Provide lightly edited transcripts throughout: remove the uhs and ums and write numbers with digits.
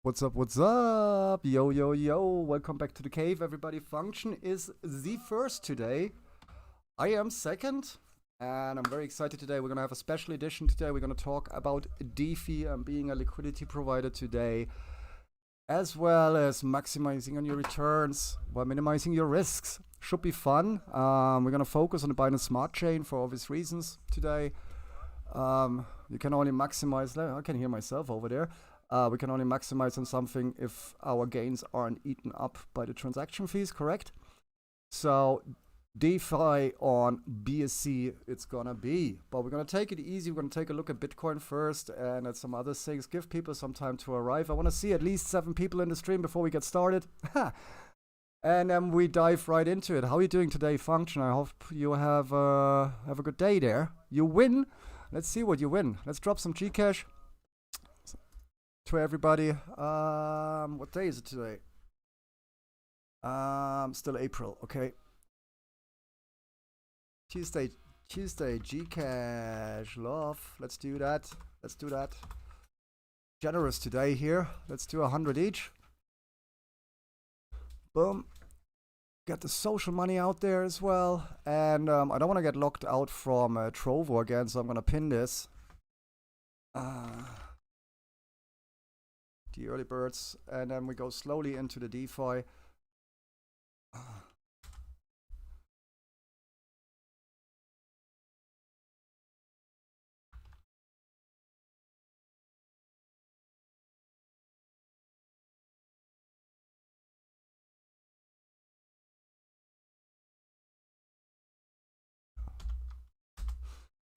What's up, what's up? Yo, yo, yo. Welcome back to the cave, everybody. Function is the first today. I am second, and I'm very excited today. We're going to have a special edition today. We're going to talk about DeFi and being a liquidity provider today, as well as maximizing on your returns while minimizing your risks. Should be fun. We're going to focus on the Binance Smart Chain for obvious reasons today. You can only maximize, I can hear myself over there. We can only maximize on something if our gains aren't eaten up by the transaction fees, correct? So DeFi on BSC it's gonna be, but we're gonna take it easy. We're gonna take a look at Bitcoin first and at some other things, give people some time to arrive. I want to see at least 7 people in the stream before we get started. And then we dive right into it. How are you doing today, Function? I hope you have a good day there. You win. Let's see what you win. Let's drop some Gcash to everybody. What day is it today? Still April, okay. Tuesday, Gcash, love. Let's do that. Generous today here. Let's do 100 each. Boom. Get the social money out there as well. And I don't want to get locked out from Trovo again, so I'm going to pin this. The early birds. And then we go slowly into the DeFi.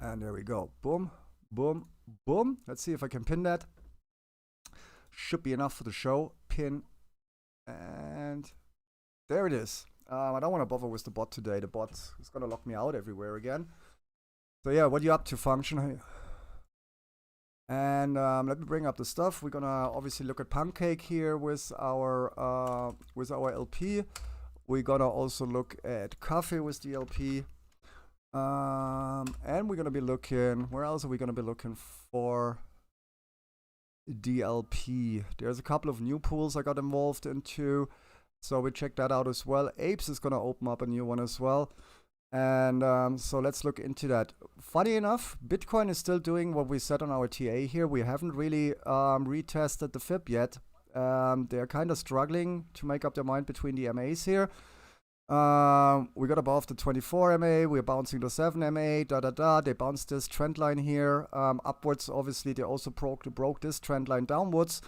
And there we go. Boom, boom, boom. Let's see if I can pin that. Should be enough for the show. Pin. And there it is. I don't want to bother with the bot today. The bot is going to lock me out everywhere again. So yeah, what are you up to, Function? And let me bring up the stuff. We're going to obviously look at Pancake here with our LP. We're going to also look at Coffee with the LP. And we're gonna be looking, where else are we gonna be looking for? DLP. There's a couple of new pools I got involved into, so we check that out as well. Apes is gonna open up a new one as well, and so let's look into that. Funny enough, Bitcoin is still doing what we said on our TA here. We haven't really retested the FIB yet. They're kind of struggling to make up their mind between the MAs here. We got above the 24 MA, we're bouncing the 7 MA, They bounced this trend line here upwards. Obviously, they also broke this trend line downwards.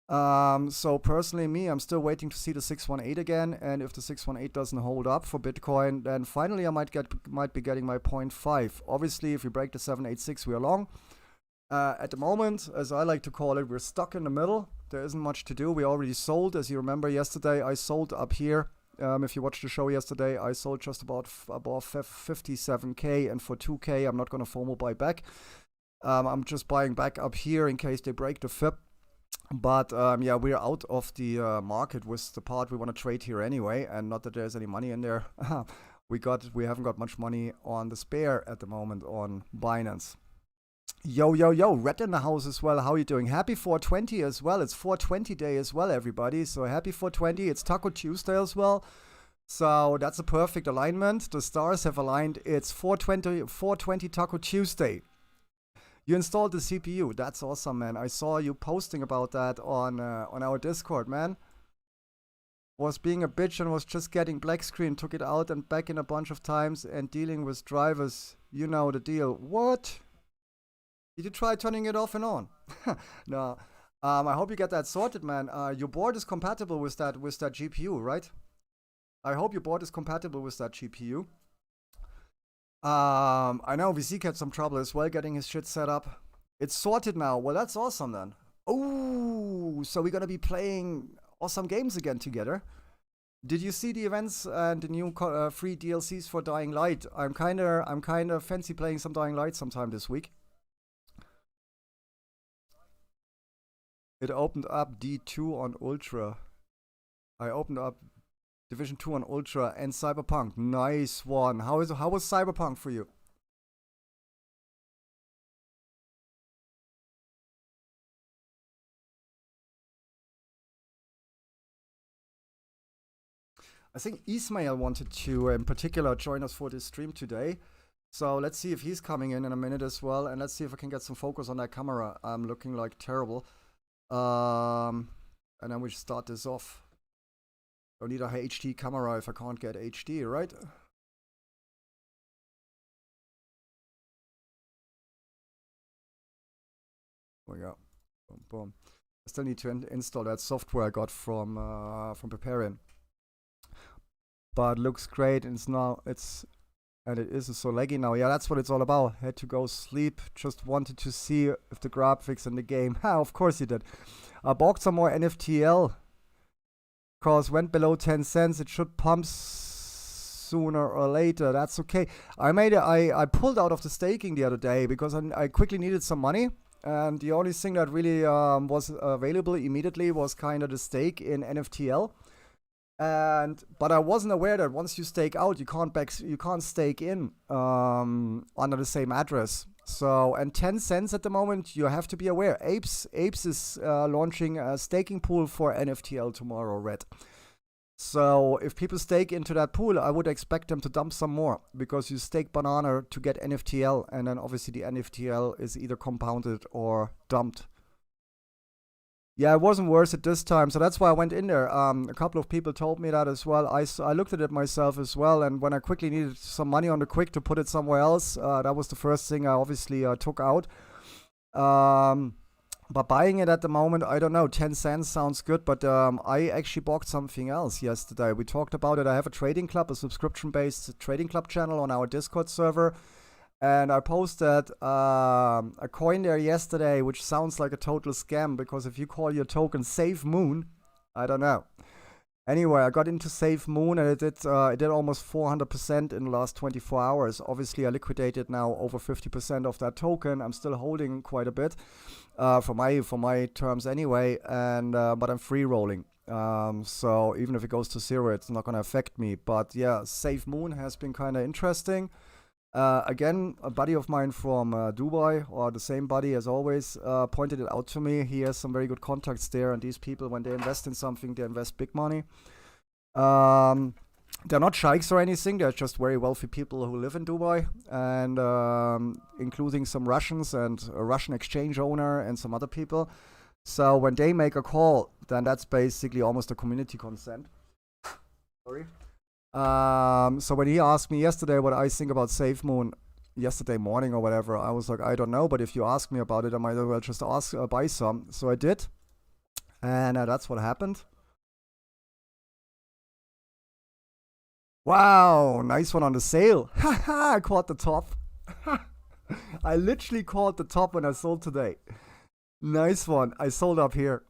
So personally, I'm still waiting to see the 618 again. And if the 618 doesn't hold up for Bitcoin, then finally I might be getting my 0.5. Obviously, if we break the 786, we are long. At the moment, as I like to call it, we're stuck in the middle. There isn't much to do. We already sold. As you remember yesterday, I sold up here. If you watched the show yesterday, I sold just about above 57k, and for 2k, I'm not going to FOMO buy back. I'm just buying back up here in case they break the FIB. But yeah, we're out of the market with the part we want to trade here anyway, and not that there's any money in there. We haven't got much money on the spare at the moment on Binance. Yo, Red in the house as well. How are you doing? Happy 420 as well. It's 420 day as well, everybody. So happy 420. It's Taco Tuesday as well. So that's a perfect alignment. The stars have aligned. It's 420 Taco Tuesday. You installed the CPU. That's awesome, man. I saw you posting about that on our Discord, man. Was being a bitch and was just getting black screen. Took it out and back in a bunch of times and dealing with drivers. You know the deal. What? Did you try turning it off and on? No. I hope you get that sorted, man. Your board is compatible with that GPU, right? I hope your board is compatible with that GPU. I know VC had some trouble as well getting his shit set up. It's sorted now. Well, that's awesome then. Oh, so we're gonna be playing awesome games again together. Did you see the events and the new free DLCs for Dying Light? I'm kinda fancy playing some Dying Light sometime this week. It opened up D2 on Ultra. I opened up Division 2 on Ultra and Cyberpunk. Nice one. How was Cyberpunk for you? I think Ismail wanted to, in particular, join us for this stream today. So let's see if he's coming in a minute as well. And let's see if I can get some focus on that camera. I'm looking like terrible. And then we start this off. Don't need a HD camera if I can't get HD, right? There we go. Boom, boom. I still need to install that software I got from Preparian. But looks great, and it is so laggy now. Yeah, that's what it's all about. Had to go sleep. Just wanted to see if the graphics in the game. Ha, of course you did. I bought some more NFTL. Cause went below 10 cents. It should pump sooner or later. That's okay. I pulled out of the staking the other day because I quickly needed some money. And the only thing that really was available immediately was kind of the stake in NFTL. But I wasn't aware that once you stake out, you can't stake in under the same address. So, and 10 cents at the moment, you have to be aware. Apes is launching a staking pool for NFTL tomorrow, Red. So if people stake into that pool, I would expect them to dump some more, because you stake banana to get NFTL, and then obviously the NFTL is either compounded or dumped. Yeah, it wasn't worth it this time, so that's why I went in there. A couple of people told me that as well. I looked at it myself as well, and when I quickly needed some money on the quick to put it somewhere else, that was the first thing I obviously took out. But buying it at the moment, I don't know, 10 cents sounds good, but I actually bought something else yesterday. We talked about it. I have a trading club, a subscription-based trading club channel on our Discord server. And I posted a coin there yesterday, which sounds like a total scam, because if you call your token Save Moon, I don't know. Anyway, I got into Save Moon, and it did almost 400% in the last 24 hours. Obviously, I liquidated now over 50% of that token. I'm still holding quite a bit, for my terms anyway. And but I'm free rolling. So even if it goes to zero, it's not gonna affect me. But yeah, Save Moon has been kind of interesting. Again, a buddy of mine from Dubai, or the same buddy as always, pointed it out to me. He has some very good contacts there, and these people, when they invest in something, they invest big money. They're not sheikhs or anything, they're just very wealthy people who live in Dubai, and including some Russians and a Russian exchange owner and some other people. So when they make a call, then that's basically almost a community consent. Sorry. So when he asked me yesterday what I think about Save Moon, yesterday morning or whatever, I was like, I don't know, but if you ask me about it, I might as well just buy some. So I did, and that's what happened. Wow, nice one on the sale. Haha, I caught the top. I literally caught the top when I sold today. Nice one. I sold up here.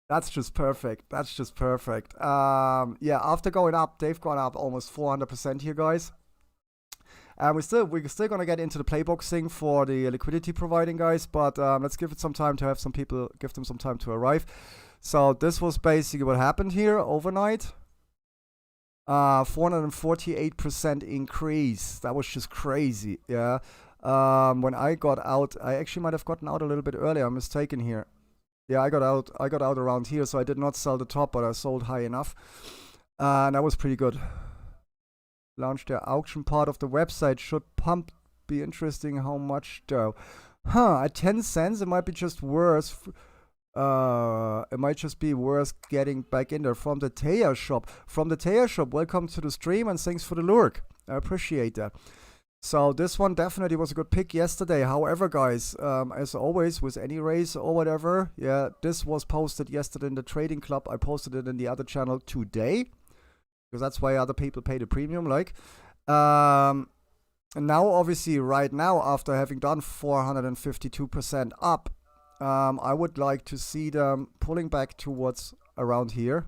That's just perfect. That's just perfect. Yeah, after going up, they've gone up almost 400% here, guys. And we're still gonna get into the Playbook thing for the liquidity providing, guys. But let's give it some time to have some people, give them some time to arrive. So this was basically what happened here overnight. 448% increase. That was just crazy. Yeah. When I got out, I actually might have gotten out a little bit earlier. I'm mistaken here. Yeah, I got out around here, so I did not sell the top, but I sold high enough. And that was pretty good. Launch their auction part of the website. Should pump be interesting. How much though? At 10 cents, it might be just worse. It might just be worth getting back in there. From the Taya shop. From the Taya shop, welcome to the stream and thanks for the lurk. I appreciate that. So this one definitely was a good pick yesterday. However, guys, as always with any race or whatever, yeah, this was posted yesterday in the trading club. I posted it in the other channel today, because that's why other people pay the premium. Like, and now obviously right now, after having done 452% up, I would like to see them pulling back towards around here,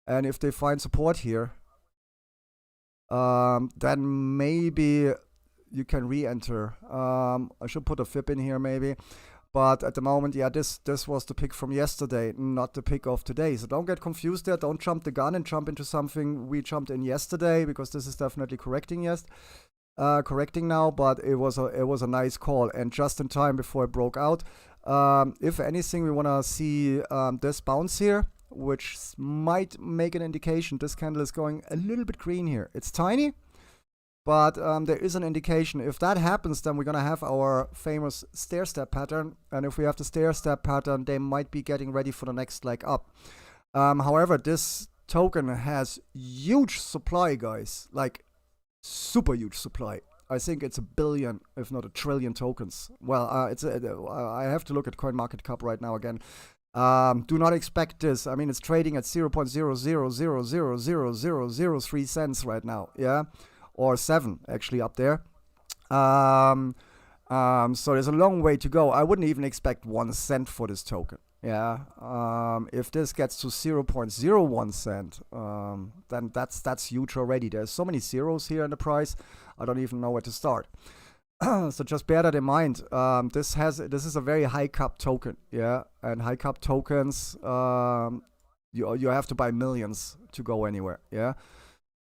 and if they find support here, then maybe you can re-enter. I should put a fib in here maybe, but at the moment, yeah, this was the pick from yesterday, not the pick of today. So don't get confused there. Don't jump the gun and jump into something we jumped in yesterday, because this is definitely correcting now. But it was a nice call, and just in time before it broke out. If anything, we want to see this bounce here, which might make an indication this candle is going a little bit green here. It's tiny, but there is an indication. If that happens, then we're gonna have our famous stair-step pattern, and if we have the stair-step pattern, they might be getting ready for the next leg up. However, this token has huge supply, guys, like super huge supply. I think it's 1 billion, if not 1 trillion tokens. Well, I have to look at CoinMarketCap right now again. Do not expect this. I mean, it's trading at 0.0000003 cents right now, yeah, or 7 actually up there. So there's a long way to go. I wouldn't even expect 1 cent for this token. Yeah. If this gets to 0.01 cent, then that's huge already. There's so many zeros here in the price. I don't even know where to start. So just bear that in mind. This is a very high cap token, yeah, and high cap tokens, you have to buy millions to go anywhere, yeah.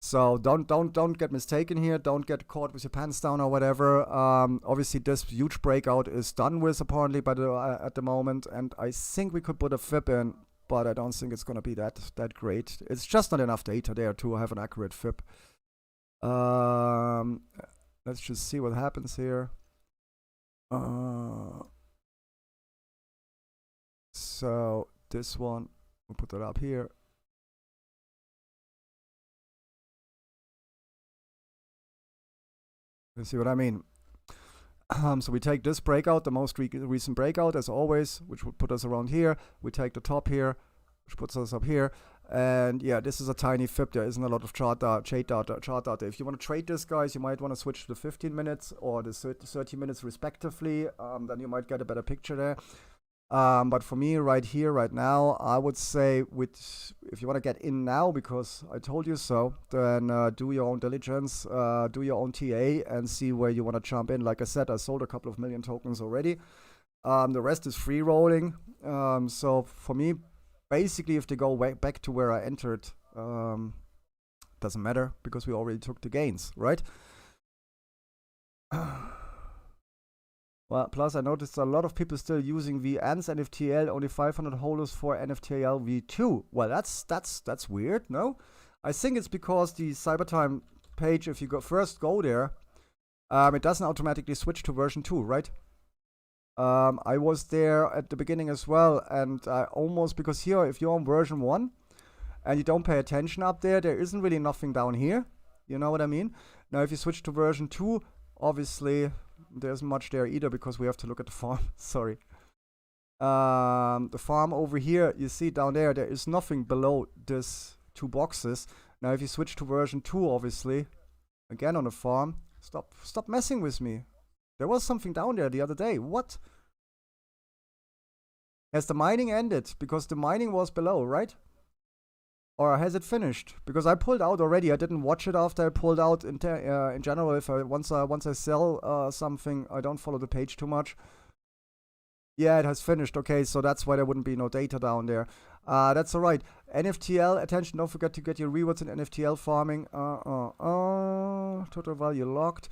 So don't get mistaken here. Don't get caught with your pants down or whatever. Obviously this huge breakout is done with apparently at the moment, and I think we could put a fib in but I don't think it's gonna be that great. It's just not enough data there to have an accurate fib. Let's just see what happens here. So this one, we'll put that up here. You see what I mean? So we take this breakout, the most recent breakout, as always, which would put us around here. We take the top here, which puts us up here. And yeah, this is a tiny fib. There isn't a lot of chart data. If you want to trade this, guys, you might want to switch to the 15 minutes or the 30 minutes respectively. Then you might get a better picture there. But for me, right here, right now, I would say if you want to get in now, because I told you so, then do your own diligence, do your own TA, and see where you want to jump in. Like I said, I sold a couple of million tokens already. The rest is free rolling. So for me, basically, if they go back to where I entered, doesn't matter, because we already took the gains, right? Well, plus I noticed a lot of people still using VN's NFTL, only 500 holders for NFTL V2. Well, that's weird, no? I think it's because the Cybertime page, if you first go there, it doesn't automatically switch to version 2, right? I was there at the beginning as well, and I almost, because here, if you're on version 1 and you don't pay attention up there, there isn't really nothing down here. You know what I mean? Now, if you switch to version 2, obviously there isn't much there either, because we have to look at the farm. Sorry. The farm over here, you see down there, there is nothing below this 2 boxes. Now, if you switch to version 2, obviously, again on the farm, stop messing with me. There was something down there the other day. What? Has the mining ended? Because the mining was below, right? Or has it finished? Because I pulled out already. I didn't watch it after I pulled out. In general, if once I sell something, I don't follow the page too much. Yeah, it has finished. Okay, so that's why there wouldn't be no data down there. That's all right. NFTL, attention, don't forget to get your rewards in NFTL farming. Total value locked.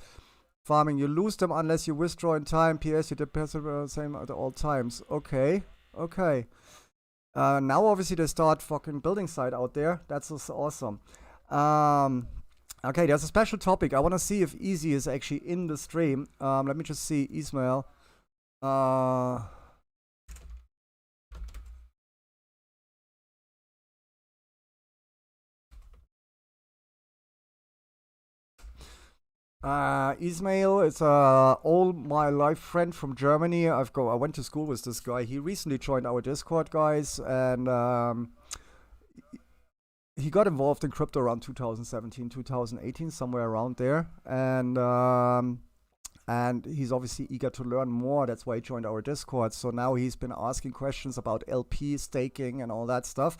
Farming, you lose them unless you withdraw in time. PS, you did the same at all times. Okay, okay. Now obviously they start fucking building site out there. That's just awesome. Okay, there's a special topic. I want to see if Easy is actually in the stream. Let me just see Ismail. Ismail is all my life friend from Germany. I went to school with this guy. He recently joined our Discord, guys, and he got involved in crypto around 2017, 2018, somewhere around there, and he's obviously eager to learn more. That's why he joined our Discord. So now he's been asking questions about LP staking and all that stuff.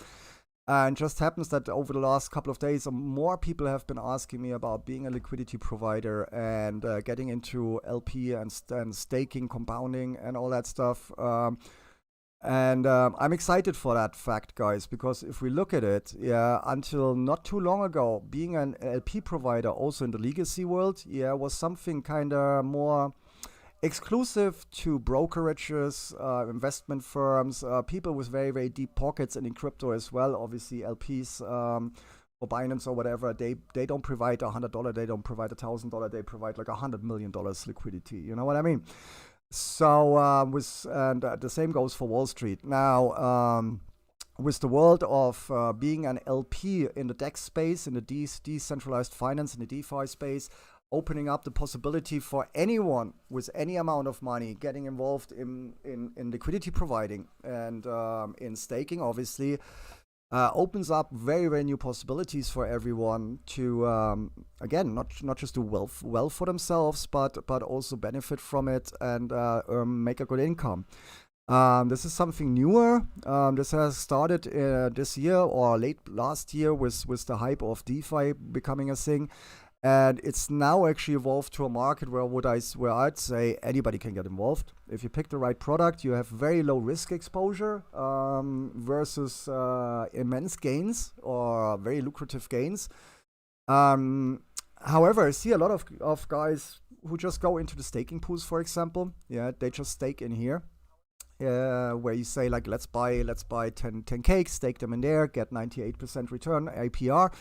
And just happens that over the last couple of days, more people have been asking me about being a liquidity provider and getting into LP and staking, compounding, and all that stuff. I'm excited for that fact, guys, because if we look at it, yeah, until not too long ago, being an LP provider, also in the legacy world, yeah, was something kind of more exclusive to brokerages, investment firms, people with very, very deep pockets, and in crypto as well. Obviously, LPs or Binance or whatever, they don't provide $100, they don't provide $1,000, they provide like $100 million liquidity. You know what I mean? So the same goes for Wall Street. Now, with the world of being an LP in the DEX space, in the decentralized finance, in the DeFi space, opening up the possibility for anyone with any amount of money getting involved in liquidity providing and in staking, obviously, opens up very, very new possibilities for everyone to, again, not just do well for themselves, but also benefit from it and make a good income. This is something newer. This has started this year or late last year with the hype of DeFi becoming a thing. And it's now actually evolved to a market where I'd say anybody can get involved. If you pick the right product, you have very low risk exposure versus immense gains or very lucrative gains. However, I see a lot of guys who just go into the staking pools, for example. Yeah, they just stake in here. where you say like, let's buy 10 cakes, stake them in there, get 98% return APR.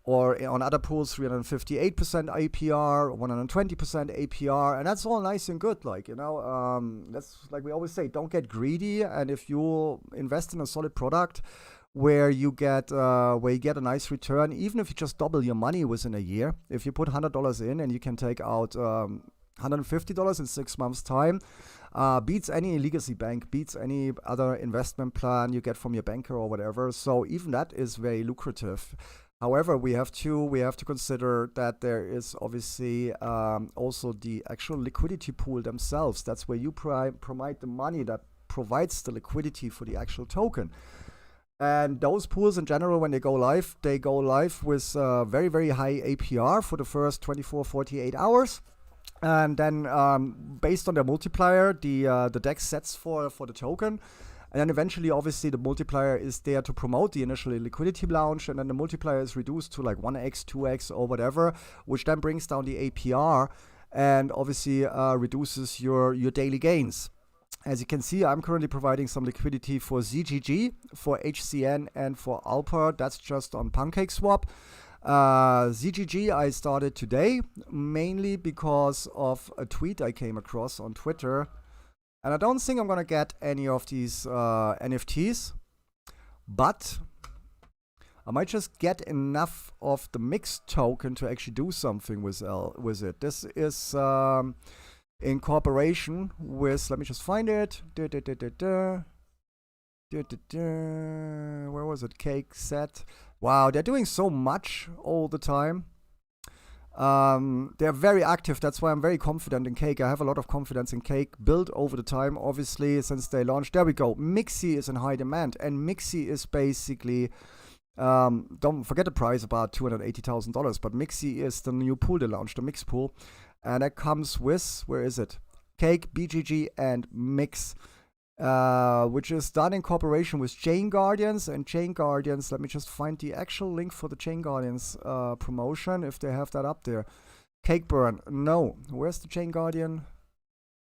Or on other pools, 358% APR, 120% APR, and that's all nice and good. Like, that's like we always say, don't get greedy. And if you invest in a solid product where you get a nice return, even if you just double your money within a year, if you put $100 in and you can take out $150 in 6 months' time, beats any legacy bank, beats any other investment plan you get from your banker or whatever. So even that is very lucrative. However, we have to consider that there is obviously also the actual liquidity pool themselves. That's where you provide the money that provides the liquidity for the actual token. And those pools in general, when they go live with very, very high APR for the first 24, 48 hours. And then based on their multiplier, the DEX sets for the token. And then eventually, obviously, the multiplier is there to promote the initial liquidity launch, and then the multiplier is reduced to like 1x, 2x, or whatever, which then brings down the APR and obviously reduces your daily gains. As you can see, I'm currently providing some liquidity for ZGG, for HCN, and for Alpha. That's just on PancakeSwap. ZGG I started today, mainly because of a tweet I came across on Twitter. And I don't think I'm going to get any of these NFTs, but I might just get enough of the mixed token to actually do something with it. This is in cooperation with, let me just find it. Where was it? Cake set. Wow, they're doing so much all the time. They're very active. That's why I'm very confident in Cake. I have a lot of confidence in Cake built over the time, obviously, since they launched. There we go. Mixi is in high demand, and Mixi is basically, don't forget the price, about $280,000, but Mixi is the new pool they launched, the Mix pool, and that comes with, where is it? Cake, BGG, and Mix, which is done in cooperation with Chain Guardians. And Chain Guardians, let me just find the actual link for the Chain Guardians promotion, if they have that up there. Cake Burn, no. Where's the Chain Guardian?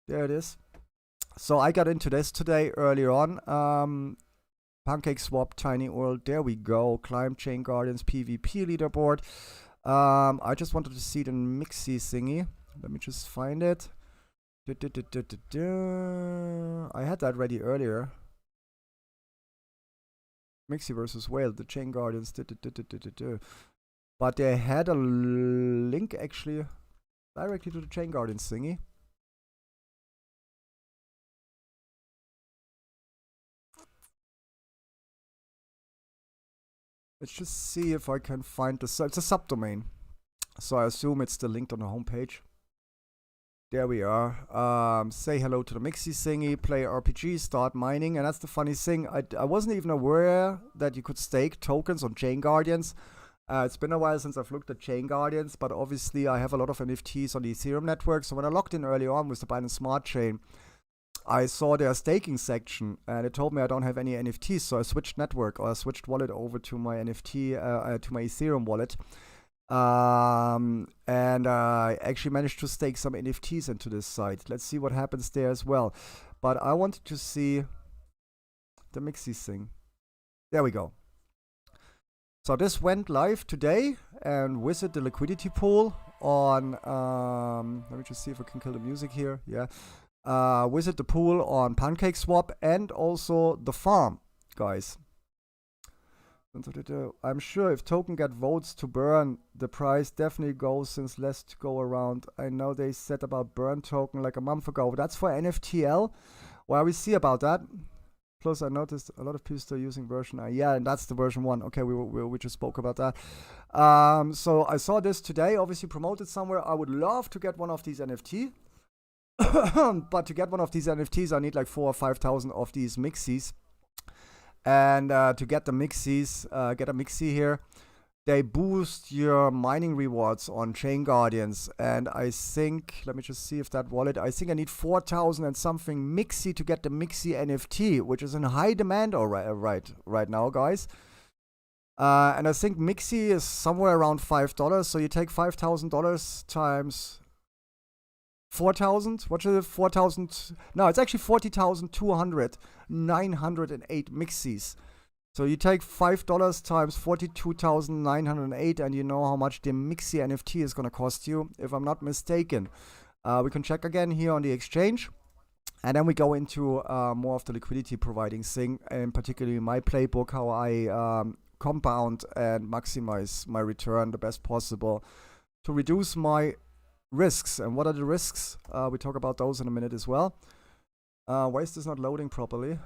There it is. So I got into this today earlier on. PancakeSwap, Tiny World, there we go. Climb Chain Guardians PvP leaderboard. I just wanted to see the Mixi thingy. Let me just find it. I had that ready earlier. Mixi versus Whale, the Chain Guardians. But they had a link actually directly to the Chain Guardians thingy. Let's just see if I can find it's a subdomain. So I assume it's still linked on the homepage. There we are. Say hello to the Mixi thingy, play RPG, start mining. And that's the funny thing. I wasn't even aware that you could stake tokens on Chain Guardians. It's been a while since I've looked at Chain Guardians, but obviously I have a lot of NFTs on the Ethereum network. So when I logged in early on with the Binance Smart Chain, I saw their staking section and it told me I don't have any NFTs. So I switched network, or I switched wallet over to my NFT, to my Ethereum wallet. And I actually managed to stake some NFTs into this site. Let's see what happens there as well. But I wanted to see the Mixi thing. There we go. So this went live today, and with it the liquidity pool on, let me just see if I can kill the music here. Yeah. With it the pool on PancakeSwap and also the farm, guys. I'm sure if token get votes to burn, the price definitely goes, since less to go around. I know they said about burn token like a month ago. That's for NFTL. Well, we see about that. Plus, I noticed a lot of people still using version I. Yeah, and that's the version 1. Okay, we just spoke about that. So I saw this today, obviously promoted somewhere. I would love to get one of these NFT. But to get one of these NFTs, I need like 4,000 or 5,000 of these Mixis. And to get the Mixis, get a Mixi here, they boost your mining rewards on Chain Guardians. And I think, let me just see if that wallet, I think I need 4,000 and something Mixi to get the Mixi NFT, which is in high demand right now, guys. And I think Mixi is somewhere around $5. So you take $5,000 times 4,000, what is it, 4,000, no, it's actually 40,200, 908 mixies. So you take $5 times 42,908 and you know how much the mixie NFT is going to cost you, if I'm not mistaken. We can check again here on the exchange. And then we go into more of the liquidity providing thing, and particularly my playbook, how I compound and maximize my return the best possible to reduce my risks. And what are the risks? We talk about those in a minute as well. Why is this not loading properly?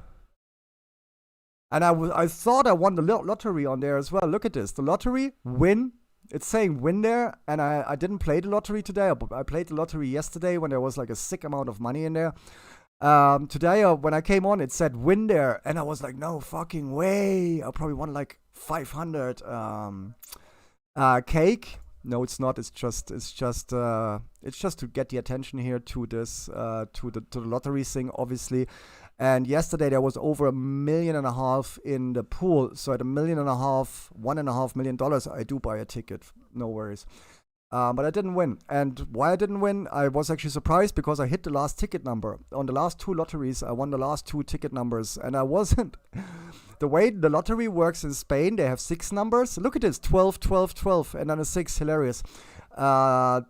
And I thought I won the lottery on there as well. Look at this. The lottery, win. It's saying win there. And I didn't play the lottery today. I played the lottery yesterday when there was like a sick amount of money in there. Today, when I came on, it said win there. And I was like, no fucking way. I probably won like 500 cake. No, it's not. It's just to get the attention here to this, to the lottery thing, obviously. And yesterday there was over $1.5 million in the pool. So at $1.5 million, I do buy a ticket. No worries. But I didn't win. And why I didn't win, I was actually surprised because I hit the last ticket number. On the last two lotteries, I won the last two ticket numbers. And I wasn't. The way the lottery works in Spain, they have 6 numbers. Look at this, 12, 12, 12, and then a 6, hilarious. The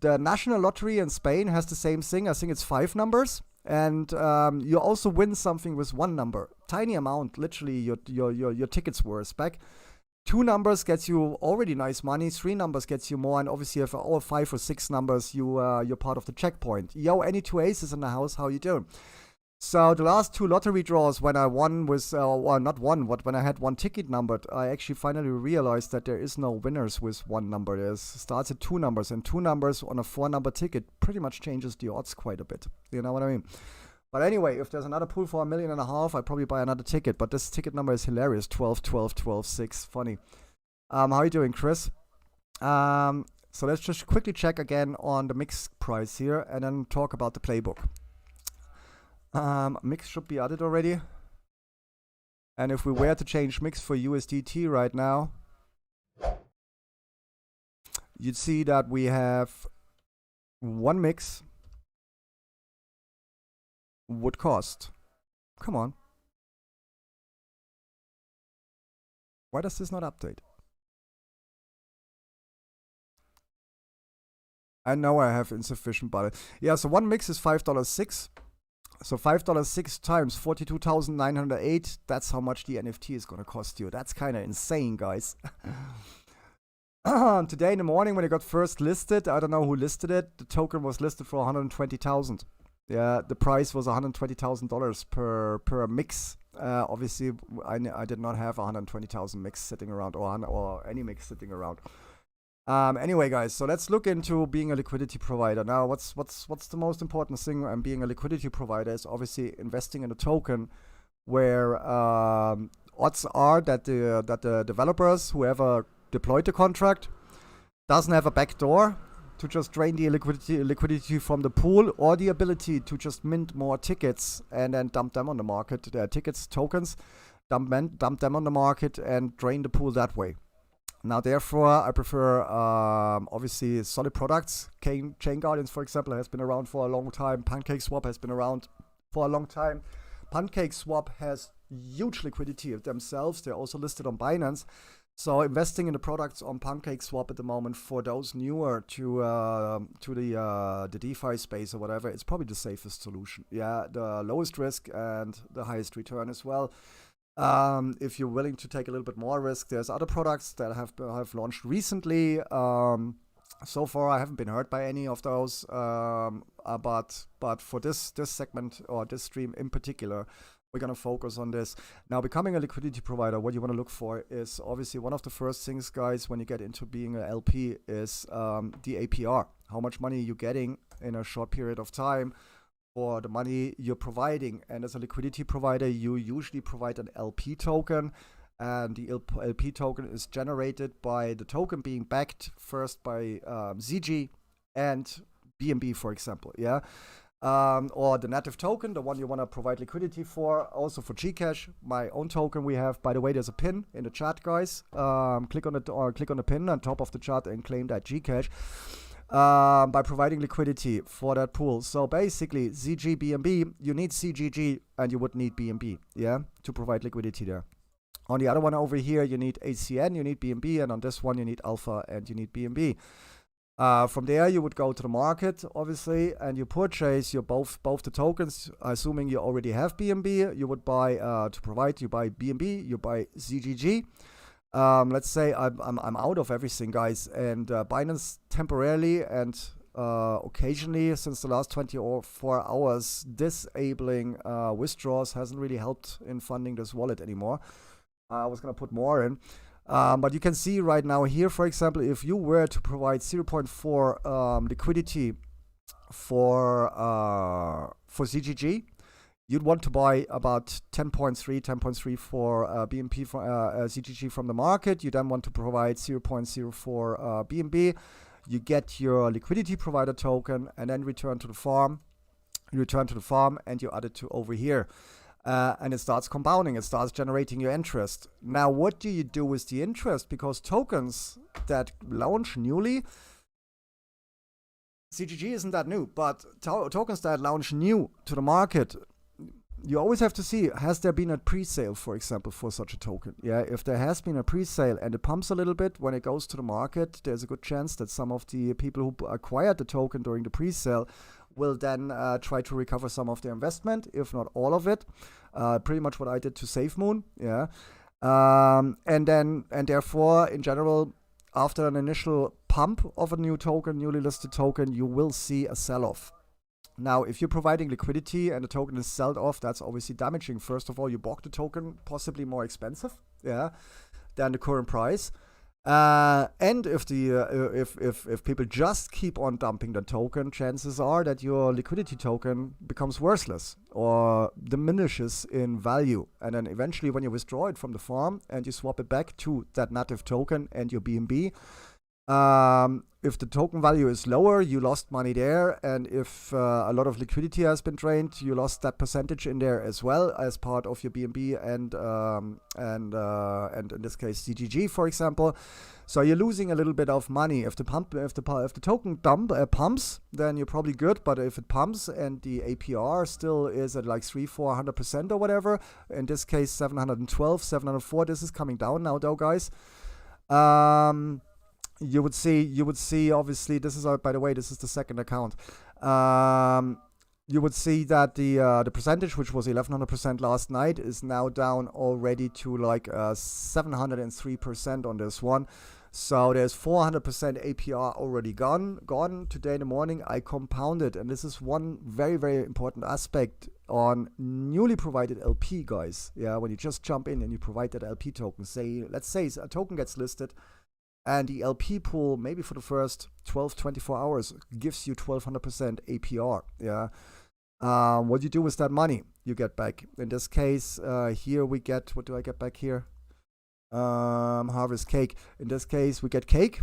national lottery in Spain has the same thing. I think it's 5 numbers. And you also win something with 1 number. Tiny amount, literally your ticket's worth back. 2 numbers gets you already nice money. 3 numbers gets you more. And obviously if all 5 or 6 numbers, you're part of the checkpoint. Yo, any 2 aces in the house, how you doing? So the last 2 lottery draws when I won was, well, not one, but when I had 1 ticket numbered, I actually finally realized that there is no winners with 1 number. There's starts at 2 numbers, and 2 numbers on a 4-number ticket pretty much changes the odds quite a bit. You know what I mean? But anyway, if there's another pool for $1.5 million, I'd probably buy another ticket. But this ticket number is hilarious. 12, 12, 12, 6. Funny. How are you doing, Chris? So let's just quickly check again on the mix price here and then talk about the playbook. Mix should be added already. And if we were to change mix for USDT right now, you'd see that we have 1 mix would cost. Come on. Why does this not update? I know I have insufficient budget. Yeah, so 1 mix is $5.06. So $5.06 times 42,908, that's how much the NFT is going to cost you. That's kind of insane, guys. Today in the morning when it got first listed, I don't know who listed it, the token was listed for 120,000. Yeah, the price was $120,000 per mix. Obviously, I did not have 120,000 mix sitting around or any mix sitting around. Anyway, guys, so let's look into being a liquidity provider. Now, what's the most important thing being a liquidity provider is obviously investing in a token where odds are that the developers, whoever deployed the contract, doesn't have a backdoor to just drain the liquidity from the pool, or the ability to just mint more tickets and then dump them on the market, tokens, dump them on the market and drain the pool that way. Now, therefore, I prefer, obviously, solid products. Chain Guardians, for example, has been around for a long time. PancakeSwap has been around for a long time. PancakeSwap has huge liquidity themselves. They're also listed on Binance. So investing in the products on PancakeSwap at the moment for those newer to the DeFi space or whatever, it's probably the safest solution. Yeah, the lowest risk and the highest return as well. If you're willing to take a little bit more risk, there's other products that have launched recently. So far, I haven't been hurt by any of those. But for this segment or this stream in particular, we're gonna focus on this. Now, becoming a liquidity provider, what you want to look for is obviously one of the first things, guys, when you get into being an LP is the APR. How much money you're getting in a short period of time for the money you're providing. And as a liquidity provider, you usually provide an LP token, and the LP token is generated by the token being backed first by ZG and BNB, for example, yeah, or the native token, the one you want to provide liquidity for, also for Gcash, my own token we have. By the way, there's a pin in the chat, guys. Click on the pin on top of the chat and claim that Gcash. by providing liquidity for that pool. So basically, ZG, BNB, you need CGG and you would need BNB, yeah, to provide liquidity there. On the other one over here, you need ACN, you need BNB, and on this one, you need Alpha and you need BNB. From there, you would go to the market, obviously, and you purchase your both the tokens. Assuming you already have BNB, you would buy you buy BNB, you buy ZGG. Let's say I'm out of everything, guys, and Binance temporarily and occasionally since the last 24 hours disabling withdrawals hasn't really helped in funding this wallet anymore. I was gonna put more in. But you can see right now here, for example, if you were to provide 0.4 liquidity for CGG, you'd want to buy about 10.3 for BNP for CGG from the market. You then want to provide 0.04 BNB. You get your liquidity provider token and then return to the farm. You return to the farm and you add it to over here. And it starts compounding, it starts generating your interest. Now, what do you do with the interest? Because tokens that launch newly, CGG isn't that new, but tokens that launch new to the market, you always have to see, has there been a pre-sale, for example, for such a token? Yeah, if there has been a pre-sale and it pumps a little bit when it goes to the market, there's a good chance that some of the people who acquired the token during the pre-sale will then try to recover some of their investment, if not all of it. Pretty much what I did to SafeMoon, yeah. And therefore, in general, after an initial pump of a new token, newly listed token, you will see a sell-off. Now, if you're providing liquidity and the token is sold off, that's obviously damaging. First of all, you bought the token possibly more expensive, yeah, than the current price. And if people just keep on dumping the token, chances are that your liquidity token becomes worthless or diminishes in value. And then eventually when you withdraw it from the farm and you swap it back to that native token and your BNB, if the token value is lower, you lost money there. And if a lot of liquidity has been drained, you lost that percentage in there as well as part of your BNB and in this case CGG, for example. So you're losing a little bit of money. If the token pumps, then you're probably good. But if it pumps and the APR still is at like 300-400% or whatever, in this case 712, 704, this is coming down now though, guys. You would see obviously, this is by the way, this is the second account. You would see that the percentage, which was 1100% last night, is now down already to like 703% on this one. So there's 400% APR already gone. Today in the morning I compounded, and this is one very, very important aspect on newly provided LP, guys. Yeah, when you just jump in and you provide that LP token, let's say a token gets listed, and the LP pool, maybe for the first 12-24 hours, gives you 1200% APR. Yeah. What do you do with that money? You get back. In this case, here we get, what do I get back here? Harvest cake. In this case, we get cake.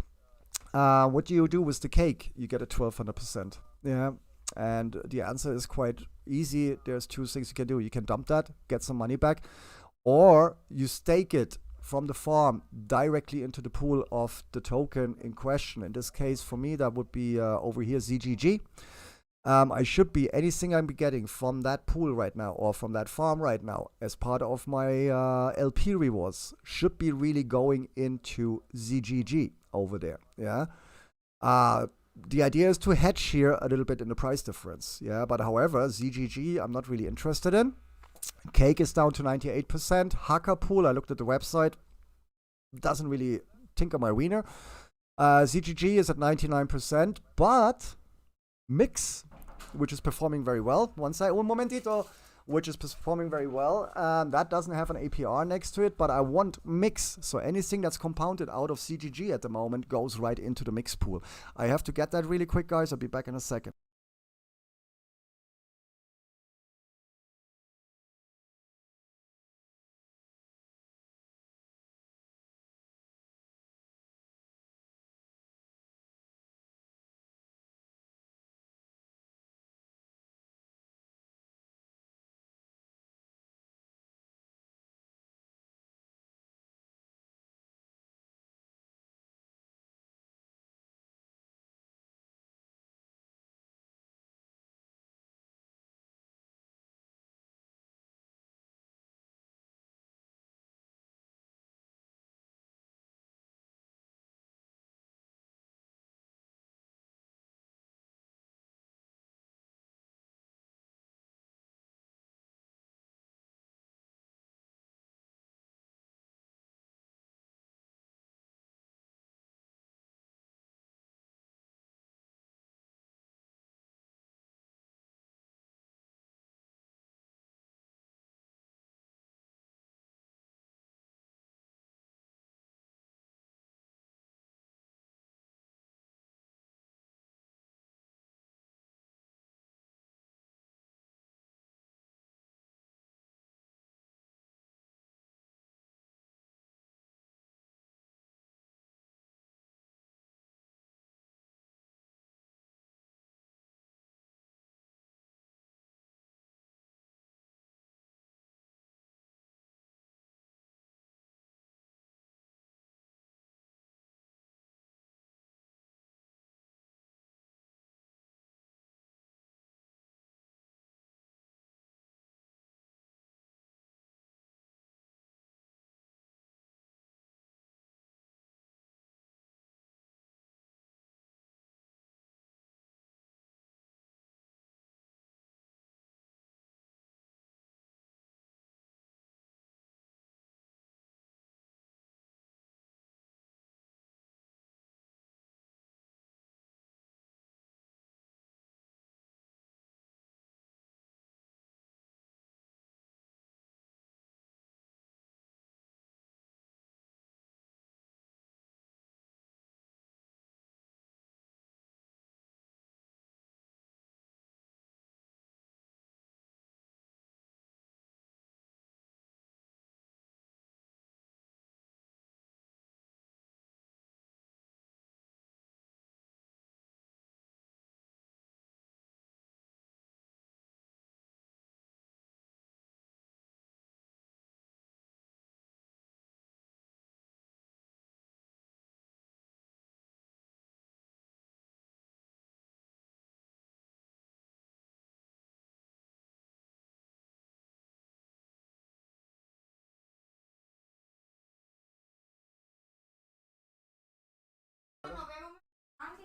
What do you do with the cake? You get a 1200%. Yeah. And the answer is quite easy. There's two things you can do. You can dump that, get some money back, or you stake it from the farm directly into the pool of the token in question. In this case, for me, that would be over here, ZGG. I should be, anything I'm getting from that pool right now or from that farm right now as part of my LP rewards should be really going into ZGG over there, yeah. The idea is to hedge here a little bit in the price difference, yeah. But however, ZGG I'm not really interested in. Cake is down to 98%. Hacker pool, I looked at the website, doesn't really tinker my wiener. ZGG is at 99%, but Mix, which is performing very well, un momentito, which is performing very well, that doesn't have an APR next to it, but I want Mix, so anything that's compounded out of CGG at the moment goes right into the Mix pool. I have to get that really quick, guys. I'll be back in a second.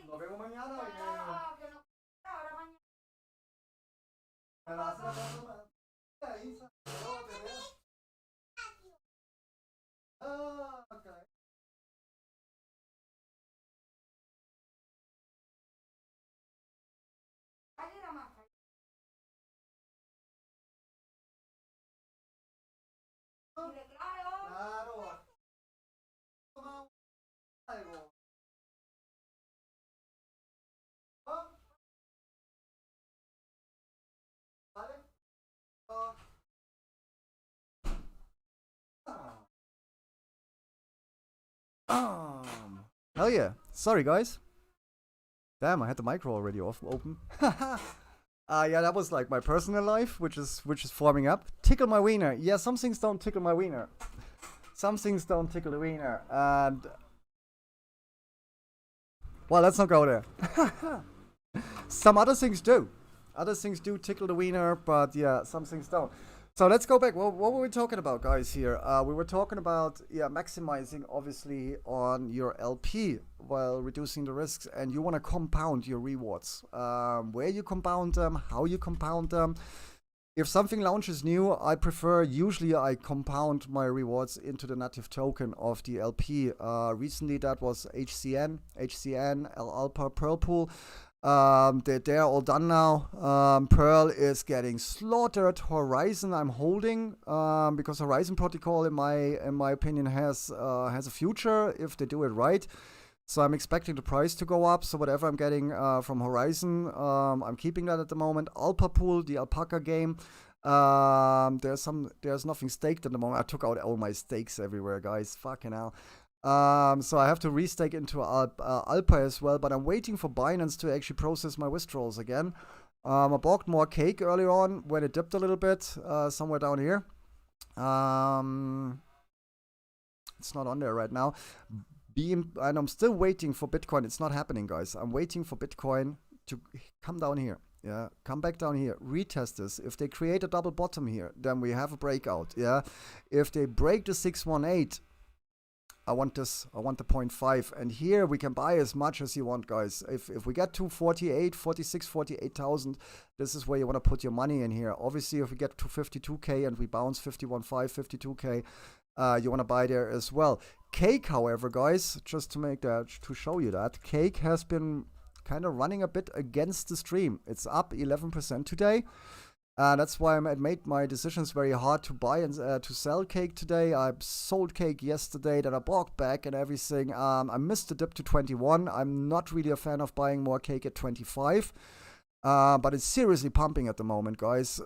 Nos vemos mañana. Me la hace la cosa. Ah, okay. Claro. Toma algo. ¿Ah? ¿Vale? Hell yeah. Sorry, guys. Damn, I had the micro already open. Yeah, that was like my personal life, which is forming up. Tickle my wiener. Yeah, some things don't tickle my wiener. Some things don't tickle the wiener, and well, let's not go there. Some other things do. Other things do tickle the wiener, but yeah, some things don't. So let's go back. What were we talking about, guys? Here, we were talking about maximizing, obviously, on your LP while reducing the risks, and you want to compound your rewards. Where you compound them, how you compound them. If something launches new, I prefer, usually I compound my rewards into the native token of the LP. Recently that was HCN, Alpha, Pearl Pool. They're all done now. Pearl is getting slaughtered. Horizon I'm holding because Horizon Protocol, in my opinion, has a future if they do it right. So I'm expecting the price to go up. So whatever I'm getting from Horizon, I'm keeping that at the moment. Alpha Pool, the alpaca game. There's nothing staked at the moment. I took out all my stakes everywhere, guys. Fucking hell. So I have to restake into Alpha as well, but I'm waiting for Binance to actually process my withdrawals again. I bought more cake earlier on when it dipped a little bit, somewhere down here. It's not on there right now. And I'm still waiting for Bitcoin. It's not happening, guys. I'm waiting for Bitcoin to come down here. Yeah, come back down here, retest this. If they create a double bottom here, then we have a breakout. Yeah, if they break the 618, I want this. I want the 0.5, and here we can buy as much as you want, guys. If we get to 48, 46, 48,000, this is where you want to put your money in here. Obviously, if we get to 52k and we bounce 51.5, 52k, you want to buy there as well. Cake, however, guys, just to make that, to show you that, Cake has been kind of running a bit against the stream. It's up 11% today. That's why I made my decisions very hard to buy and to sell Cake today. I sold Cake yesterday, then I bought back and everything. I missed the dip to 21. I'm not really a fan of buying more Cake at 25. But it's seriously pumping at the moment, guys.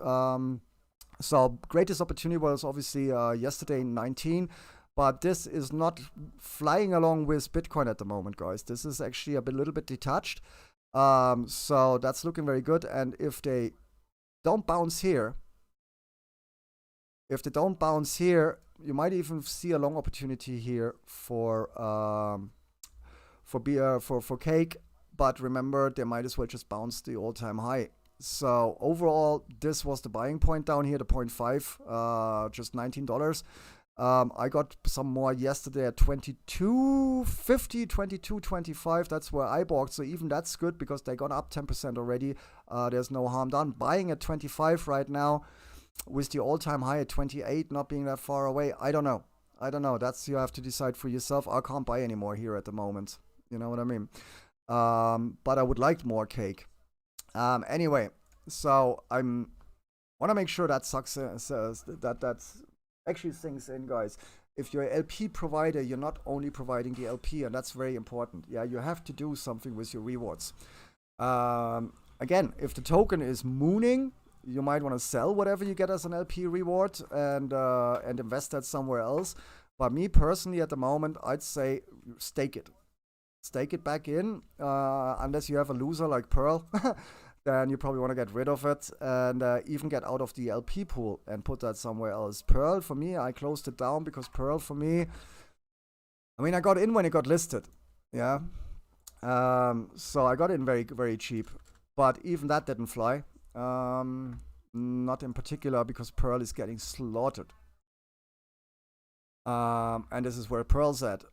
So greatest opportunity was obviously yesterday 19. But this is not flying along with Bitcoin at the moment, guys. This is actually a little bit detached. So that's looking very good. And if they don't bounce here, you might even see a long opportunity here for Cake. But remember, they might as well just bounce the all-time high. So overall, this was the buying point down here, the 0.5, just $19. I got some more yesterday at 22.50, 22.25. That's where I bought. So even that's good because they got up 10% already. There's no harm done. Buying at 25 right now with the all-time high at 28 not being that far away. I don't know. That's, you have to decide for yourself. I can't buy anymore here at the moment. You know what I mean? But I would like more Cake. Anyway, so want to make sure that success that's actually sinks in, guys. If you're an LP provider, you're not only providing the LP, and that's very important. Yeah, you have to do something with your rewards. Again, if the token is mooning, you might want to sell whatever you get as an LP reward and invest that somewhere else. But me personally, at the moment, I'd say stake it back in, unless you have a loser like Pearl. Then you probably want to get rid of it and even get out of the LP pool and put that somewhere else. Pearl, for me, I closed it down because Pearl, for me, I mean, I got in when it got listed. Yeah. So I got in very, very cheap. But even that didn't fly. Not in particular because Pearl is getting slaughtered. And this is where Pearl's at.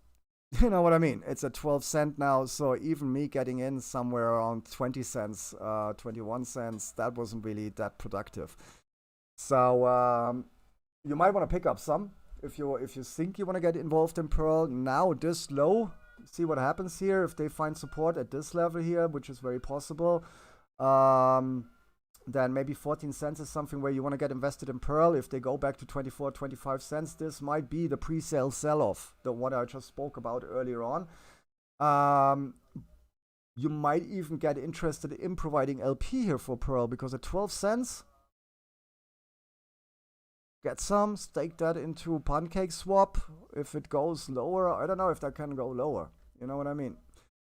You know what I mean? It's at 12 cent now, so even me getting in somewhere around 20 cents, 21 cents, that wasn't really that productive. So you might want to pick up some if you think you want to get involved in Pearl now this low. See what happens here if they find support at this level here, which is very possible. Um, then maybe 14 cents is something where you want to get invested in Pearl. If they go back to 24, 25 cents, this might be the pre-sale sell-off, the one I just spoke about earlier on. You might even get interested in providing LP here for Pearl, because at 12 cents, get some, stake that into Pancake Swap. If it goes lower, I don't know if that can go lower. You know what I mean?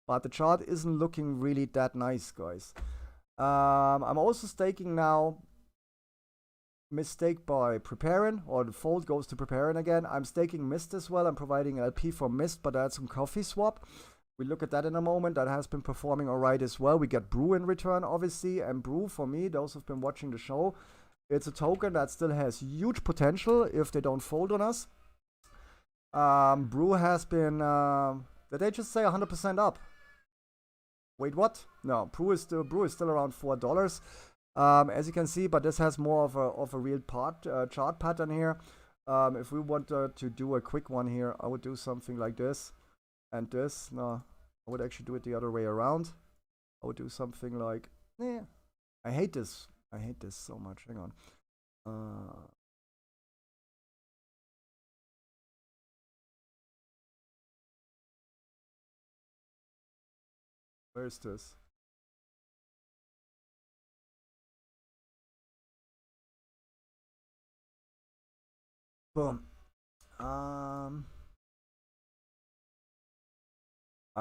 But the chart isn't looking really that nice, guys. I'm also staking now. Mistake by Preparing, or the fold goes to Preparing again. I'm staking Mist as well. I'm providing LP for Mist, but that's some coffee swap. We look at that in a moment. That has been performing all right as well. We get Brew in return, obviously. And Brew, for me, those who've been watching the show, it's a token that still has huge potential if they don't fold on us. Brew has been, did they just say 100% up? Wait, what? No, Brew is still around $4. As you can see, but this has more of a real chart pattern here. If we want to do a quick one here, I would do something like this and this. No, I would actually do it the other way around. I would do something like, I hate this. I hate this so much. Hang on. Where is this? Boom. I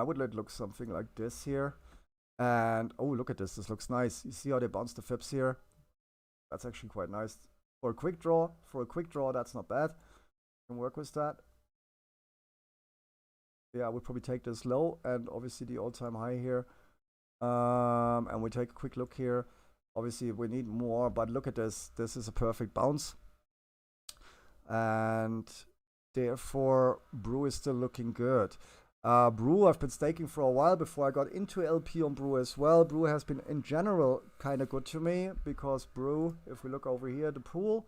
would let it look something like this here. And oh, look at this. This looks nice. You see how they bounce the fibs here? That's actually quite nice. For a quick draw, that's not bad. Can work with that. Yeah, I would probably take this low and obviously the all-time high here. And we take a quick look here. Obviously, we need more, but look at this. This is a perfect bounce. And therefore, Brew is still looking good. Brew, I've been staking for a while before I got into LP on Brew as well. Brew has been, in general, kind of good to me because Brew, if we look over here, the pool,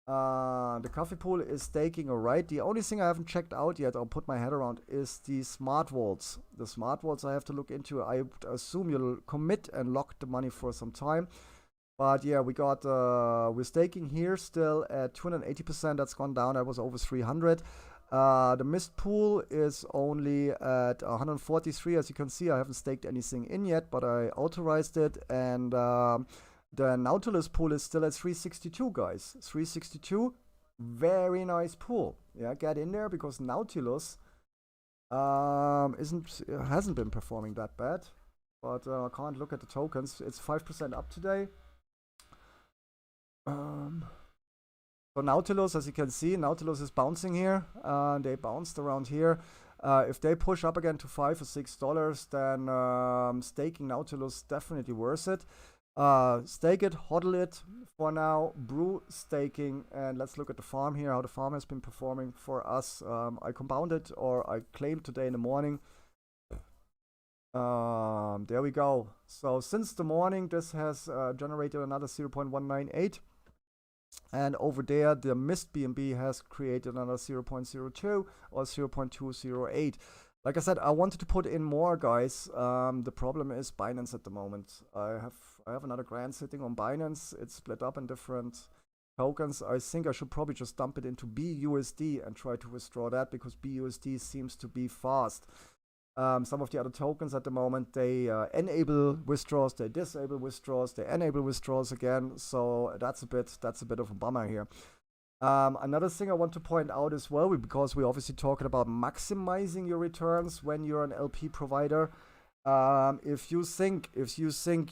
the coffee pool is staking alright. The only thing I haven't checked out yet, I'll put my head around, is the smart vaults. The smart vaults I have to look into. I would assume you'll commit and lock the money for some time. But yeah, we're staking here still at 280%. That's gone down. That was over 300. The mist pool is only at 143. As you can see, I haven't staked anything in yet, but I authorized it. And the Nautilus pool is still at 362, guys. 362. Very nice pool. Yeah, get in there because Nautilus hasn't been performing that bad. But I can't look at the tokens. It's 5% up today. So Nautilus, as you can see, Nautilus is bouncing here. They bounced around here. If they push up again to $5 or $6, then staking Nautilus definitely worth it. Stake it, hodl it for now. Brew staking, and let's look at the farm here. How the farm has been performing for us. I compounded, or I claimed today in the morning. There we go. So since the morning, this has generated another 0.198. And over there, the Mist BNB has created another 0.02 or 0.208. Like I said, I wanted to put in more, guys. The problem is Binance at the moment. I have another grant sitting on Binance. It's split up in different tokens. I think I should probably just dump it into BUSD and try to withdraw that because BUSD seems to be fast. Some of the other tokens at the moment, they enable withdrawals, they disable withdrawals, they enable withdrawals again. So that's a bit of a bummer here. Another thing I want to point out as well, because we're obviously talking about maximizing your returns when you're an LP provider. If you think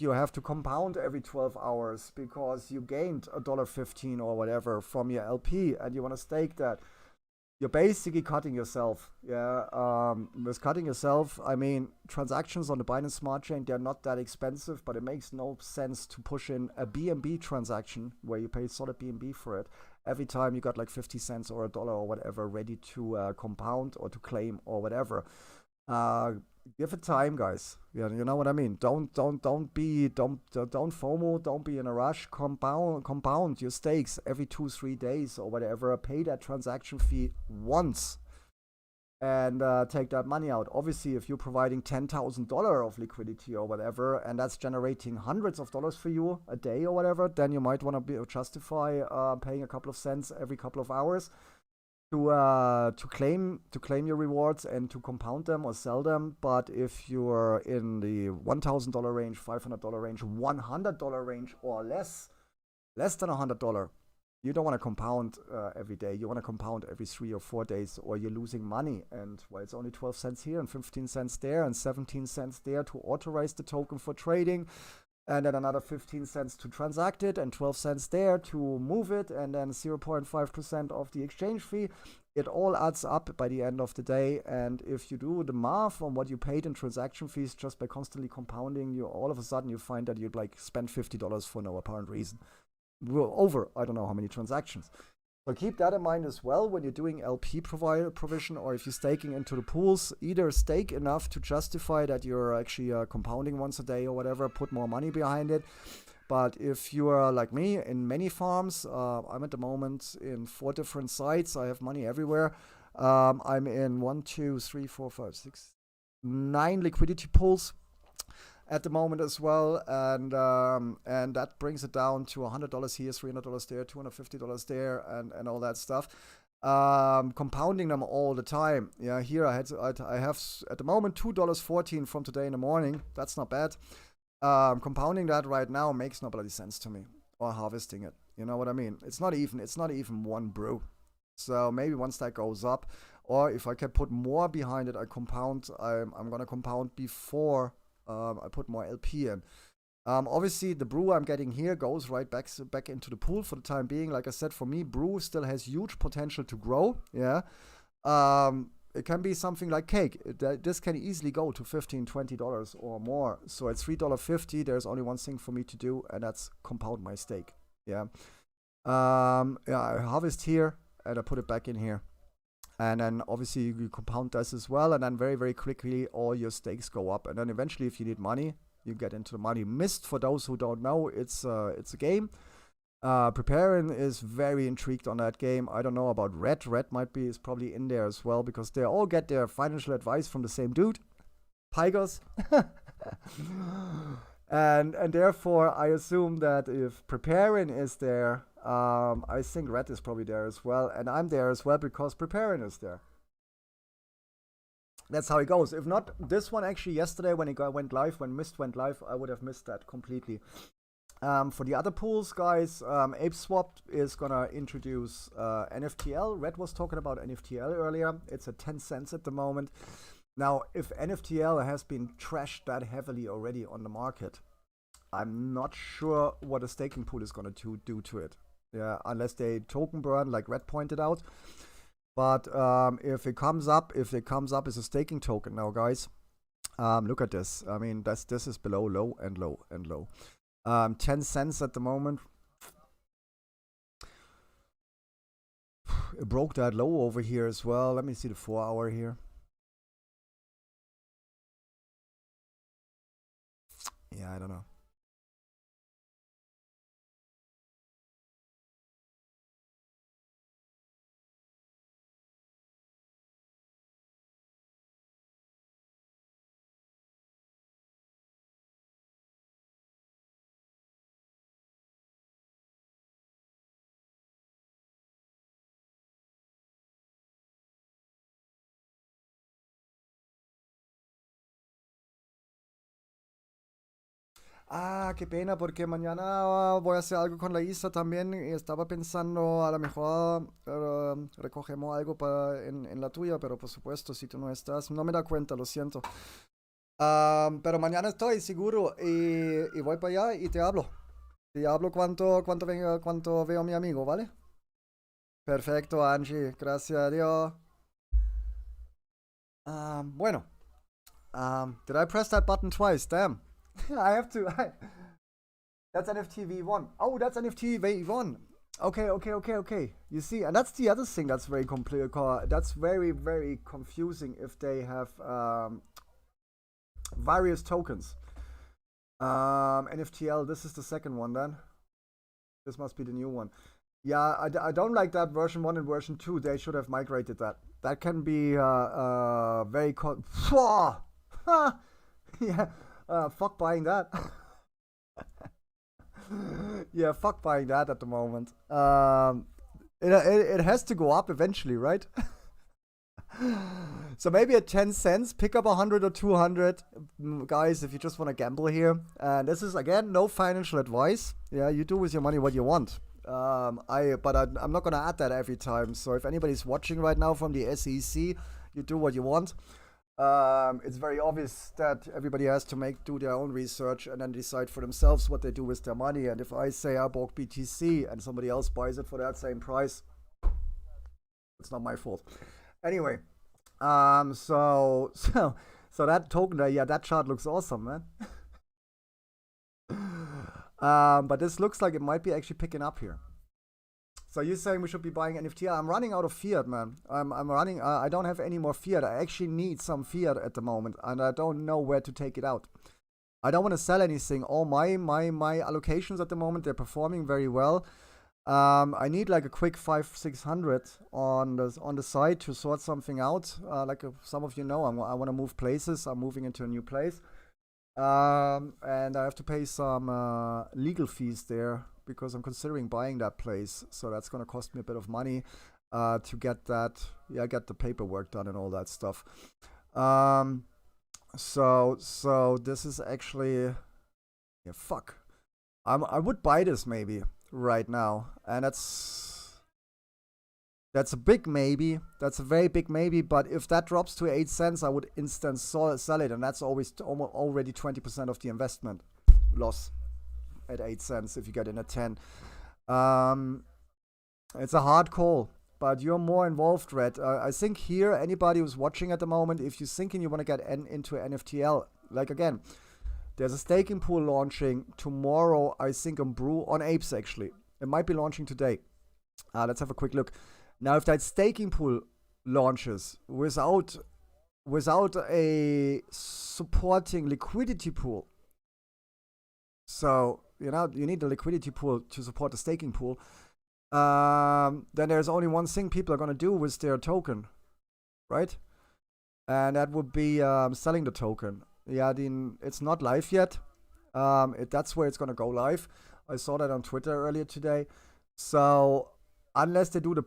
you have to compound every 12 hours because you gained $1.15 or whatever from your LP and you want to stake that, you're basically cutting yourself. Yeah, with cutting yourself, I mean, transactions on the Binance Smart Chain, they're not that expensive, but it makes no sense to push in a BNB transaction where you pay solid BNB for it. Every time you got like 50 cents or $1 or whatever ready to compound or to claim or whatever. Give it time, guys. Yeah, you know what I mean. Don't FOMO. Don't be in a rush. Compound your stakes every 2-3 days or whatever. Pay that transaction fee once and take that money out. Obviously, if you're providing $10,000 of liquidity or whatever, and that's generating hundreds of dollars for you a day or whatever, then you might want to justify paying a couple of cents every couple of hours to claim your rewards and to compound them or sell them. But if you're in the $1,000 range, $500 range, $100 range, or less than $100, you don't want to compound every day. You want to compound every 3 or 4 days, or you're losing money. And well, it's only 12 cents here and 15 cents there and 17 cents there to authorize the token for trading. And then another 15 cents to transact it, and 12 cents there to move it, and then 0.5% of the exchange fee. It all adds up by the end of the day. And if you do the math on what you paid in transaction fees just by constantly compounding, you all of a sudden you find that you'd like spend $50 for no apparent reason. Over I don't know how many transactions. So keep that in mind as well when you're doing LP provision, or if you're staking into the pools. Either stake enough to justify that you're actually compounding once a day or whatever, put more money behind it. But if you are like me in many farms, I'm at the moment in 4 different sites. I have money everywhere. I'm in 1, 2, 3, 4, 5, 6, 9 liquidity pools at the moment as well, and that brings it down to $100 here, $300 there, $250 there, and all that stuff. Compounding them all the time. Yeah, here I have at the moment $2.14 from today in the morning. That's not bad. Compounding that right now makes no bloody sense to me, or harvesting it. You know what I mean? It's not even one brew. So maybe once that goes up, or if I can put more behind it, I compound. I'm gonna compound before I put more LP in. Obviously, the brew I'm getting here goes right back into the pool for the time being. Like I said, for me, brew still has huge potential to grow. Yeah. It can be something like cake. This can easily go to $15, $20 or more. So at $3.50, there's only one thing for me to do, and that's compound my stake. Yeah. I harvest here and I put it back in here. And then obviously you compound this as well, and then very, very quickly all your stakes go up. And then eventually, if you need money, you get into the money mist. For those who don't know, it's a game. Preparing is very intrigued on that game. I don't know about Red. Red is probably in there as well, because they all get their financial advice from the same dude, Pygos. and therefore, I assume that if Preparing is there, I think Red is probably there as well, and I'm there as well because Preparing is there. That's how it goes. If not, this one actually yesterday when went live, when Mist went live, I would have missed that completely. For the other pools, guys, ApeSwap is gonna introduce NFTL. Red was talking about NFTL earlier. It's at 10 cents at the moment. Now, if NFTL has been trashed that heavily already on the market, I'm not sure what a staking pool is gonna do to it. Yeah, unless they token burn, like Red pointed out. But if it comes up as a staking token now, guys, look at this. I mean, this is below low and low and low. 10 cents at the moment. It broke that low over here as well. Let me see the 4-hour here. Yeah, I don't know. Ah, qué pena, porque mañana voy a hacer algo con la Isa también. Y estaba pensando, a lo mejor recogemos algo en la tuya, pero por supuesto, si tú no estás, no me da cuenta, lo siento. Pero mañana estoy seguro y voy para allá y te hablo. Te hablo cuando veo a mi amigo, ¿vale? Perfecto, Angie. Gracias a Dios. Bueno. Did I press that button twice? Damn. I have to. That's NFT V1. Oh, that's NFT V1. Okay. You see, and that's the other thing that's very that's very, very confusing if they have various tokens. NFTL, this is the second one then. This must be the new one. Yeah, I don't like that version 1 and version 2. They should have migrated that. That can be very... yeah, fuck buying that. Yeah, fuck buying that at the moment. It has to go up eventually, right? So maybe at 10 cents, pick up 100 or 200, guys, if you just want to gamble here. And this is, again, no financial advice. Yeah, you do with your money what you want. I'm not going to add that every time. So if anybody's watching right now from the SEC, you do what you want. It's very obvious that everybody has to do their own research and then decide for themselves what they do with their money. And if I say I bought BTC and somebody else buys it for that same price, it's not my fault. Anyway, so that token there, yeah, that chart looks awesome, man. But this looks like it might be actually picking up here. So you're saying we should be buying NFT? I'm running out of fiat, man. I'm running. I don't have any more fiat. I actually need some fiat at the moment, and I don't know where to take it out. I don't want to sell anything. All my allocations at the moment, they're performing very well. I need like a quick 500-600 on the side to sort something out. Some of you know, I want to move places. I'm moving into a new place, and I have to pay some legal fees there because I'm considering buying that place. So that's gonna cost me a bit of money to get that. Yeah, get the paperwork done and all that stuff. So this is actually, yeah, fuck. I would buy this maybe right now, and that's a big maybe. That's a very big maybe. But if that drops to 8 cents, I would instant sell it, and that's always already 20% of the investment loss at 8 cents if you get in at 10. It's a hard call, but you're more involved, Red. I think here, anybody who's watching at the moment, if you're thinking you want to get into NFTL, like again, there's a staking pool launching tomorrow, I think, on Apes, actually. It might be launching today. Let's have a quick look. Now, if that staking pool launches without a supporting liquidity pool, so, you need the liquidity pool to support the staking pool, then there's only one thing people are going to do with their token, right? And that would be selling the token. Yeah, it's not live yet. That's where it's going to go live. I saw that on Twitter earlier today. So unless they do the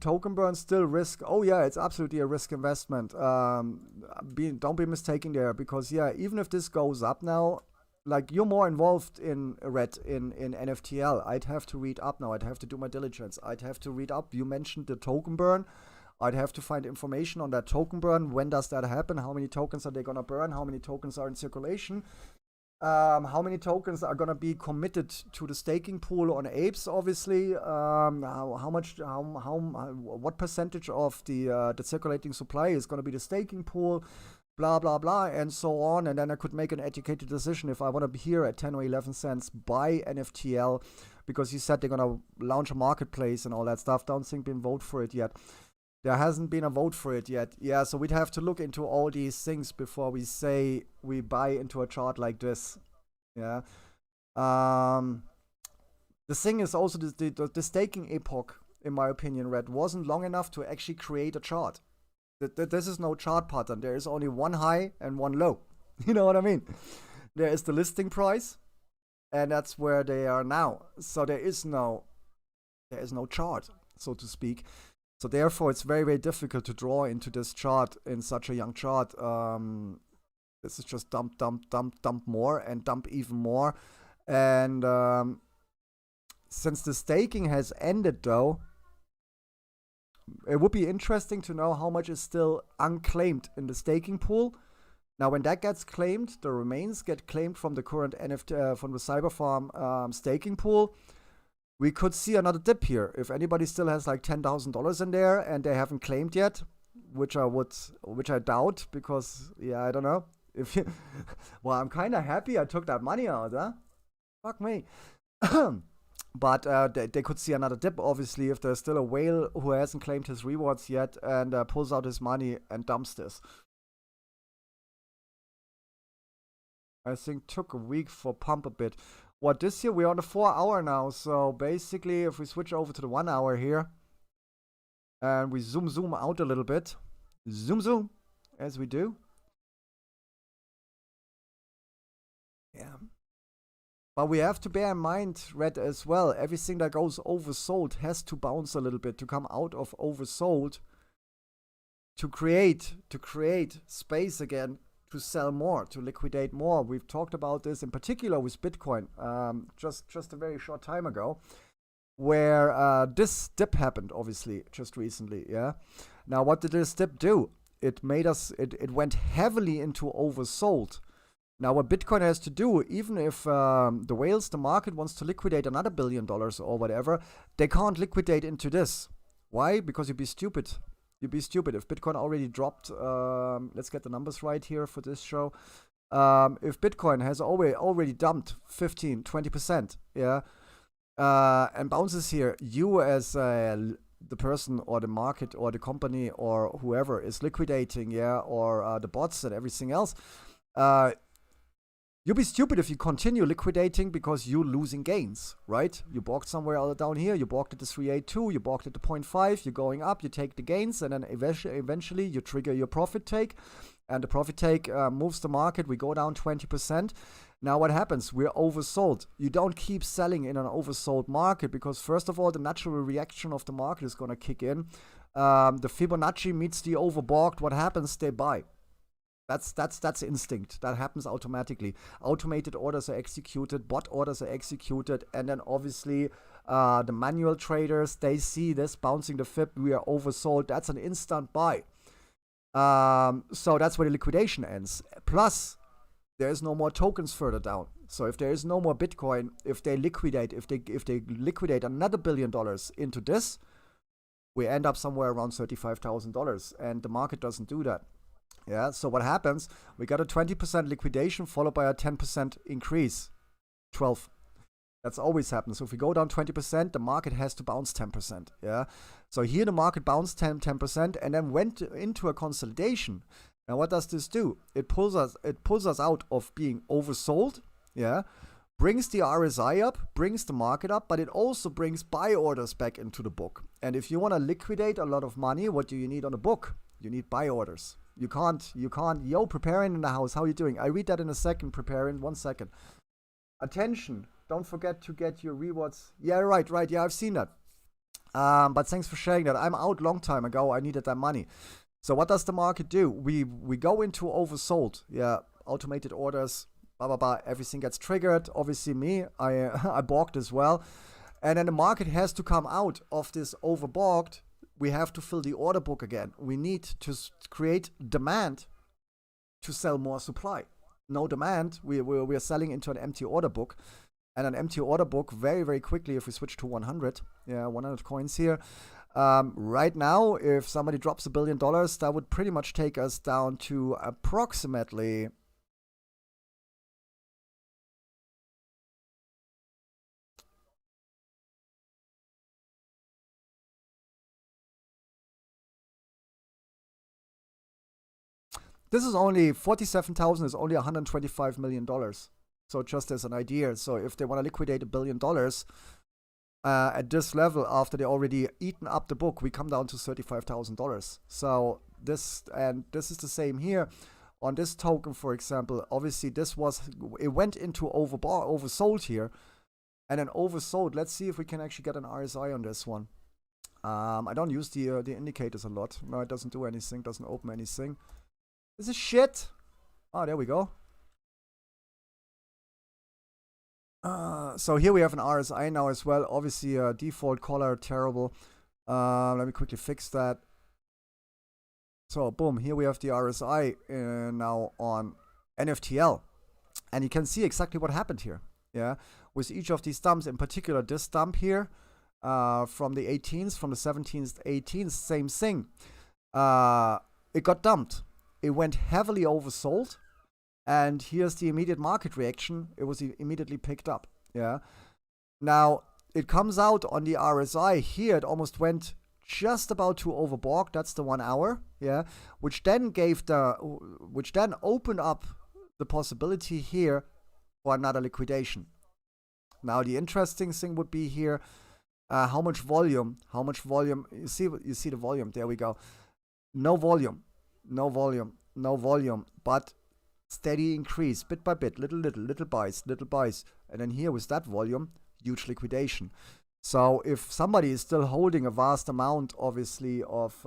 token burn, still risk. Oh yeah, it's absolutely a risk investment. Don't be mistaken there, because yeah, even if this goes up now, like, you're more involved in NFTL. I'd have to read up now. I'd have to do my diligence. I'd have to read up. You mentioned the token burn. I'd have to find information on that token burn. When does that happen? How many tokens are they going to burn? How many tokens are in circulation? How many tokens are going to be committed to the staking pool on Apes, obviously? What percentage of the circulating supply is going to be the staking pool? Blah, blah, blah, and so on. And then I could make an educated decision if I want to be here at 10 or 11 cents, buy NFTL, because you said they're going to launch a marketplace and all that stuff. Don't think been vote for it yet. There hasn't been a vote for it yet. Yeah, so we'd have to look into all these things before we say we buy into a chart like this. Yeah. The thing is also the staking epoch, in my opinion, Red, wasn't long enough to actually create a chart. This is no chart pattern. There is only one high and one low. You know what I mean? There is the listing price, and that's where they are now. So there is no chart, so to speak. So therefore, it's very, very difficult to draw into this chart in such a young chart. This is just dump more and dump even more. And since the staking has ended, though, it would be interesting to know how much is still unclaimed in the staking pool. Now, when that gets claimed, the remains get claimed from the current NFT, from the Cyberfarm staking pool. we could see another dip here. If anybody still has like $10,000 in there and they haven't claimed yet, which I doubt, because yeah, I don't know. If you, well, I'm kind of happy I took that money out, huh? Fuck me. But they could see another dip, obviously, if there's still a whale who hasn't claimed his rewards yet and pulls out his money and dumps this. I think took a week for pump a bit. What, this year we're on the 4 hour now, so basically if we switch over to the 1 hour here and we zoom out a little bit, zoom, as we do. Yeah. But we have to bear in mind, Red, as well, everything that goes oversold has to bounce a little bit to come out of oversold to create space again, to sell more, to liquidate more. We've talked about this in particular with Bitcoin just a very short time ago, where this dip happened, obviously, just recently, yeah? Now, what did this dip do? It made us, it went heavily into oversold. Now, what Bitcoin has to do, even if the whales, the market wants to liquidate another $1 billion or whatever, they can't liquidate into this. Why? Because you'd be stupid. You'd be stupid. If Bitcoin already dropped, let's get the numbers right here for this show. If Bitcoin has already dumped 15, 20%, yeah, and bounces here, you as the person or the market or the company or whoever is liquidating, yeah, or the bots and everything else, you'll be stupid if you continue liquidating because you're losing gains, right? You bought somewhere down here, you bought at the 382, you bought at the 0.5, you're going up, you take the gains, and then eventually you trigger your profit take, and the profit take moves the market, we go down 20%. Now what happens? We're oversold. You don't keep selling in an oversold market because first of all, the natural reaction of the market is going to kick in. The Fibonacci meets the overbought. What happens? They buy. That's instinct. That happens automatically. Automated orders are executed, bot orders are executed, and then obviously the manual traders, they see this bouncing the Fib, we are oversold. That's an instant buy. So that's where the liquidation ends. Plus, there is no more tokens further down. So if there is no more Bitcoin, if they liquidate another $1 billion into this, we end up somewhere around $35,000, and the market doesn't do that. Yeah, so what happens? We got a 20% liquidation followed by a 10% increase. 12. That's always happens. So if we go down 20%, the market has to bounce 10%. Yeah. So here the market bounced 10% and then went into a consolidation. Now what does this do? It pulls us out of being oversold. Yeah. Brings the RSI up, brings the market up, but it also brings buy orders back into the book. And if you want to liquidate a lot of money, what do you need on the book? You need buy orders. You can't, yo, preparing in the house, how are you doing? I read that in a second, preparing, 1 second. Attention, don't forget to get your rewards. Yeah, right, yeah, I've seen that. But thanks for sharing that. I'm out long time ago, I needed that money. So what does the market do? We go into oversold, yeah, automated orders, blah, blah, blah, everything gets triggered. Obviously me, I balked as well. And then the market has to come out of this overbought. We have to fill the order book again. We need to create demand to sell more supply. No demand, we are selling into an empty order book. And an empty order book very, very quickly, if we switch to 100, yeah, 100 coins here. Right now, if somebody drops $1 billion, that would pretty much take us down to approximately... This is only 47,000 is only $125 million. So just as an idea. So if they want to liquidate $1 billion at this level after they already eaten up the book, we come down to $35,000. So this is the same here on this token, for example. Obviously, it went into oversold here, and then oversold. Let's see if we can actually get an RSI on this one. I don't use the indicators a lot. No, it doesn't do anything. Doesn't open anything. This is shit. Oh, there we go. So here we have an RSI now as well. Obviously, default color, terrible. Let me quickly fix that. So, boom, here we have the RSI now on NFTL. And you can see exactly what happened here. Yeah, with each of these dumps, in particular this dump here, from the 18th, from the 17th, 18th, same thing. It got dumped. It went heavily oversold. And here's the immediate market reaction. It was immediately picked up. Yeah. Now, it comes out on the RSI. Here, it almost went just about to overbought. That's the 1 hour. Yeah. Which then opened up the possibility here for another liquidation. Now, the interesting thing would be here, how much volume. You see the volume. There we go. No volume. But steady increase, bit by bit, little buys. And then here with that volume, huge liquidation. So if somebody is still holding a vast amount, obviously, of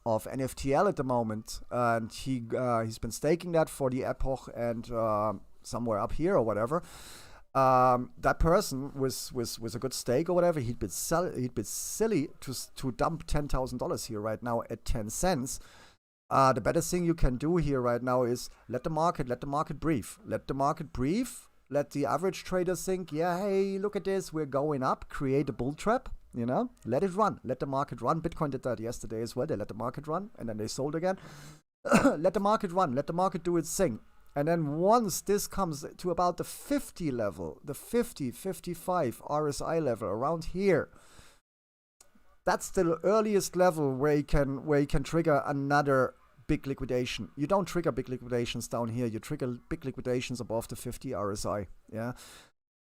NFTL at the moment, and he's been staking that for the epoch and somewhere up here or whatever, that person with a good stake or whatever, he'd be silly to dump $10,000 here right now at 10 cents. The better thing you can do here right now is let the market breathe. Let the average trader think, yeah, hey, look at this, we're going up. Create a bull trap, let it run. Let the market run. Bitcoin did that yesterday as well. They let the market run and then they sold again. Let the market run. Let the market do its thing. And then once this comes to about the 50 level, the 50, 55 RSI level around here, that's the earliest level where you can trigger another big liquidation. You don't trigger big liquidations down here. You trigger big liquidations above the 50 RSI. Yeah,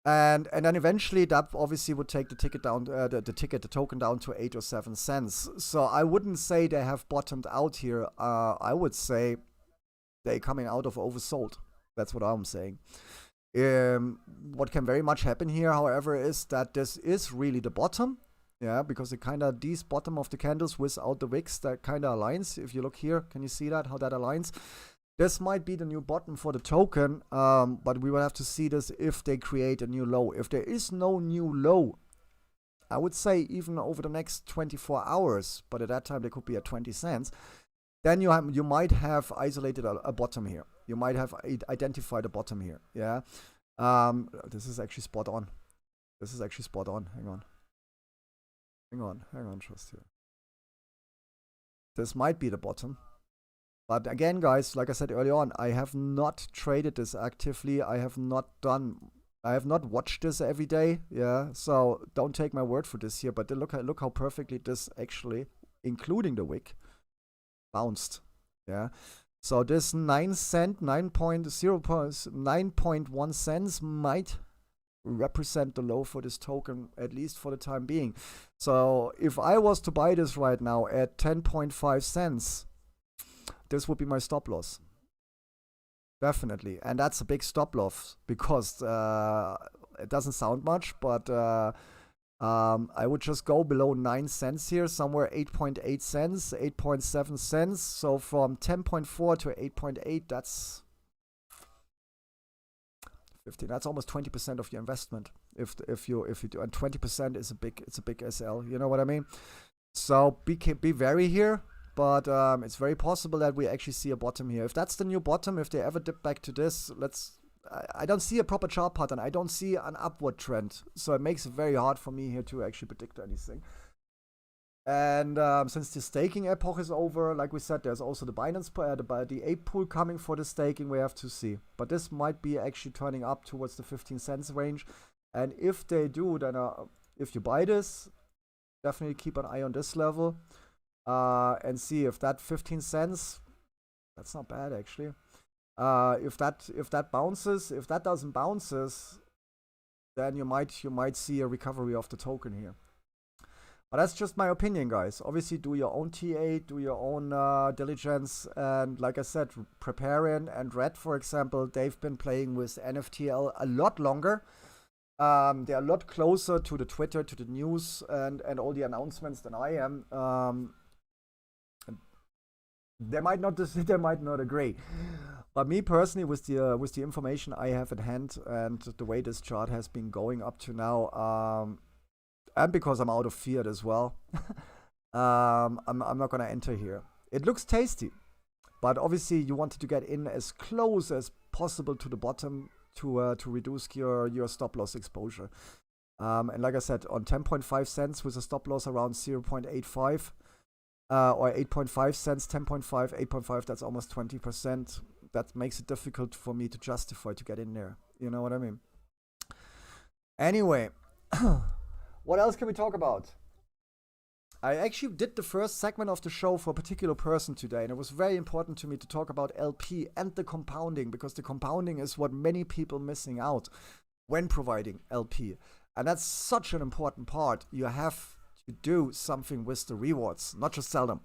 and then eventually that obviously would take the ticket down, the token down to 8 or 7 cents. So I wouldn't say they have bottomed out here. I would say they're coming out of oversold. That's what I'm saying. What can very much happen here, however, is that this is really the bottom. Yeah, because it kind of, these bottom of the candles without the wicks, that kind of aligns. If you look here, can you see that, how that aligns? This might be the new bottom for the token, but we will have to see this if they create a new low. If there is no new low, I would say even over the next 24 hours, but at that time they could be at 20 cents, then you might have isolated a bottom here. You might have identified a bottom here. Yeah, this is actually spot on. Hang on, just here. This might be the bottom. But again, guys, like I said earlier on, I have not traded this actively. I have not watched this every day. Yeah, so don't take my word for this here. But look how perfectly this actually, including the wick, bounced. Yeah. So this 9.1 cents might represent the low for this token, at least for the time being. So if I was to buy this right now at 10.5 cents, this would be my stop loss. Definitely. And that's a big stop loss because it doesn't sound much, but I would just go below 9 cents here, somewhere 8.8 cents, 8.7 cents. So from 10.4 to 8.8, that's 15. That's almost 20% of your investment. If you do, and 20% is a big SL. You know what I mean? So be wary here. But it's very possible that we actually see a bottom here. If that's the new bottom, if they ever dip back to this, I don't see a proper chart pattern. I don't see an upward trend. So it makes it very hard for me here to actually predict anything. And since the staking epoch is over, like we said, there's also the Binance, the ape pool coming for the staking. We have to see. But this might be actually turning up towards the 15 cents range. And if they do, then if you buy this, definitely keep an eye on this level. And see if that 15 cents, that's not bad actually. If that bounces, if that doesn't bounces, then you might see a recovery of the token here. But that's just my opinion, guys. Obviously, do your own TA, do your own diligence, and like I said, Preparin and Red, for example, they've been playing with NFTL a lot longer. They're a lot closer to the Twitter, to the news, and all the announcements than I am. They might not agree, but me personally, with the information I have at hand and the way this chart has been going up to now, and because I'm out of fiat as well, I'm not gonna enter here. It looks tasty, but obviously you wanted to get in as close as possible to the bottom to reduce your stop loss exposure. And like I said, on 10.5 cents with a stop loss around 0.85 or 8.5 cents, 10.5, 8.5, that's almost 20%. That makes it difficult for me to justify to get in there. You know what I mean? Anyway, what else can we talk about? I actually did the first segment of the show for a particular person today, and it was very important to me to talk about LP and the compounding, because the compounding is what many people missing out when providing LP. And that's such an important part. You have to do something with the rewards, not just sell them.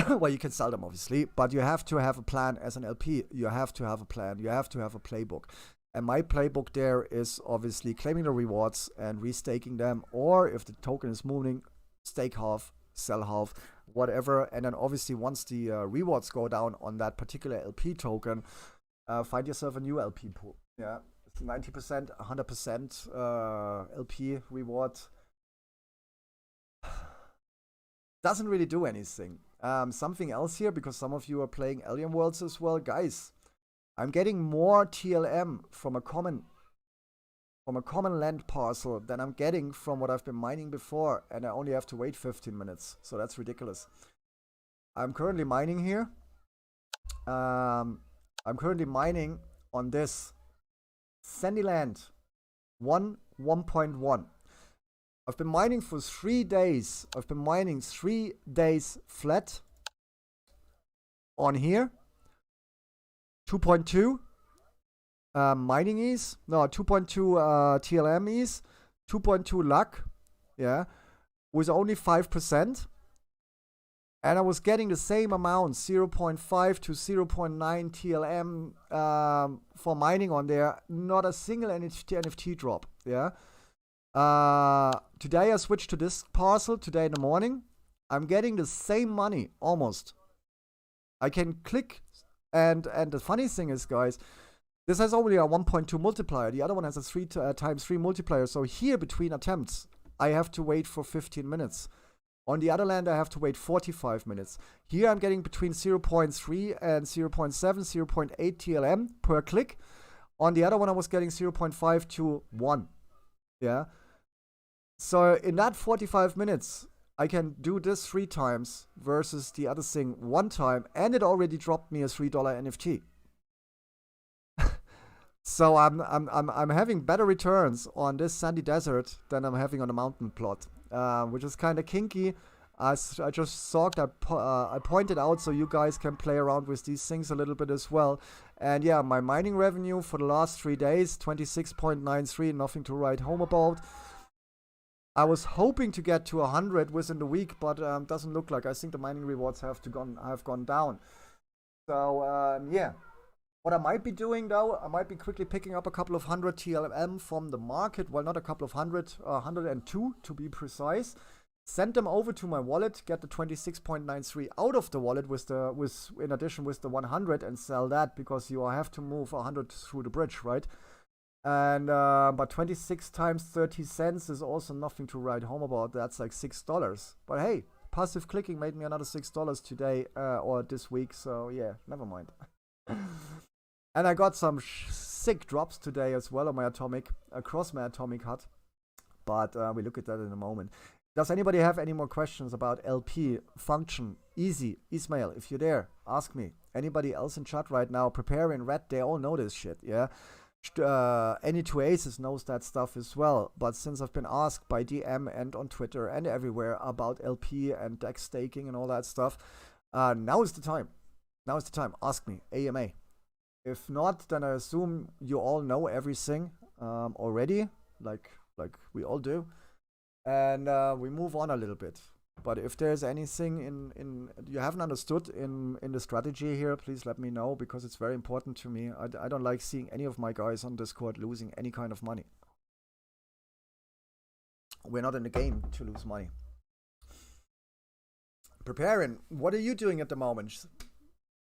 Well, you can sell them, obviously, but you have to have a plan as an LP. You have to have a plan. You have to have a playbook. And my playbook there is obviously claiming the rewards and restaking them, or if the token is moving, stake half, sell half, whatever. And then obviously once the rewards go down on that particular LP token, find yourself a new LP pool. Yeah, it's 90%, 100% LP reward. Doesn't really do anything. Something else here, because some of you are playing Alien Worlds as well. Guys, I'm getting more TLM from a common land parcel than I'm getting from what I've been mining before, and I only have to wait 15 minutes. So that's ridiculous. I'm currently mining here. I'm currently mining on this Sandyland 1.1. I've been mining for 3 days. I've been mining 3 days flat on here. 2.2 mining ease. No, 2.2 TLM ease. 2.2 luck. Yeah. With only 5%. And I was getting the same amount, 0.5 to 0.9 TLM for mining on there. Not a single NFT drop. Yeah. Today I switched to this parcel today in the morning. I'm getting the same money almost. I can click, and the funny thing is, guys, this has only a 1.2 multiplier. The other one has a 3 times 3 multiplier. So here between attempts, I have to wait for 15 minutes. On the other land, I have to wait 45 minutes. Here I'm getting between 0.3 and 0.7, 0.8 TLM per click. On the other one, I was getting 0.5 to 1. Yeah. So in that 45 minutes, I can do this 3 times versus the other thing 1 time, and it already dropped me a $3 NFT. So I'm having better returns on this sandy desert than I'm having on a mountain plot, which is kind of kinky. As I just thought, I pointed out so you guys can play around with these things a little bit as well. And yeah, my mining revenue for the last 3 days, 26.93, nothing to write home about. I was hoping to get to 100 within the week, but doesn't look like. I think the mining rewards have gone down. So yeah, what I might be doing though, I might be quickly picking up a couple of 100 TLM from the market. Well, not a couple of 102 to be precise. Send them over to my wallet, get the 26.93 out of the wallet in addition with the 100, and sell that, because you have to move 100 through the bridge, right? And but 26 times 30 cents is also nothing to write home about. That's like $6. But hey, passive clicking made me another $6 today or this week. So yeah, never mind. And I got some sick drops today as well on my atomic, across my atomic hut. But we look at that in a moment. Does anybody have any more questions about LP, function, easy, Ismail? If you're there, ask me. Anybody else in chat right now? Prepare in red, they all know this shit, yeah? Any 2 Aces knows that stuff as well, but since I've been asked by DM and on Twitter and everywhere about LP and DEX staking and all that stuff, now is the time. Now is the time. Ask me, AMA. If not, then I assume you all know everything already, like we all do, and we move on a little bit. But if there's anything in you haven't understood in the strategy here, please let me know, because it's very important to me. I don't like seeing any of my guys on Discord losing any kind of money. We're not in the game to lose money. Preparing, what are you doing at the moment?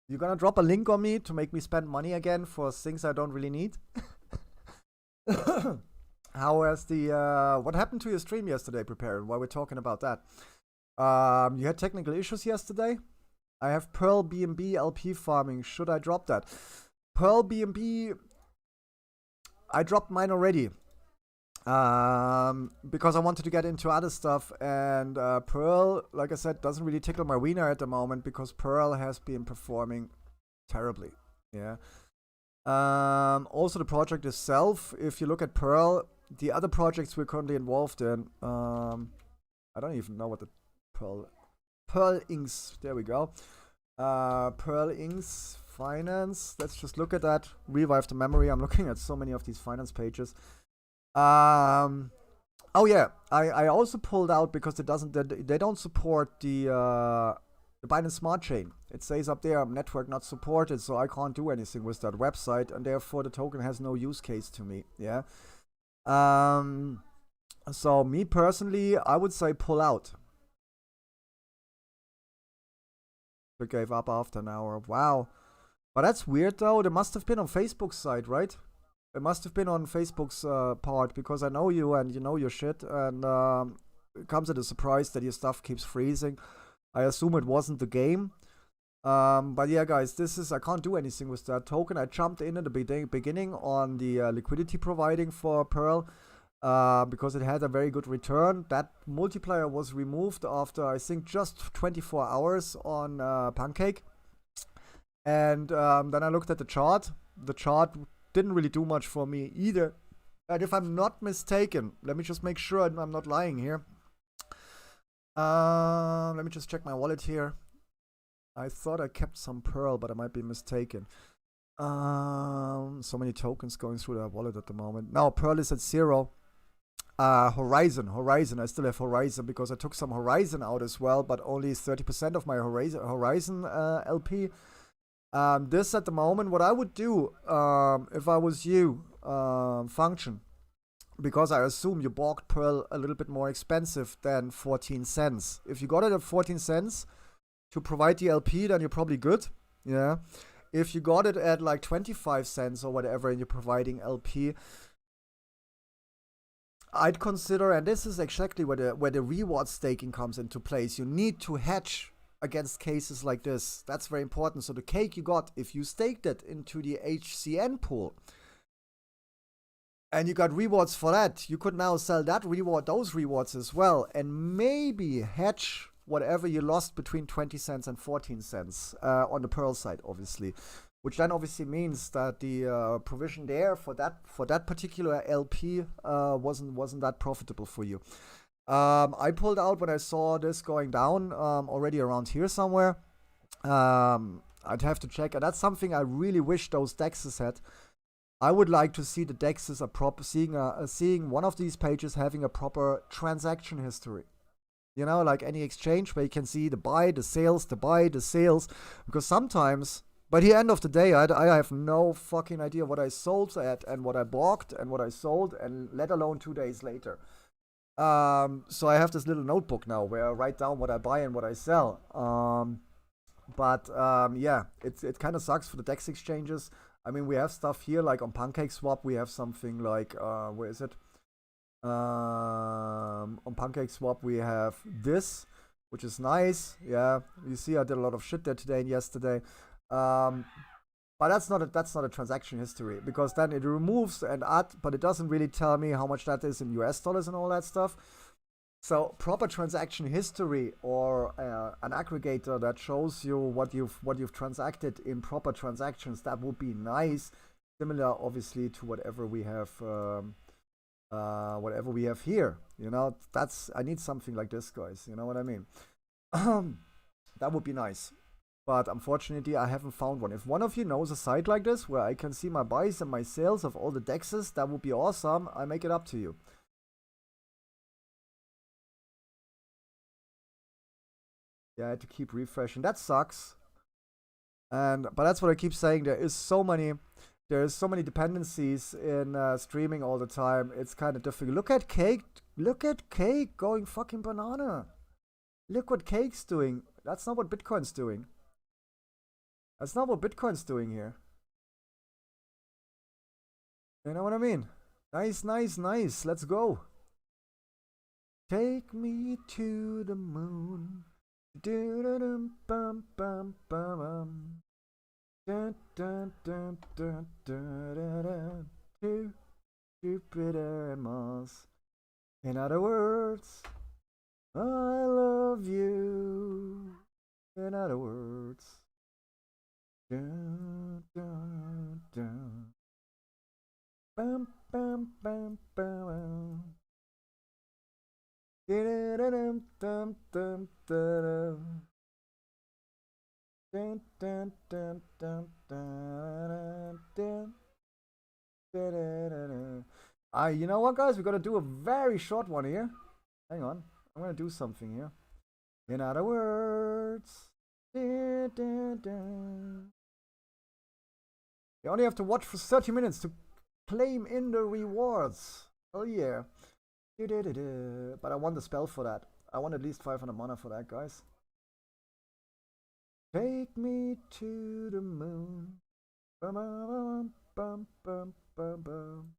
You gonna drop a link on me to make me spend money again for things I don't really need? How has what happened to your stream yesterday, Preparing, while we're talking about that? You had technical issues yesterday? I have Pearl BNB LP farming. Should I drop that? Pearl BNB, I dropped mine already. Because I wanted to get into other stuff, and Pearl, like I said, doesn't really tickle my wiener at the moment because Pearl has been performing terribly. Yeah. Also, the project itself, if you look at Pearl, the other projects we're currently involved in, I don't even know what the Pearl Inks, there we go. Pearl Inks Finance, let's just look at that. Revive the memory. I'm looking at so many of these finance pages. Oh yeah, I also pulled out because they don't support the Binance Smart Chain. It says up there, network not supported, so I can't do anything with that website, and therefore the token has no use case to me. Yeah. So me personally, I would say pull out. They gave up after an hour. Wow. But that's weird though. They must have been on Facebook's side, right? It must have been on Facebook's part, because I know you and you know your shit, and it comes as a surprise that your stuff keeps freezing. I assume it wasn't the game. But yeah, guys, I can't do anything with that token. I jumped in at the beginning on the liquidity providing for Pearl because it had a very good return. That multiplier was removed after, I think, just 24 hours on Pancake. And then I looked at the chart. The chart didn't really do much for me either. And if I'm not mistaken, let me just make sure I'm not lying here. Let me just check my wallet here. I thought I kept some Pearl, but I might be mistaken. So many tokens going through that wallet at the moment. Now Pearl is at 0. Horizon. I still have Horizon because I took some Horizon out as well, but only 30% of my Horizon LP. This at the moment, what I would do if I was you, Function, because I assume you bought Pearl a little bit more expensive than 14 cents. If you got it at 14 cents to provide the LP, then you're probably good. Yeah. If you got it at like 25 cents or whatever and you're providing LP, I'd consider, and this is exactly where the reward staking comes into place. You need to hedge against cases like this. That's very important. So the cake you got, if you staked it into the HCN pool and you got rewards for that, you could now sell those rewards as well, and maybe hedge whatever you lost between 20 cents and 14 cents on the Pearl side, obviously. Which then obviously means that the provision there for that particular LP wasn't that profitable for you. I pulled out when I saw this going down already around here somewhere. I'd have to check, and that's something I really wish those DEXs had. I would like to see the DEXs seeing one of these pages having a proper transaction history. You know, like any exchange where you can see the buy, the sales, because sometimes by the end of the day, I have no fucking idea what I sold at and what I bought and what I sold, and let alone 2 days later. So I have this little notebook now where I write down what I buy and what I sell. Yeah, it kind of sucks for the DEX exchanges. I mean, we have stuff here like on PancakeSwap. We have something like where is it? On PancakeSwap we have this, which is nice. Yeah, you see, I did a lot of shit there today and yesterday. But that's not a transaction history, because then it removes and add, but it doesn't really tell me how much that is in US dollars and all that stuff. So proper transaction history, or an aggregator that shows you what you've transacted in proper transactions, that would be nice. Similar, obviously, to whatever we have here. You know, I need something like this, guys. You know what I mean? That would be nice. But unfortunately, I haven't found one. If one of you knows a site like this where I can see my buys and my sales of all the DEXs, that would be awesome. I make it up to you. Yeah, I had to keep refreshing. That sucks. But that's what I keep saying. There's so many dependencies in streaming all the time. It's kind of difficult. Look at Cake going fucking banana. Look what Cake's doing. That's not what Bitcoin's doing. That's not what Bitcoin's doing here. You know what I mean? Nice. Let's go. Take me to the moon. Jupiter and Mars. In other words, I love you. In other words. Dun, dun, dun. Bum, bum, bum, bum. Dun, dun, dun, dun. Dun, dun, dun, dun, dun, dun. You know what, guys? We're gonna do a very short one here. Hang on, I'm gonna do something here. In other words, you only have to watch for 30 minutes to claim in the rewards. Oh yeah. But I want the spell for that. I want at least 500 mana for that, guys. Take me to the moon. Bum, bum, bum, bum, bum, bum.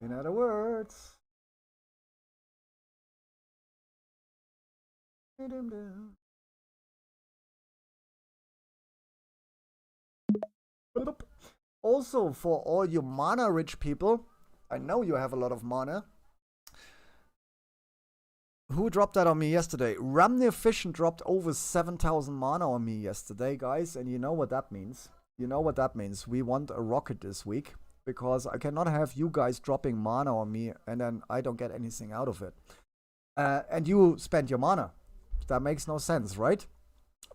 In other words, also for all you mana rich people, I know you have a lot of mana. Who dropped that on me yesterday? Ramnir Efficient dropped over 7,000 mana on me yesterday, guys, and you know what that means. You know what that means. We want a rocket this week, because I cannot have you guys dropping mana on me and then I don't get anything out of it. And you spend your mana. That makes no sense, right?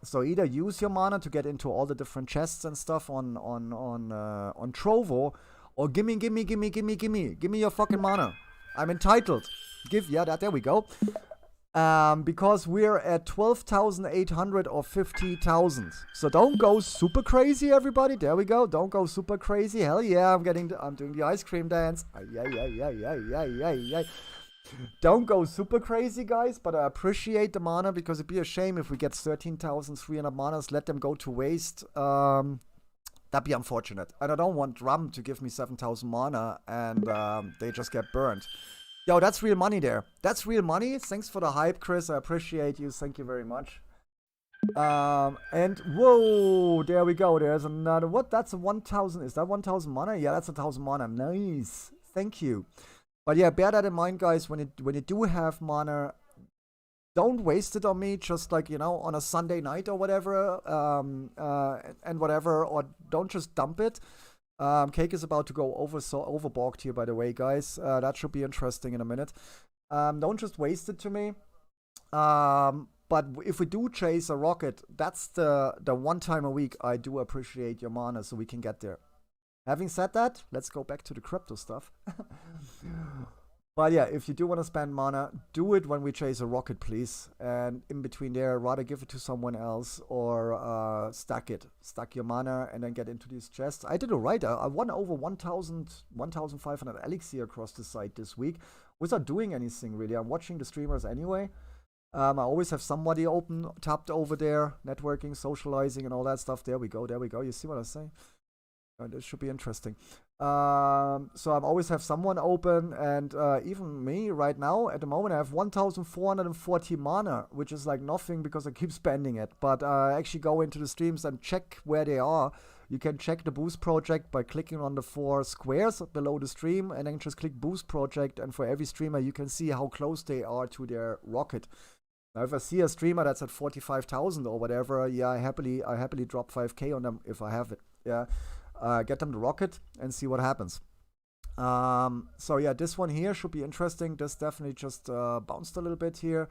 So either use your mana to get into all the different chests and stuff on Trovo, or gimme your fucking mana. I'm entitled. There we go. Because we're at 12,800 or 50,000. So don't go super crazy, everybody. There we go. Don't go super crazy. Hell yeah, I'm doing the ice cream dance. Don't go super crazy, guys, but I appreciate the mana, because it'd be a shame if we get 13,300 manas, let them go to waste. That'd be unfortunate. And I don't want Drum to give me 7,000 mana and they just get burned. Yo, that's real money there. That's real money. Thanks for the hype, Chris. I appreciate you. Thank you very much. And whoa, there we go. There's another. What? That's a 1,000. Is that 1,000 mana? Yeah, that's 1,000 mana. Nice. Thank you. But yeah, bear that in mind, guys. When you do have mana, don't waste it on me. Just like, you know, on a Sunday night or whatever, and whatever. Or don't just dump it. Cake is about to go overborked here, by the way, guys. That should be interesting in a minute. Don't just waste it to me. But if we do chase a rocket, that's the one time a week I do appreciate your mana, so we can get there. Having said that, let's go back to the crypto stuff. But yeah, if you do want to spend mana, do it when we chase a rocket, please. And in between there, rather give it to someone else, or stack it. Stack your mana and then get into these chests. I did it right. I won over 1,500 elixir across the site this week without doing anything, really. I'm watching the streamers anyway. I always have somebody tapped over there, networking, socializing, and all that stuff. There we go. You see what I say? This should be interesting. So I always have someone open, and even me right now, at the moment, I have 1,440 mana, which is like nothing because I keep spending it. But I actually go into the streams and check where they are. You can check the boost project by clicking on the 4 squares below the stream, and then just click boost project, and for every streamer you can see how close they are to their rocket. Now, if I see a streamer that's at 45,000 or whatever, yeah, I happily drop 5k on them if I have it. Yeah. Get them the rocket and see what happens. So yeah, this one here should be interesting. This definitely just bounced a little bit here.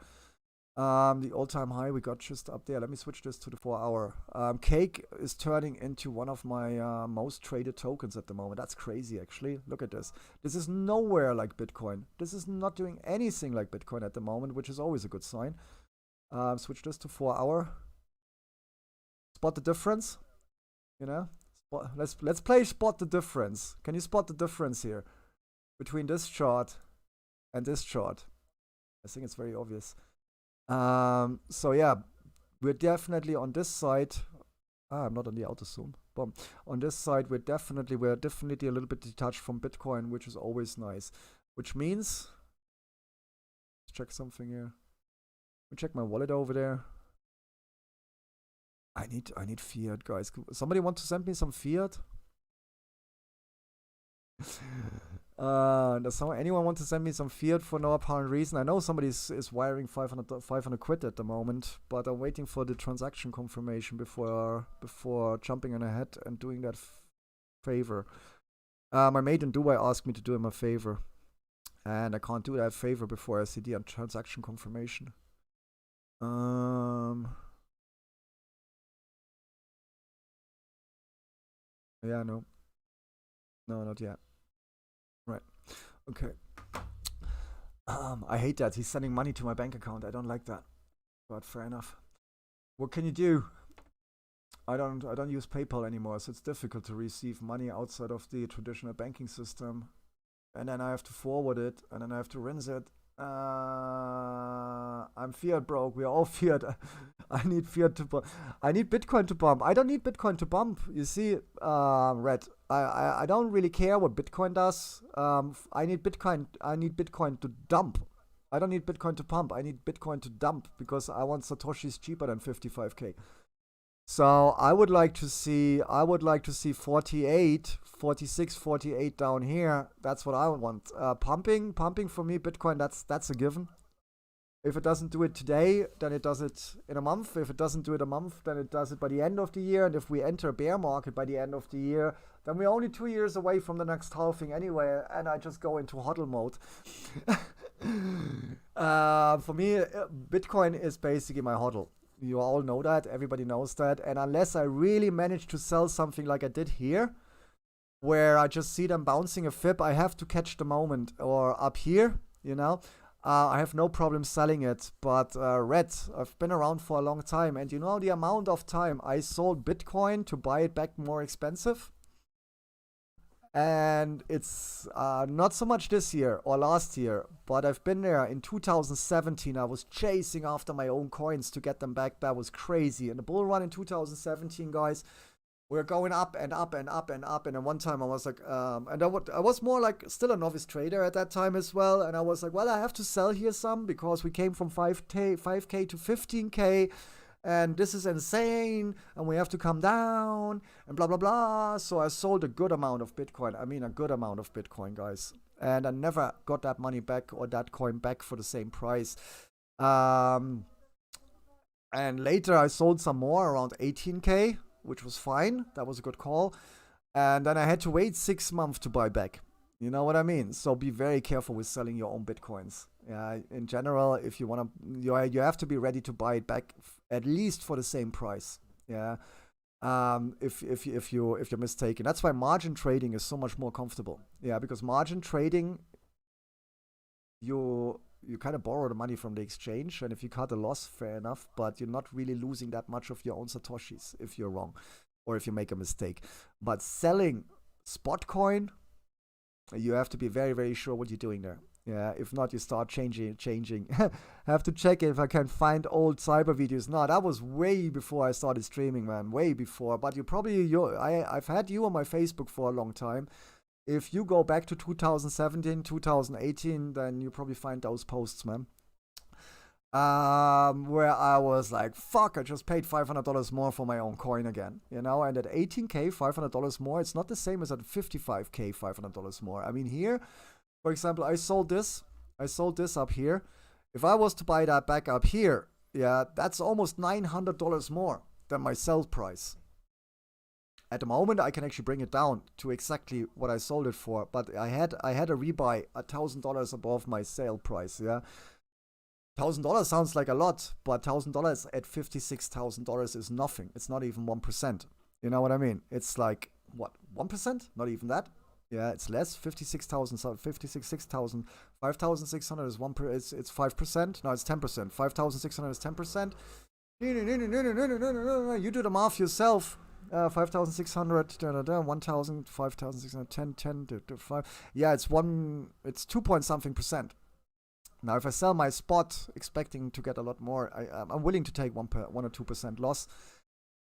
The all-time high we got just up there. Let me switch this to the 4-hour. Cake is turning into one of my most traded tokens at the moment. That's crazy, actually. Look at this. This is nowhere like Bitcoin. This is not doing anything like Bitcoin at the moment, which is always a good sign. Switch this to 4-hour. Spot the difference, you know? Let's play spot the difference. Can you spot the difference here between this chart and this chart? I think it's very obvious. So yeah, we're definitely on this side I'm not on the auto zone. Boom. On this side, we're definitely a little bit detached from Bitcoin, which is always nice. Which means, let's check something here. Let me check my wallet over there. I need fiat, guys. Somebody want to send me some fiat? Does anyone want to send me some fiat for no apparent reason? I know somebody is wiring 500 quid at the moment, but I'm waiting for the transaction confirmation before jumping on ahead and doing that favor. My mate in Dubai asked me to do him a favor, and I can't do that favor before I see the transaction confirmation. Yeah, no, not yet. Right. Okay. I hate that. He's sending money to my bank account. I don't like that. But fair enough. What can you do? I don't use PayPal anymore, so it's difficult to receive money outside of the traditional banking system. And then I have to forward it, and then I have to rinse it. I'm fiat broke. We are all fiat. I need fiat to I need Bitcoin to bump. I don't need Bitcoin to bump. You see, Red. I don't really care what Bitcoin does. I need Bitcoin. I need Bitcoin to dump. I don't need Bitcoin to pump. I need Bitcoin to dump because I want Satoshis cheaper than 55k. So I would like to see 48, 46, 48 down here. That's what I want. Pumping for me, Bitcoin, that's a given. If it doesn't do it today, then it does it in a month. If it doesn't do it a month, then it does it by the end of the year. And if we enter a bear market by the end of the year, then we're only 2 years away from the next halving anyway, and I just go into hodl mode. For me, Bitcoin is basically my hodl. You all know that. Everybody knows that. And unless I really manage to sell something like I did here, where I just see them bouncing a fib, I have to catch the moment. Or up here, I have no problem selling it. But Red, I've been around for a long time. And you know the amount of time I sold Bitcoin to buy it back more expensive? And it's not so much this year or last year, but I've been there in 2017. I was chasing after my own coins to get them back. That was crazy. And the bull run in 2017, guys, we're going up and up and up and up. And then one time I was like, and I was more like still a novice trader at that time as well. And I was like, well, I have to sell here some because we came from 5K to 15K. And this is insane, and we have to come down, and blah, blah, blah. So I sold a good amount of Bitcoin. I mean, a good amount of Bitcoin, guys. And I never got that money back or that coin back for the same price. And later I sold some more around 18K, which was fine. That was a good call. And then I had to wait 6 months to buy back. You know what I mean? So be very careful with selling your own Bitcoins. Yeah, in general, if you want to, you have to be ready to buy it back at least for the same price. Yeah. If you're mistaken, that's why margin trading is so much more comfortable. Yeah, because margin trading, you kind of borrow the money from the exchange, and if you cut a loss, fair enough, but you're not really losing that much of your own Satoshis if you're wrong or if you make a mistake. But selling spot coin, you have to be very, very sure what you're doing there. Yeah, if not, you start changing. Have to check if I can find old cyber videos. No, that was way before I started streaming, man. Way before. But I've had you on my Facebook for a long time. If you go back to 2017, 2018, then you probably find those posts, man. Where I was like, fuck, I just paid $500 more for my own coin again, and at 18K, $500 more, it's not the same as at 55K, $500 more. I mean, here, for example, I sold this up here. If I was to buy that back up here, yeah, that's almost $900 more than my sell price. At the moment, I can actually bring it down to exactly what I sold it for, but I had a rebuy $1,000 above my sale price, yeah. $1,000 sounds like a lot, but $1,000 at $56,000 is nothing. It's not even 1%. You know what I mean? It's like, what, 1%? Not even that. Yeah, it's less. 56,000, so 56,000. 5,600 is it's 5%. No, it's 10%. 5,600 is 10%. You do the math yourself. 5,600, 1,000, 5,600, 10, 5. Yeah, it's 2 point something percent. Now, if I sell my spot expecting to get a lot more, I'm willing to take 1 or 2% loss.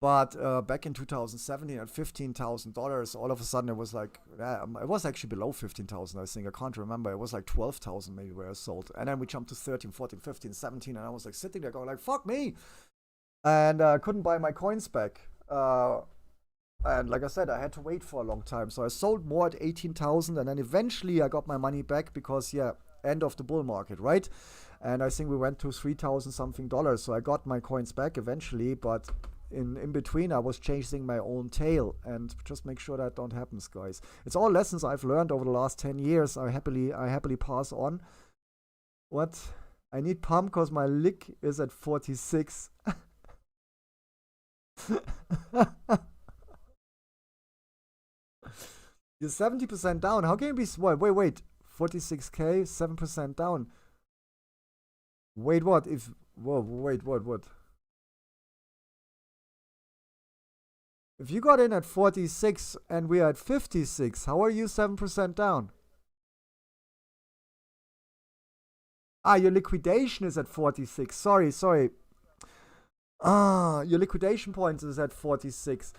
But back in 2017 at $15,000, all of a sudden it was like, yeah, it was actually below 15,000, I think. I can't remember. It was like 12,000 maybe where I sold. And then we jumped to 13, 14, 15, 17. And I was like sitting there going like, fuck me. And couldn't buy my coins back. And like I said, I had to wait for a long time. So I sold more at 18,000. And then eventually I got my money back because, yeah, end of the bull market, right? And I think we went to 3,000 something dollars. So I got my coins back eventually. But in between, I was chasing my own tail, and just make sure that don't happen, guys. It's all lessons I've learned over the last 10 years. I happily pass on. What? I need pump because my lick is at 46. You're 70% down. How can you be? Wait. 46k, 7% down. Wait, what? What? If you got in at 46 and we are at 56, how are you 7% down? Ah, your liquidation is at 46. Sorry. Ah, your liquidation point is at 46.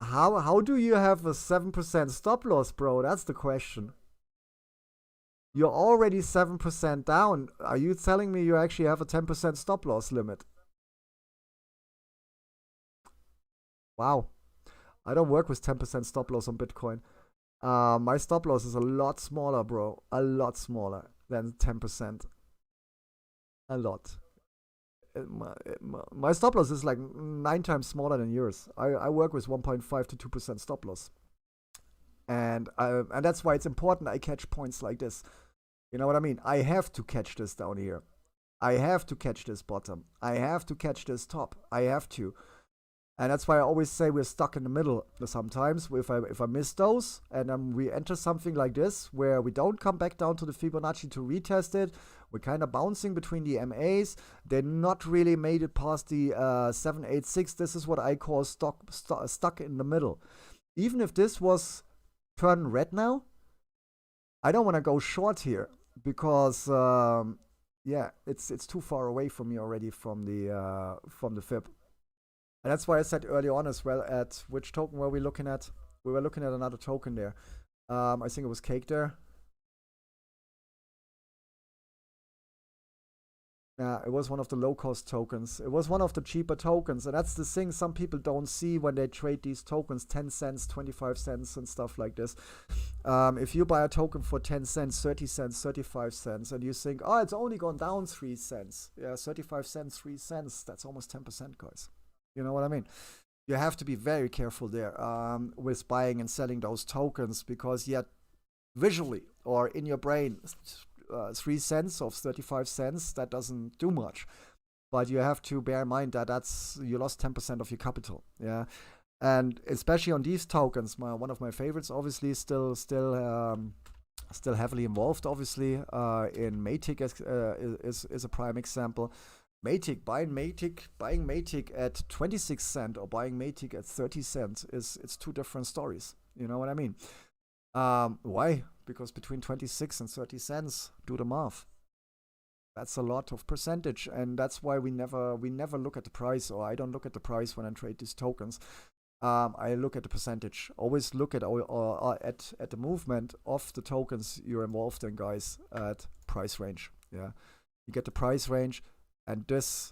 How do you have a 7% stop loss, bro? That's the question. You're already 7% down. Are you telling me you actually have a 10% stop loss limit? Wow. I don't work with 10% stop loss on Bitcoin. My stop loss is a lot smaller, bro. A lot smaller than 10%. A lot. My stop loss is like 9 times smaller than yours. I work with 1.5 to 2% stop loss. And that's why it's important I catch points like this. You know what I mean? I have to catch this down here. I have to catch this bottom. I have to catch this top. I have to. And that's why I always say we're stuck in the middle sometimes. If I miss those and we enter something like this where we don't come back down to the Fibonacci to retest it, we're kind of bouncing between the MAs. They're not really made it past the 786. This is what I call stuck in the middle. Even if this was turn red now, I don't want to go short here because yeah, it's too far away from me already from the fib. And that's why I said early on as well, at which token were we looking at? We were looking at another token there. I think it was Cake there. Yeah, it was one of the low-cost tokens. It was one of the cheaper tokens. And that's the thing some people don't see when they trade these tokens, 10 cents, 25 cents and stuff like this. If you buy a token for 10 cents, 30 cents, 35 cents, and you think, oh, it's only gone down 3 cents. Yeah, 35 cents, 3 cents. That's almost 10%, guys. You know what I mean? You have to be very careful there with buying and selling those tokens because, yeah, visually or in your brain, 3 cents of 35 cents, that doesn't do much. But you have to bear in mind that you lost 10% of your capital. Yeah. And especially on these tokens, one of my favorites, obviously, still heavily involved, obviously, in Matic is a prime example. Matic, buying Matic at 26 cents or buying Matic at 30 cents it's two different stories. You know what I mean? Why? Because between 26 and 30 cents, do the math. That's a lot of percentage, and that's why we never look at the price, or I don't look at the price when I trade these tokens. I look at the percentage. Always look at at the movement of the tokens you're involved in, guys, at price range. Yeah, you get the price range. And this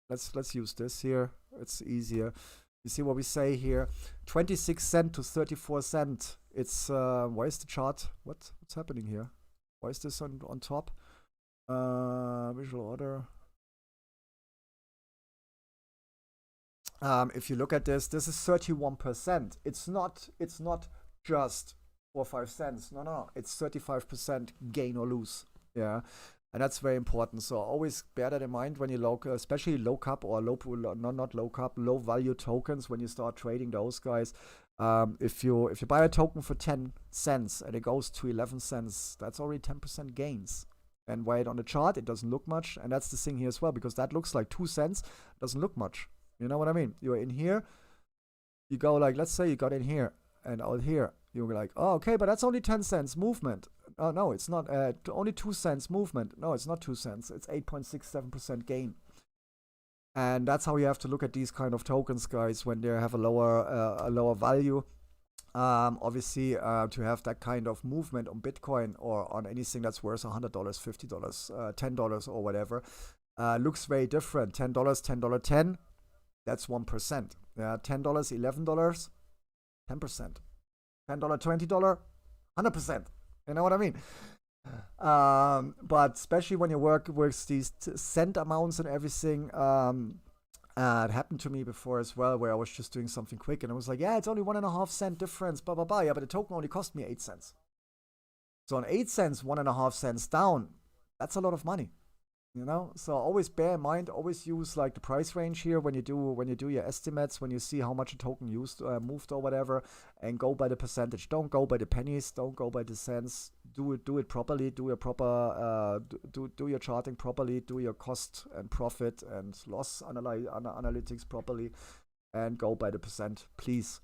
let's use this here. It's easier. You see what we say here? 26 cents to 34 cents. It's why is the chart? What's happening here? Why is this on top? Visual order. If you look at this is 31%. It's not just 4 or 5 cents. No. It's 35% gain or lose. Yeah. And that's very important. So always bear that in mind when you especially low cap or not low cap, low value tokens when you start trading those guys. If you buy a token for 10 cents and it goes to 11 cents, that's already 10% gains. And why it on the chart, it doesn't look much. And that's the thing here as well, because that looks like 2 cents, doesn't look much. You know what I mean? You're in here, you go like, let's say you got in here and out here. You're like, oh, okay, but that's only 10 cents movement. No, it's not. Only 2 cents movement. No, it's not 2 cents. It's 8.67% gain. And that's how you have to look at these kind of tokens, guys, when they have a lower value. Obviously, to have that kind of movement on Bitcoin or on anything that's worth $100, $50, $10 or whatever, looks very different. $10, $10, that's 1%. $10, $11, 10%. $10, $20, 100%. You know what I mean? But especially when you work with these cent amounts and everything, it happened to me before as well, where I was just doing something quick and I was like, yeah, it's only 1.5 cent difference, blah, blah, blah. Yeah, but the token only cost me 8 cents. So on 8 cents, 1.5 cents down, that's a lot of money. You know, so always bear in mind, always use like the price range here when you do your estimates, when you see how much a token moved or whatever, and go by the percentage. Don't go by the pennies, don't go by the cents. Do it properly, do your proper do your charting properly, do your cost and profit and loss analytics properly, and go by the percent, please.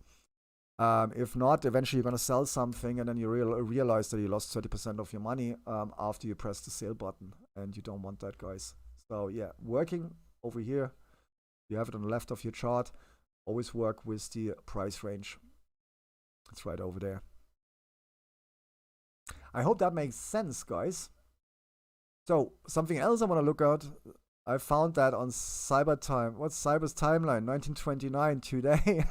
If not, eventually you're going to sell something and then you realize that you lost 30% of your money after you press the sale button, and you don't want that, guys. So yeah, working over here, you have it on the left of your chart. Always work with the price range. It's right over there. I hope that makes sense, guys. So something else I want to look at. I found that on Cybertime. What's Cyber's timeline? 1929 today.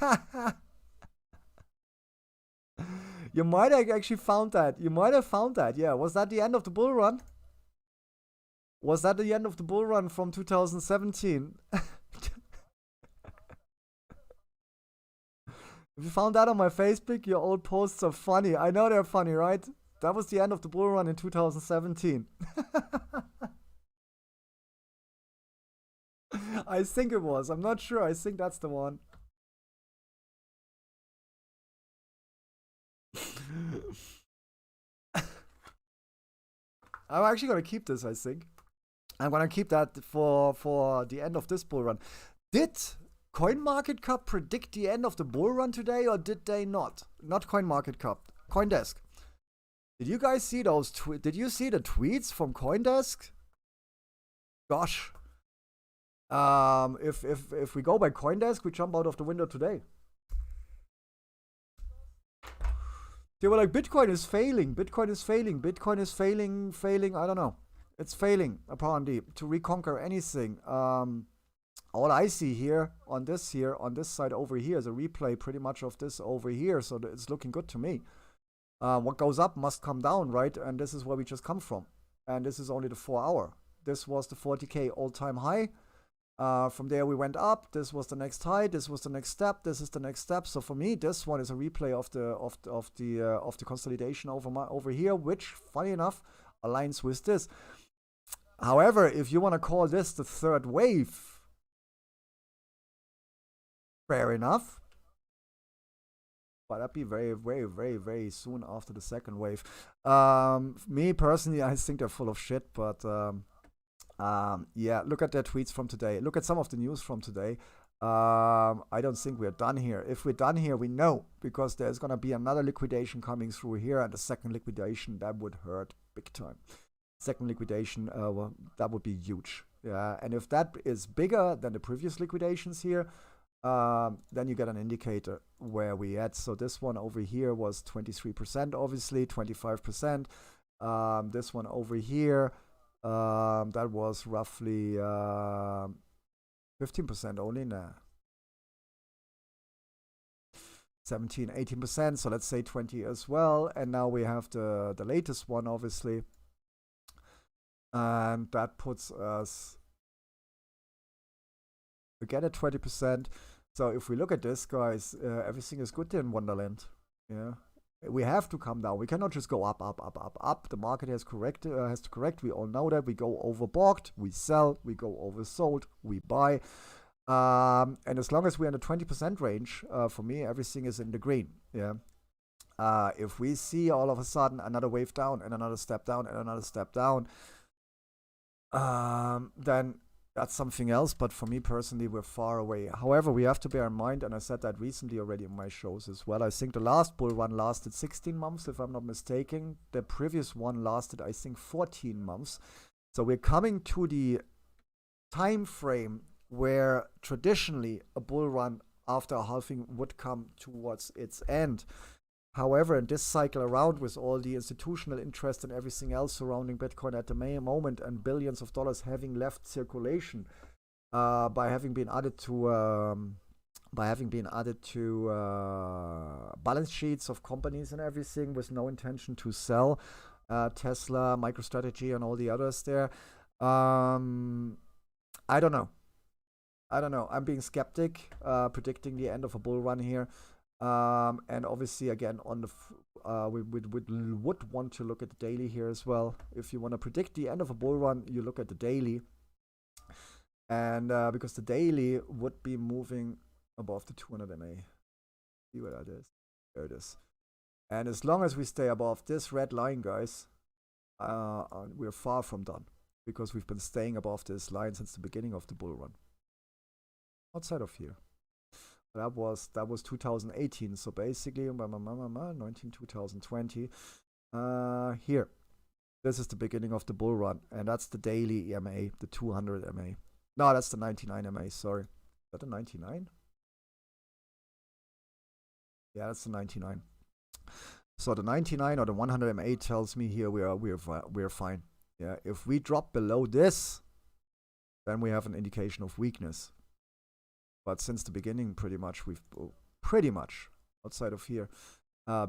You might have actually found that. You might have found that. Yeah. Was that the end of the bull run? Was that the end of the bull run from 2017? If you found that on my Facebook, your old posts are funny. I know they're funny, right? That was the end of the bull run in 2017. I think it was. I'm not sure. I think that's the one. I'm actually going to keep this, I think. I'm going to keep that for the end of this bull run. Did CoinMarketCap predict the end of the bull run today, or did they not? Not CoinMarketCap. CoinDesk. Did you guys see those did you see the tweets from CoinDesk? Gosh. If we go by CoinDesk, we jump out of the window today. They were like, Bitcoin is failing, Bitcoin is failing, Bitcoin is failing, I don't know. It's failing, apparently, to reconquer anything. All I see here on this side over here is a replay pretty much of this over here, so it's looking good to me. What goes up must come down, right? And this is where we just come from. And this is only the 4 hour. This was the 40K all-time high. From there we went up. This was the next high. This was the next step. This is the next step. So for me, this one is a replay of the consolidation over here, which, funny enough, aligns with this. However, if you want to call this the third wave, fair enough. But that'd be very, very, very, very soon after the second wave. Me personally, I think they're full of shit, but. Yeah, look at their tweets from today. Look at some of the news from today. I don't think we're done here. If we're done here, we know, because there's going to be another liquidation coming through here, and the second liquidation, that would hurt big time. Second liquidation, well, that would be huge. Yeah, and if that is bigger than the previous liquidations here, then you get an indicator where we at. So this one over here was 23%, obviously, 25%. This one over here, that was roughly 15% only now. 17, 18%, so let's say 20 as well. And now we have the latest one, obviously. And that puts us again at 20%. So if we look at this, guys, everything is good in Wonderland. Yeah. We have to come down. We cannot just go up, up, up, up, up. The market has to correct. We all know that. We go overbought, we sell. We go oversold, we buy. And as long as we're in the 20% range, for me, everything is in the green. Yeah. If we see all of a sudden another wave down and another step down and another step down, then that's something else. But for me personally, we're far away. However, we have to bear in mind, and I said that recently already in my shows as well, I think the last bull run lasted 16 months, if I'm not mistaken. The previous one lasted, I think, 14 months. So we're coming to the time frame where traditionally a bull run after a halving would come towards its end. However, in this cycle around, with all the institutional interest and everything else surrounding Bitcoin at the moment, and billions of dollars having left circulation by having been added to balance sheets of companies and everything, with no intention to sell, Tesla, MicroStrategy, and all the others there. I don't know. I'm being skeptic, predicting the end of a bull run here. And obviously, again, on the we would want to look at the daily here as well. If you want to predict the end of a bull run, you look at the daily, and because the daily would be moving above the 200 MA. See where that is? There it is. And as long as we stay above this red line, guys, we're far from done, because we've been staying above this line since the beginning of the bull run. Outside of here. That was 2018. So basically, 2020. Here, this is the beginning of the bull run, and that's the daily EMA, the 200 MA. No, that's the 99 MA. Sorry, is that the 99? Yeah, that's the 99. So the 99 or the 100 MA tells me here we're fine. Yeah, if we drop below this, then we have an indication of weakness. But since the beginning, pretty much outside of here,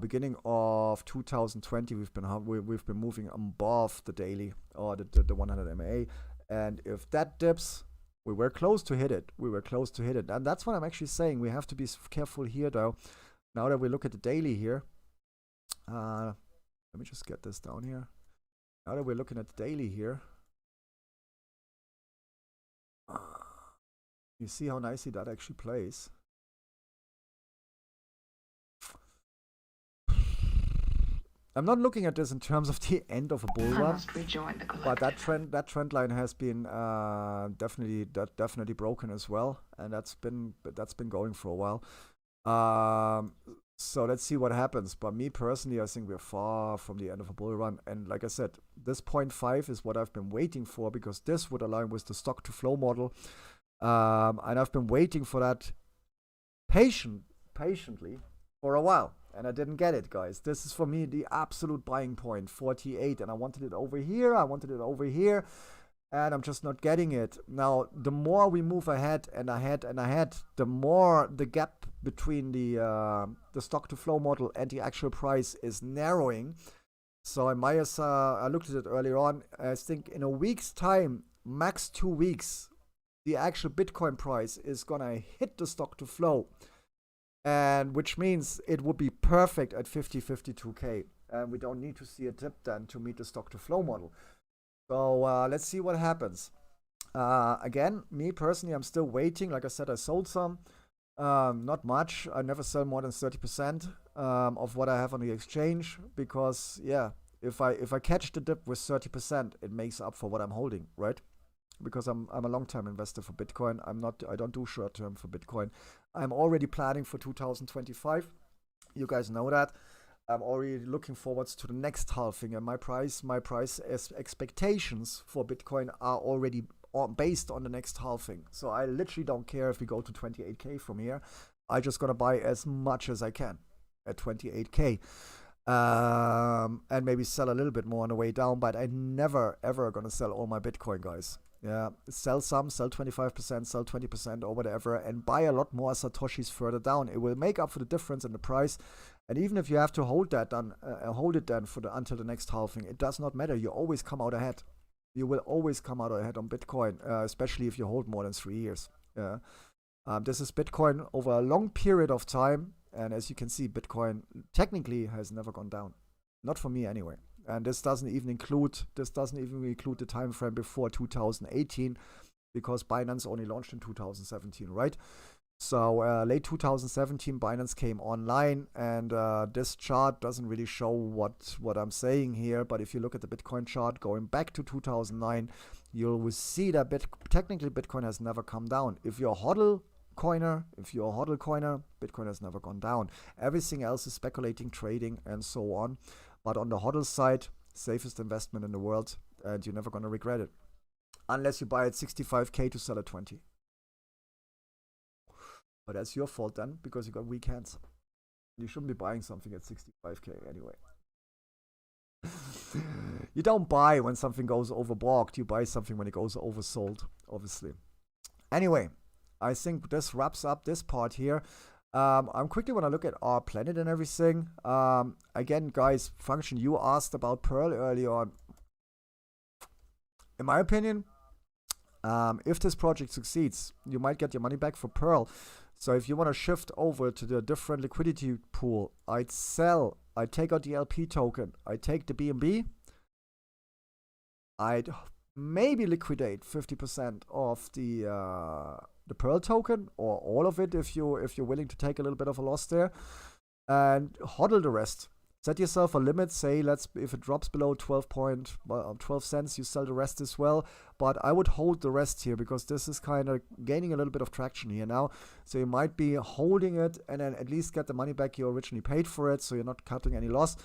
beginning of 2020, we've been moving above the daily or the 100 MA, and if that dips, we were close to hit it. And that's what I'm actually saying. We have to be careful here, though. Now that we look at the daily here, let me just get this down here. Now that we're looking at the daily here. You see how nicely that actually plays. I'm not looking at this in terms of the end of a bull run, but that trend line has been definitely broken as well, and that's been going for a while. So let's see what happens. But me personally, I think we're far from the end of a bull run, and like I said, this 0.5 is what I've been waiting for, because this would align with the stock to flow model. And I've been waiting for that patiently for a while, and I didn't get it, guys. This is for me the absolute buying point, 48, and I wanted it over here, and I'm just not getting it. Now, the more we move ahead and ahead, the more the gap between the stock to flow model and the actual price is narrowing. So I looked at it earlier on. I think in a week's time, max 2 weeks, the actual Bitcoin price is gonna hit the stock to flow, and which means it would be perfect at 52K, and we don't need to see a dip then to meet the stock to flow model. So let's see what happens. Again, me personally, I'm still waiting. Like I said, I sold some, not much. I never sell more than 30% of what I have on the exchange, because yeah, if I catch the dip with 30%, it makes up for what I'm holding, right? Because I'm a long-term investor for Bitcoin. I don't do short-term for Bitcoin. I'm already planning for 2025. You guys know that. I'm already looking forward to the next halving, and my price expectations for Bitcoin are already based on the next halving. So I literally don't care if we go to 28K from here. I just gonna buy as much as I can at 28K. And maybe sell a little bit more on the way down, but I never ever gonna sell all my Bitcoin, guys. Yeah, sell some, sell 25%, sell 20% or whatever, and buy a lot more Satoshis further down. It will make up for the difference in the price. And even if you have to hold it then until the next halving, it does not matter. You always come out ahead. You will always come out ahead on Bitcoin, especially if you hold more than 3 years. Yeah. This is Bitcoin over a long period of time, and as you can see, Bitcoin technically has never gone down. Not for me anyway. And this doesn't even include the time frame before 2018, because Binance only launched in 2017, right? So late 2017, Binance came online, and this chart doesn't really show what I'm saying here. But if you look at the Bitcoin chart going back to 2009, you'll see that technically Bitcoin has never come down. If you're a hodl coiner, Bitcoin has never gone down. Everything else is speculating, trading, and so on. But on the hodl side, safest investment in the world, and you're never going to regret it. Unless you buy at 65K to sell at 20. But that's your fault then, because you got weak hands. You shouldn't be buying something at 65k anyway. You don't buy when something goes overbought. You buy something when it goes oversold, obviously. Anyway, I think this wraps up this part here. I'm quickly want to look at our planet and everything. Again, guys, Function, you asked about Pearl early on. In my opinion, if this project succeeds, you might get your money back for Pearl. So if you want to shift over to the different liquidity pool, I'd sell. I'd take out the LP token. I'd take the BNB. I'd maybe liquidate 50% of the Pearl token, or all of it if you're willing to take a little bit of a loss there, and hodl the rest. Set yourself a limit. Say, if it drops below 12 cents, you sell the rest as well. But I would hold the rest here, because this is kind of gaining a little bit of traction here now. So you might be holding it and then at least get the money back you originally paid for it, so you're not cutting any loss.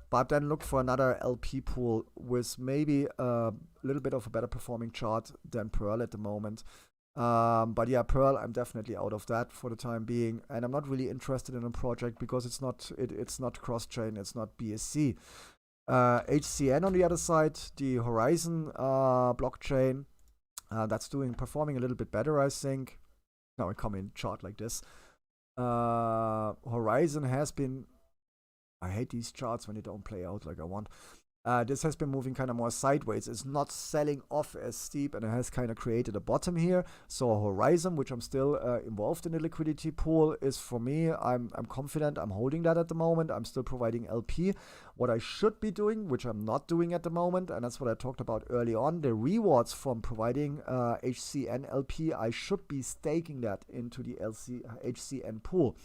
But then look for another LP pool with maybe a little bit of a better performing chart than Pearl at the moment. But yeah, Pearl, I'm definitely out of that for the time being, and I'm not really interested in a project because it's not cross-chain, it's not BSC. HCN on the other side, the Horizon blockchain, that's performing a little bit better, I think. Now I come in chart like this. Horizon has been. I hate these charts when they don't play out like I want. This has been moving kind of more sideways. It's not selling off as steep, and it has kind of created a bottom here. So Horizon, which I'm still involved in the liquidity pool, is for me, I'm confident. I'm holding that at the moment. I'm still providing LP. What I should be doing, which I'm not doing at the moment, and that's what I talked about early on, the rewards from providing HCN LP, I should be staking that into the HCN pool.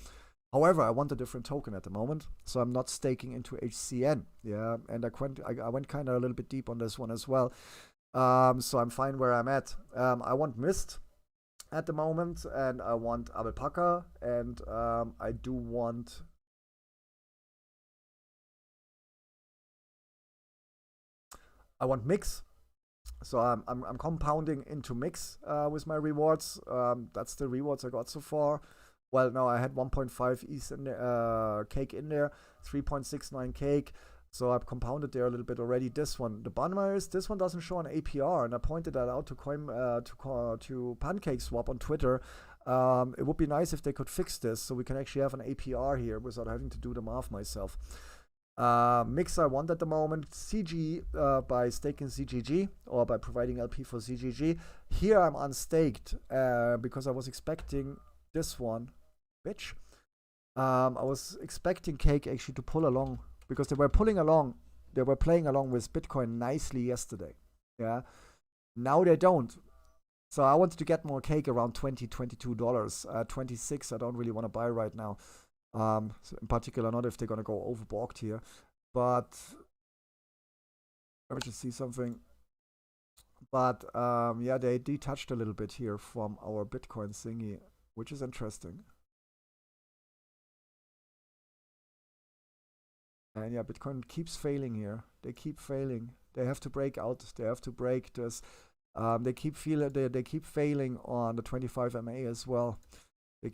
However, I want a different token at the moment, so I'm not staking into HCN. Yeah, and I went kind of a little bit deep on this one as well. So I'm fine where I'm at. I want Mist at the moment, and I want Alpaca, and I do want. I want Mix. So I'm compounding into Mix with my rewards. That's the rewards I got so far. Well, no, I had 1.5 ETH in there, cake in there, 3.69 cake. So I've compounded there a little bit already. This one, the bummer is this one doesn't show an APR, and I pointed that out to PancakeSwap on Twitter. It would be nice if they could fix this, so we can actually have an APR here without having to do the math myself. Mix I want at the moment. CG by staking CGG, or by providing LP for CGG. Here I'm unstaked because I was expecting this one. Bitch. I was expecting Cake actually to pull along, because they were pulling along. They were playing along with Bitcoin nicely yesterday. Yeah. Now they don't. So I wanted to get more Cake around $20, $22. 26 I don't really want to buy right now. In particular, not if they're going to go overbought here. But let me just see something. But yeah, they detached a little bit here from our Bitcoin thingy, which is interesting. And yeah, Bitcoin keeps failing here. They keep failing. They have to break out. They have to break this. They keep failing on the 25 MA as well. They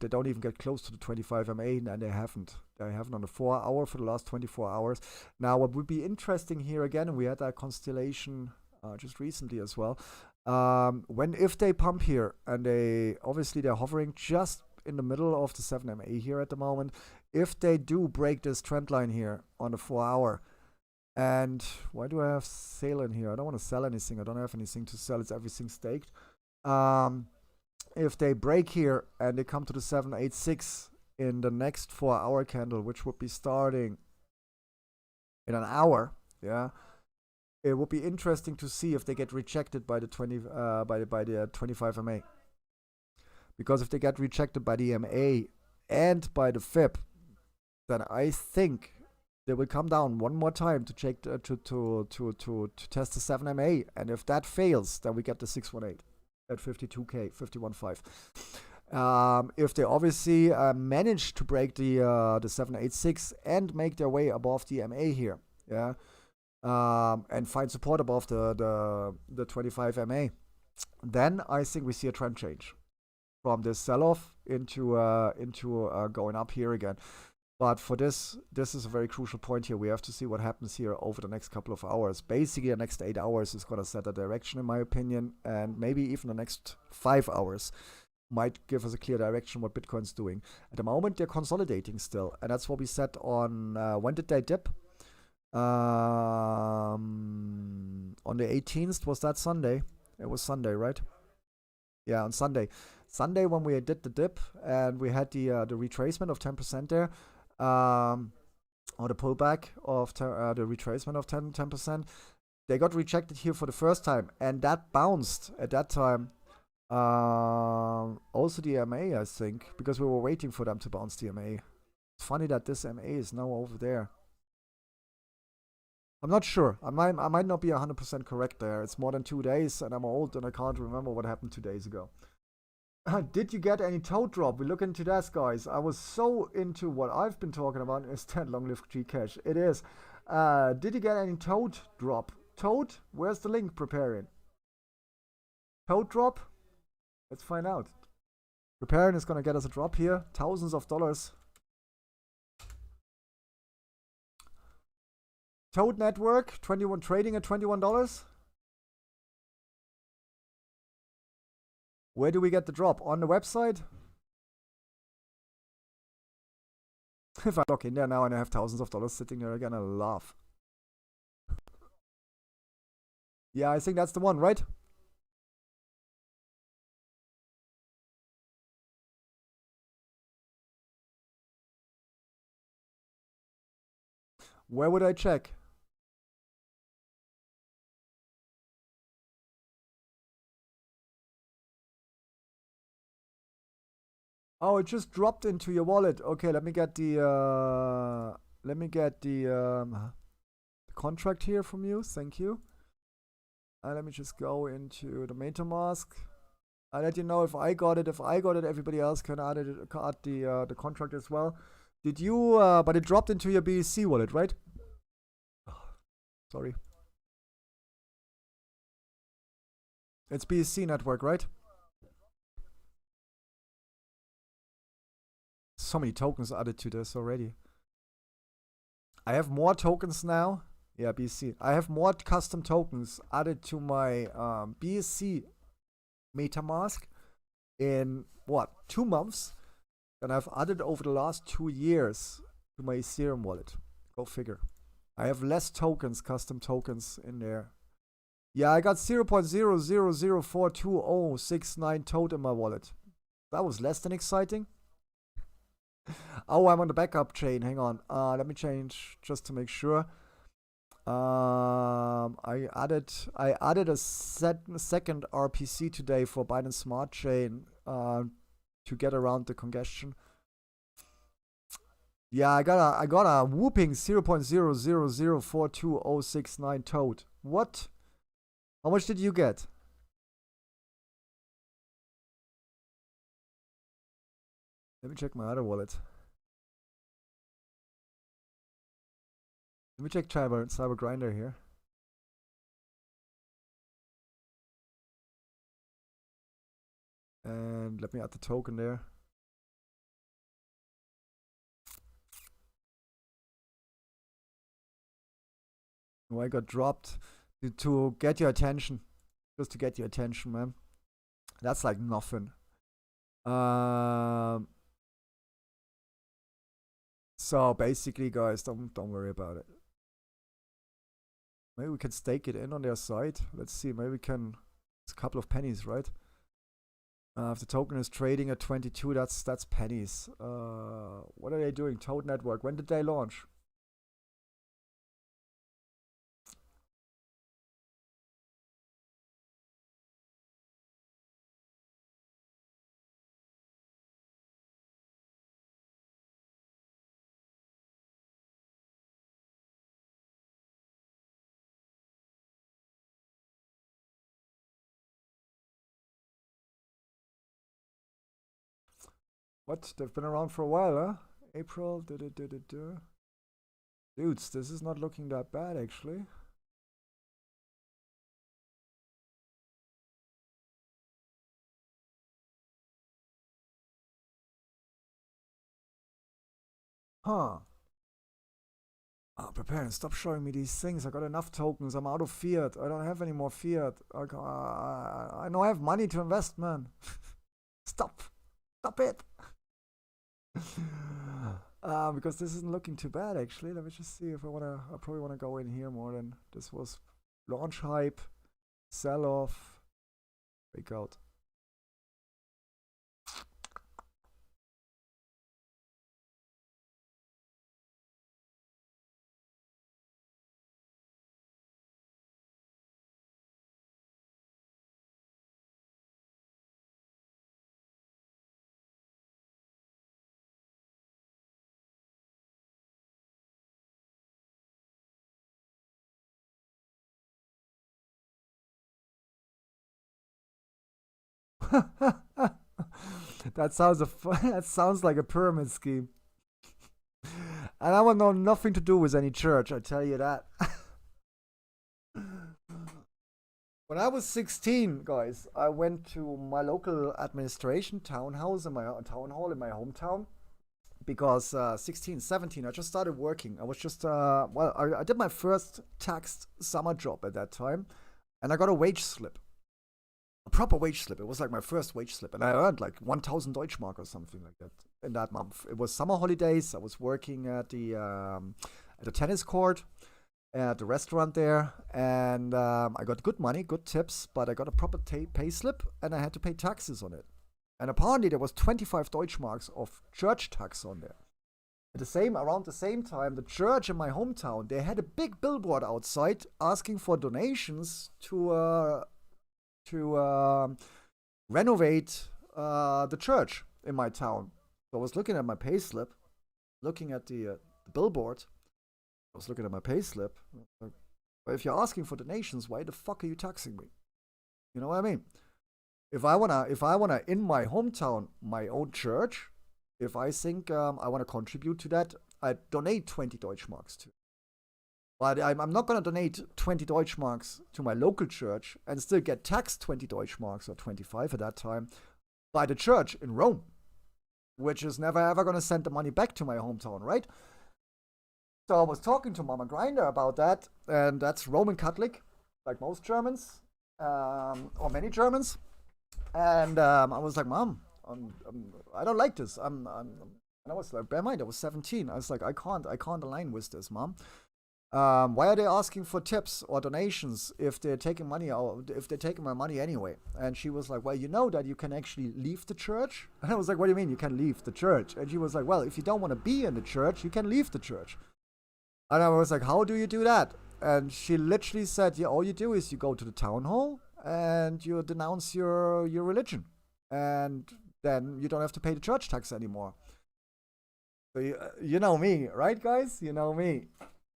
don't even get close to the 25 MA, and they haven't. They haven't on the 4 hour for the last 24 hours. Now, what would be interesting here again, and we had that constellation just recently as well. If they pump here, and they're hovering just in the middle of the 7 MA here at the moment. If they do break this trend line here on the 4 hour, and why do I have sale in here? I don't want to sell anything. I don't have anything to sell. It's everything staked. If they break here and they come to the 786 in the next 4 hour candle, which would be starting in an hour, yeah, it would be interesting to see if they get rejected by the 25 MA. Because if they get rejected by the MA and by the FIB, then I think they will come down one more time to check to test the 7 MA, and if that fails, then we get the 618 at 52k, 51.5. If they obviously manage to break the 786 and make their way above the MA here, yeah, and find support above the 25 MA, then I think we see a trend change. from this sell-off into going up here again. But for this is a very crucial point here. We have to see what happens here over the next couple of hours. Basically, the next 8 hours is going to set a direction, in my opinion, and maybe even the next 5 hours might give us a clear direction what Bitcoin's doing. At the moment, they're consolidating still, and that's what we said on when did they dip? On the 18th, was that Sunday? It was Sunday, right? Yeah, on Sunday. Sunday when we did the dip and we had the retracement of 10% there, or the pullback of the retracement of 10%, they got rejected here for the first time, and that bounced at that time. Also the MA, I think, because we were waiting for them to bounce the MA. It's funny that this MA is now over there. I'm not sure. I might not be 100% correct there. It's more than 2 days, and I'm old, and I can't remember what happened 2 days ago. Did you get any toad drop? We look into that, guys. I was so into what I've been talking about is that long live Gcash. It is. Did you get any toad drop? Toad? Where's the link preparing? Toad drop? Let's find out. Preparing is gonna get us a drop here. Thousands of dollars. Toad Network, 21 trading at $21. Where do we get the drop? On the website? If I log in there now and I have thousands of dollars sitting there again, I'll laugh. Yeah, I think that's the one, right? Where would I check? Oh, it just dropped into your wallet. Okay, let me get the contract here from you. Thank you. And let me just go into the MetaMask. I'll let you know if I got it. If I got it, everybody else can add the contract as well. Did you? But it dropped into your BSC wallet, right? Sorry. It's BSC network, right? So many tokens added to this already. I have more tokens now. Yeah, BSC. I have more custom tokens added to my BSC MetaMask in what, 2 months than I've added over the last 2 years to my Ethereum wallet. Go figure. I have less tokens, custom tokens in there. Yeah, I got 0.000420069 toad in my wallet. That was less than exciting. Oh, I'm on the backup chain. Hang on. Let me change just to make sure. I added a second RPC today for Binance Smart Chain to get around the congestion. Yeah, I got a whooping 0.000420069 toad. What? How much did you get? Let me check my other wallet. Let me check Cyber Grinder here. And let me add the token there. Oh, I got dropped to get your attention. Just to get your attention, man. That's like nothing. So basically, guys, don't worry about it. Maybe we can stake it in on their side. Let's see. Maybe we can. It's a couple of pennies, right? If the token is trading at 22, that's pennies. What are they doing? Toad Network. When did they launch? What? They've been around for a while, huh? April. Dudes, this is not looking that bad, actually. Huh. Oh, prepare and stop showing me these things. I got enough tokens. I'm out of fiat. I don't have any more fiat. I know I have money to invest, man. Stop. Stop it. Because this isn't looking too bad, actually. Let me just see if I probably wanna go in here more than this was launch hype, sell off, breakout. That sounds like a pyramid scheme. And I want nothing to do with any church, I tell you that. When I was 16, guys, I went to my local administration townhouse in my town hall in my hometown because 16, 17, I just started working. I was just, I did my first taxed summer job at that time, and I got a wage slip. A proper wage slip. It was like my first wage slip, and I earned like 1,000 Deutschmark or something like that in that month. It was summer holidays. I was working at the tennis court, at the restaurant there, and I got good money, good tips, but I got a proper pay slip, and I had to pay taxes on it. And apparently there was 25 Deutschmarks of church tax on there. Around the same time, the church in my hometown, they had a big billboard outside asking for donations to renovate the church in my town. So I was looking at my payslip, looking at the billboard. I was looking at my payslip. Like, but if you're asking for donations, why the fuck are you taxing me? You know what I mean? If I wanna in my hometown, my own church, if I think I wanna contribute to that, I donate 20 Deutschmarks to. But I'm not going to donate 20 Deutschmarks to my local church and still get taxed 20 Deutschmarks or 25 at that time by the church in Rome, which is never ever going to send the money back to my hometown, right? So I was talking to Mama Grinder about that, and that's Roman Catholic, like most Germans, or many Germans. And I was like, Mom, I don't like this. And I was like, bear in mind, I was 17. I was like, I can't align with this, Mom. Why are they asking for tips or donations if they're taking money out, if they're taking my money anyway? And she was like, well, you know that you can actually leave the church? And I was like, what do you mean you can leave the church? And she was like, well, if you don't want to be in the church, you can leave the church. And I was like, how do you do that? And she literally said, yeah, all you do is you go to the town hall and you denounce your religion. And then you don't have to pay the church tax anymore. So you know me, right, guys? You know me.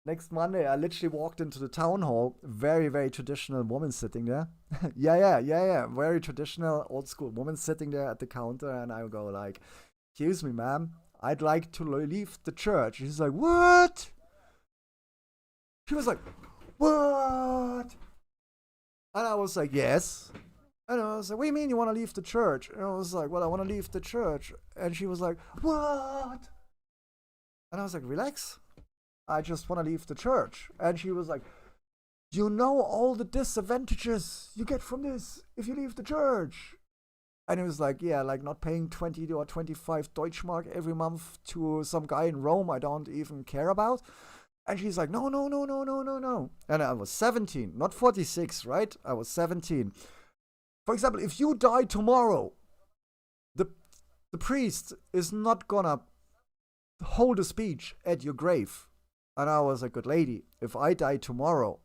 Next Monday, I literally walked into the town hall. Very, very traditional woman sitting there. yeah. Very traditional, old school woman sitting there at the counter. And I go like, excuse me, ma'am. I'd like to leave the church. She's like, what? She was like, what? And I was like, yes. And I was like, what do you mean you want to leave the church? And I was like, well, I want to leave the church. And she was like, what? And I was like, relax. I just want to leave the church. And she was like, you know all the disadvantages you get from this if you leave the church. And it was like, yeah, like not paying 20 or 25 Deutschmark every month to some guy in Rome I don't even care about. And she's like, no. And I was 17, not 46, right? I was 17. For example, if you die tomorrow, the priest is not gonna hold a speech at your grave. And I was a good lady. If I die tomorrow,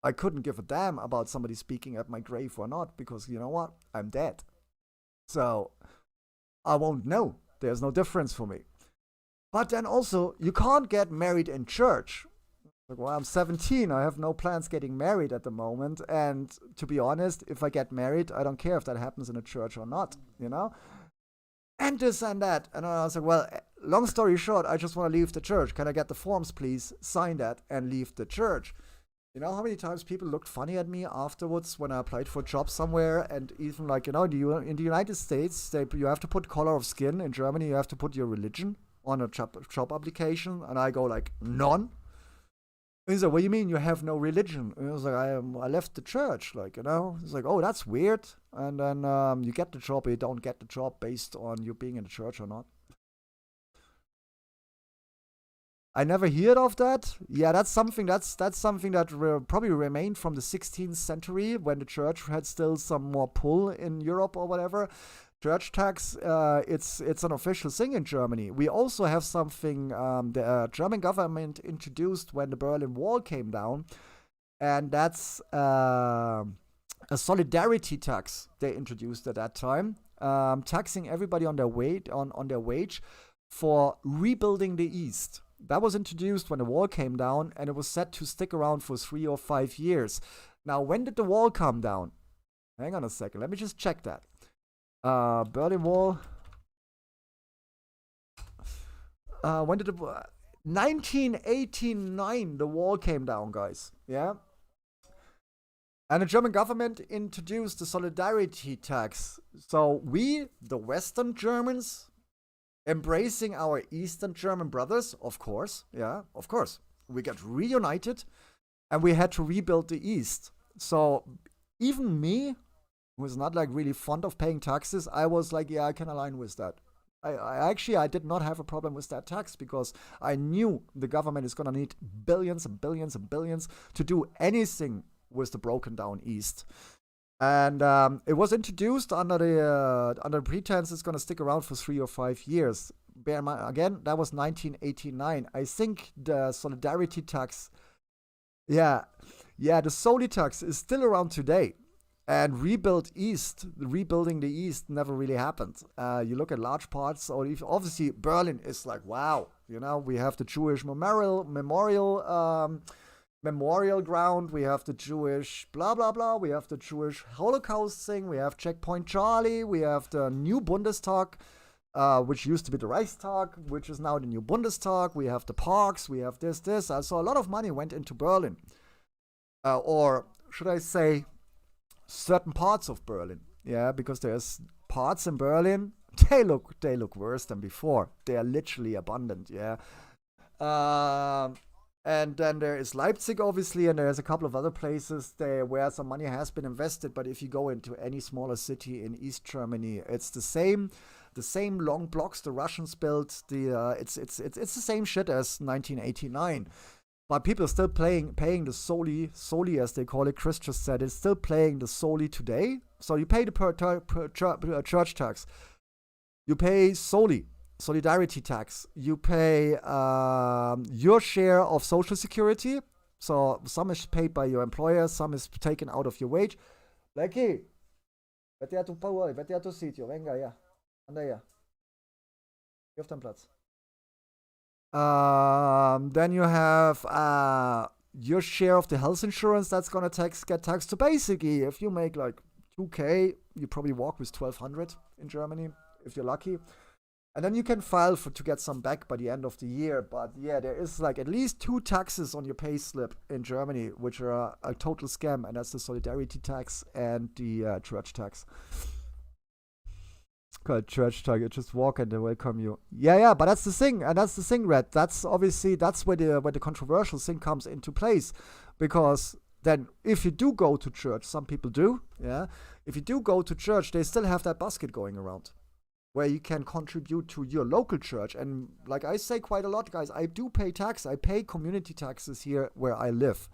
I couldn't give a damn about somebody speaking at my grave or not, because you know what? I'm dead. So I won't know. There's no difference for me. But then also, you can't get married in church. Like, well, I'm 17. I have no plans getting married at the moment. And to be honest, if I get married, I don't care if that happens in a church or not, you know? And this and that. And I was like, well, long story short, I just want to leave the church. Can I get the forms, please? Sign that and leave the church. You know how many times people looked funny at me afterwards when I applied for a job somewhere? And even like, you know, in the United States, you have to put color of skin. In Germany, you have to put your religion. on a job application? And I go like, none. And he's like, what do you mean you have no religion? And I was like, I left the church, like, you know. He's like, oh, that's weird. And then you get the job or you don't get the job based on you being in the church or not. I never heard of that. Yeah, that's something that probably remained from the 16th century when the church had still some more pull in Europe or whatever. Church tax, it's an official thing in Germany. We also have something the German government introduced when the Berlin Wall came down, and that's a solidarity tax they introduced at that time, taxing everybody on their wage for rebuilding the East. That was introduced when the wall came down, and it was set to stick around for 3 or 5 years. Now, when did the wall come down? Hang on a second. Let me just check that. Berlin Wall. When did 1989, the wall came down, guys. Yeah. And the German government introduced the solidarity tax. So we, the Western Germans, embracing our Eastern German brothers, of course, yeah, of course. We got reunited and we had to rebuild the East. So even me, who is not like really fond of paying taxes, I was like, yeah, I can align with that. I did not have a problem with that tax because I knew the government is going to need billions and billions and billions to do anything with the broken down East. And it was introduced under the pretense it's going to stick around for 3 or 5 years. Bear in mind, again, that was 1989. I think the solidarity tax, the Soli tax is still around today. And rebuilding the East never really happened. You look at large parts, or obviously Berlin is like, wow, you know, we have the Jewish memorial ground, we have the Jewish blah blah blah, we have the Jewish Holocaust thing, we have Checkpoint Charlie, we have the new Bundestag, which used to be the Reichstag, which is now the new Bundestag, we have the parks, we have this. So a lot of money went into Berlin. Or should I say certain parts of Berlin, yeah, because there's parts in Berlin, they look worse than before. They are literally abundant, yeah. And then there is Leipzig, obviously, and there's a couple of other places there where some money has been invested. But if you go into any smaller city in East Germany, it's the same long blocks the Russians built. It's the same shit as 1989. But people are still paying the Soli as they call it. Chris just said it's still paying the Soli today. So you pay the church tax. You pay solidarity tax. You pay your share of social security. So some is paid by your employer, some is taken out of your wage. Lecky, vete a tu sitio, venga ya, anda ya. Geh auf deinen Platz. Then you have your share of the health insurance that's gonna get taxed. So basically, if you make like 2K, you probably walk with 1,200 in Germany if you're lucky. And then you can file to get some back by the end of the year. But yeah, there is like at least 2 taxes on your pay slip in Germany, which are a total scam. And that's the solidarity tax and the church tax. It's called church tax. You just walk and they welcome you. Yeah, but that's the thing. And that's the thing, Red. That's obviously, that's where the controversial thing comes into place. Because then if you do go to church, some people do, yeah. If you do go to church, they still have that basket going around, where you can contribute to your local church. And like I say quite a lot, guys, I do pay tax. I pay community taxes here where I live.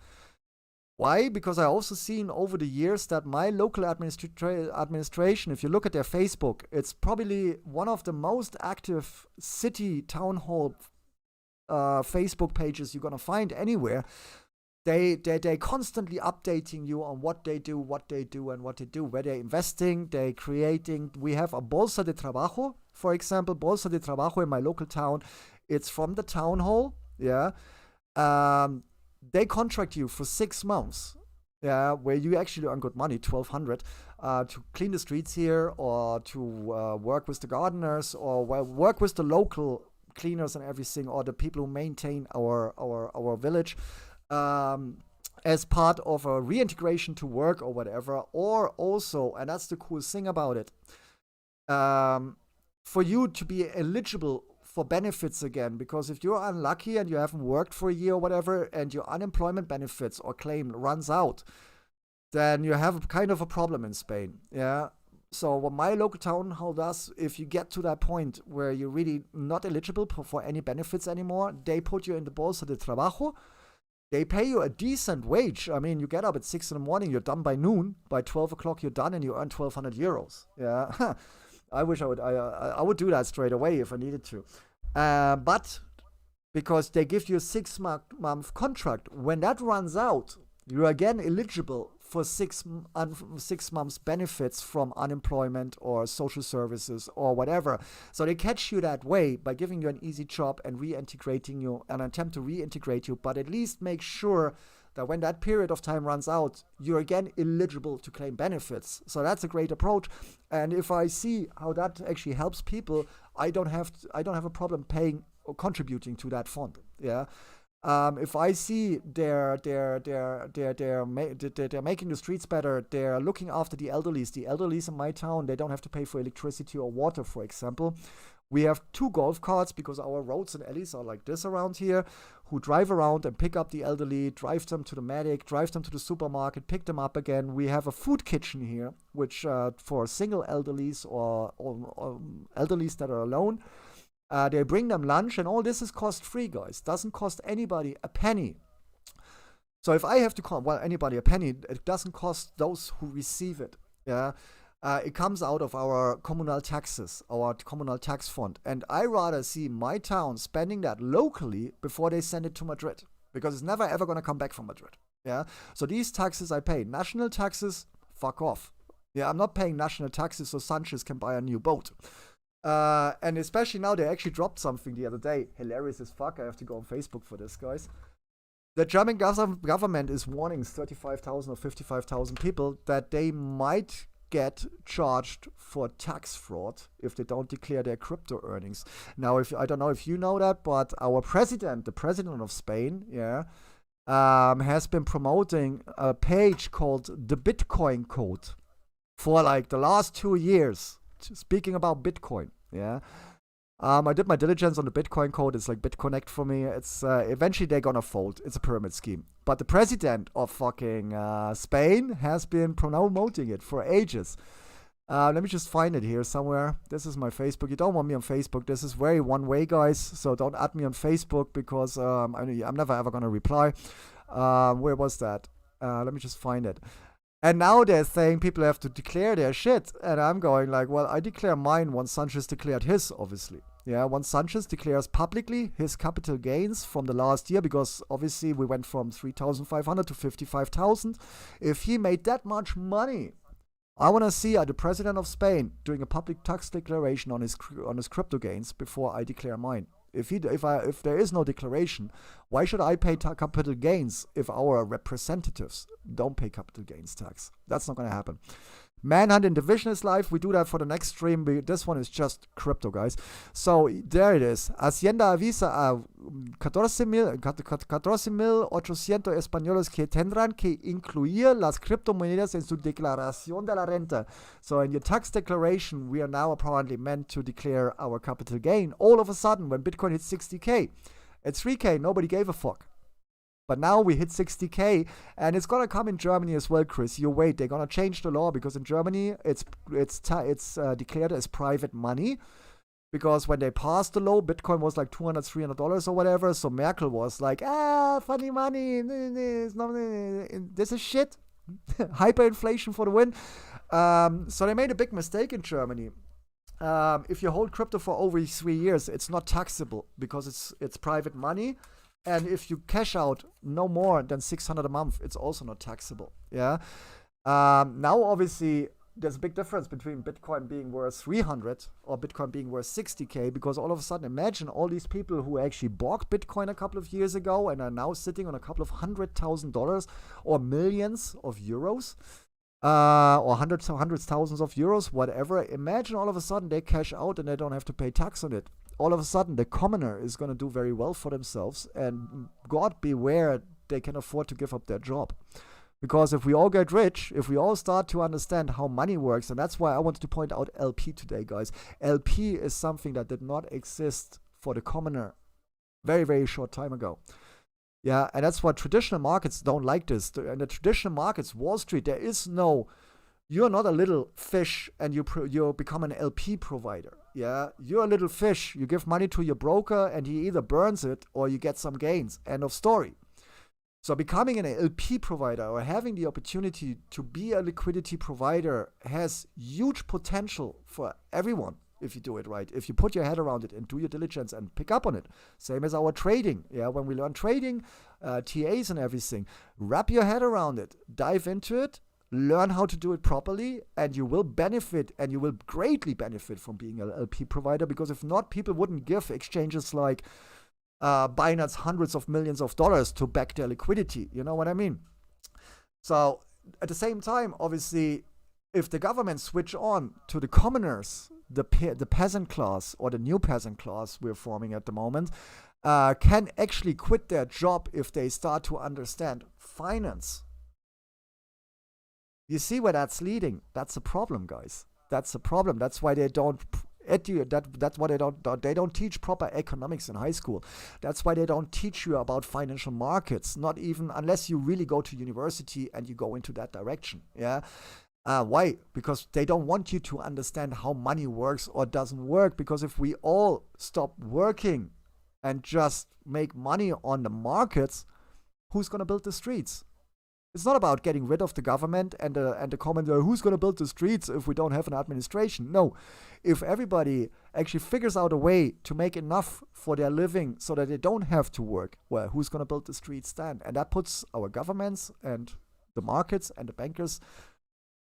Why? Because I also seen over the years that my local administration, if you look at their Facebook, it's probably one of the most active city town hall Facebook pages you're going to find anywhere. They constantly updating you on what they do, where they're investing, they're creating. We have a Bolsa de Trabajo, for example, Bolsa de Trabajo in my local town. It's from the town hall, yeah. They contract you for 6 months, yeah, where you actually earn good money, 1,200, to clean the streets here, or to work with the gardeners, or work with the local cleaners and everything, or the people who maintain our village. As part of a reintegration to work or whatever, or also, and that's the cool thing about it, for you to be eligible for benefits again, because if you're unlucky and you haven't worked for a year or whatever, and your unemployment benefits or claim runs out, then you have kind of a problem in Spain. Yeah. So what my local town hall does, if you get to that point where you're really not eligible for any benefits anymore, they put you in the Bolsa de Trabajo. They pay you a decent wage. I mean, you get up at 6 in the morning, you're done by noon. By 12 o'clock, you're done, and you earn 1,200 euros. Yeah, I wish I would do that straight away if I needed to. But because they give you a 6-month contract, when that runs out, you're again eligible for 6 months benefits from unemployment or social services or whatever. So they catch you that way by giving you an easy job and reintegrating you, an attempt to reintegrate you, but at least make sure that when that period of time runs out, you're again eligible to claim benefits. So that's a great approach. And if I see how that actually helps people, I don't have a problem paying or contributing to that fund. Yeah. If I see they're making the streets better, they're looking after the elderlies. The elderlies in my town, they don't have to pay for electricity or water, for example. We have 2 golf carts, because our roads and alleys are like this around here, who drive around and pick up the elderly, drive them to the medic, drive them to the supermarket, pick them up again. We have a food kitchen here, which for single elderlies or elderlies that are alone, they bring them lunch, and all this is cost-free, guys. Doesn't cost anybody a penny. So if I have to call anybody a penny, it doesn't cost those who receive it. Yeah, it comes out of our communal taxes, our communal tax fund, and I rather see my town spending that locally before they send it to Madrid, because it's never ever going to come back from Madrid. Yeah, so these taxes I pay, national taxes, fuck off. Yeah, I'm not paying national taxes so Sanchez can buy a new boat. And especially now, they actually dropped something the other day. Hilarious as fuck. I have to go on Facebook for this, guys. The German government is warning 35,000 or 55,000 people that they might get charged for tax fraud if they don't declare their crypto earnings. Now, I don't know if you know that, but our president, the president of Spain, has been promoting a page called the Bitcoin Code for like the last 2 years. Speaking about Bitcoin, yeah. I did my diligence on the Bitcoin Code. It's like BitConnect for me. It's eventually they're gonna fold. It's a pyramid scheme. But the president of fucking Spain has been promoting it for ages. Let me just find it here somewhere. This is my Facebook. You don't want me on Facebook. This is very one-way, guys. So don't add me on Facebook, because I'm never ever gonna reply. Where was that? Let me just find it. And now they're saying people have to declare their shit. And I'm going like, well, I declare mine once Sanchez declared his, obviously. Yeah, once Sanchez declares publicly his capital gains from the last year, because obviously we went from 3,500 to 55,000. If he made that much money, I want to see the president of Spain doing a public tax declaration on his crypto gains before I declare mine. If there is no declaration, why should I pay capital gains if our representatives don't pay capital gains tax? That's not going to happen. Manhunt and Division is live. We do that for the next stream. This one is just crypto, guys. So there it is. Hacienda avisa a 14,800 españoles que tendrán que incluir las criptomonedas en su declaración de la renta. So in your tax declaration, we are now apparently meant to declare our capital gain. All of a sudden, when Bitcoin hits 60K, at 3K, nobody gave a fuck. But now we hit 60K, and it's gonna come in Germany as well, Chris. You wait, they're gonna change the law, because in Germany it's declared as private money. Because when they passed the law, Bitcoin was like $200, $300 or whatever. So Merkel was like, funny money, this is shit. Hyperinflation for the win. So they made a big mistake in Germany. If you hold crypto for over 3 years, it's not taxable because it's private money. And if you cash out no more than 600 a month, it's also not taxable. Yeah. Now, obviously, there's a big difference between Bitcoin being worth 300 or Bitcoin being worth 60K, because all of a sudden, imagine all these people who actually bought Bitcoin a couple of years ago and are now sitting on a couple of $100,000 or millions of euros, or hundreds of thousands of euros, whatever. Imagine all of a sudden they cash out and they don't have to pay tax on it. All of a sudden, the commoner is going to do very well for themselves, and God beware, they can afford to give up their job. Because if we all get rich, if we all start to understand how money works, and that's why I wanted to point out LP today, guys. LP is something that did not exist for the commoner very, very short time ago. Yeah, and that's why traditional markets don't like this. In the traditional markets, Wall Street, there is no, you're not a little fish and you become an LP provider. Yeah, you're a little fish. You give money to your broker and he either burns it or you get some gains. End of story. So becoming an LP provider or having the opportunity to be a liquidity provider has huge potential for everyone if you do it right. If you put your head around it and do your diligence and pick up on it. Same as our trading. Yeah, when we learn trading, TAs and everything, wrap your head around it, dive into it, learn how to do it properly, and you will benefit, and you will greatly benefit from being an LP provider, because if not, people wouldn't give exchanges like Binance hundreds of millions of dollars to back their liquidity. You know what I mean? So at the same time, obviously, if the government switch on to the commoners, the peasant class or the new peasant class we're forming at the moment, can actually quit their job if they start to understand finance. You see where that's leading? That's a problem, guys. That's a problem. That's why they don't that's why they don't teach proper economics in high school. That's why they don't teach you about financial markets, not even unless you really go to university and you go into that direction. Yeah. Why? Because they don't want you to understand how money works or doesn't work. Because if we all stop working and just make money on the markets, who's going to build the streets? It's not about getting rid of the government and the comment, who's going to build the streets if we don't have an administration? No. If everybody actually figures out a way to make enough for their living so that they don't have to work, well, who's going to build the streets then? And that puts our governments and the markets and the bankers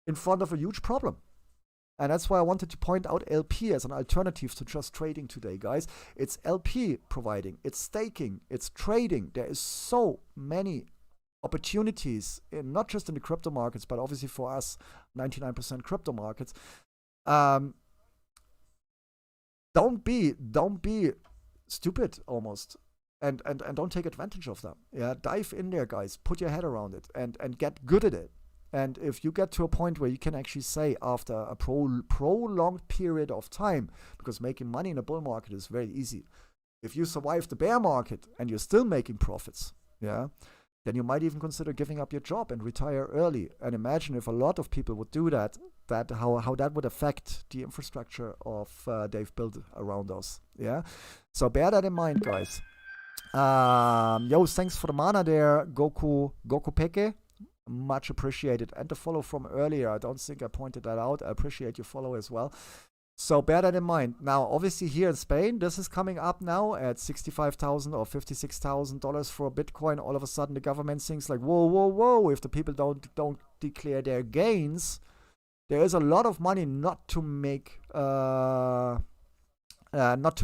in front of a huge problem. And that's why I wanted to point out LP as an alternative to just trading today, guys. It's LP providing, it's staking, it's trading. There is so many opportunities, not just in the crypto markets, but obviously for us, 99% crypto markets. Don't be stupid almost, and don't take advantage of them. Yeah, dive in there, guys. Put your head around it and get good at it. And if you get to a point where you can actually say after a prolonged period of time, because making money in a bull market is very easy. If you survive the bear market and you're still making profits, yeah, then you might even consider giving up your job and retire early. And imagine if a lot of people would do that how that would affect the infrastructure of they've built around us. Yeah, so bear that in mind, guys. Yo, thanks for the mana there, Goku Peke. Much appreciated. And the follow from earlier, I don't think I pointed that out. I appreciate your follow as well. So bear that in mind. Now, obviously here in Spain, this is coming up now at $65,000 or $56,000 for a Bitcoin. All of a sudden, the government thinks like, whoa, if the people don't declare their gains, there is a lot of money not to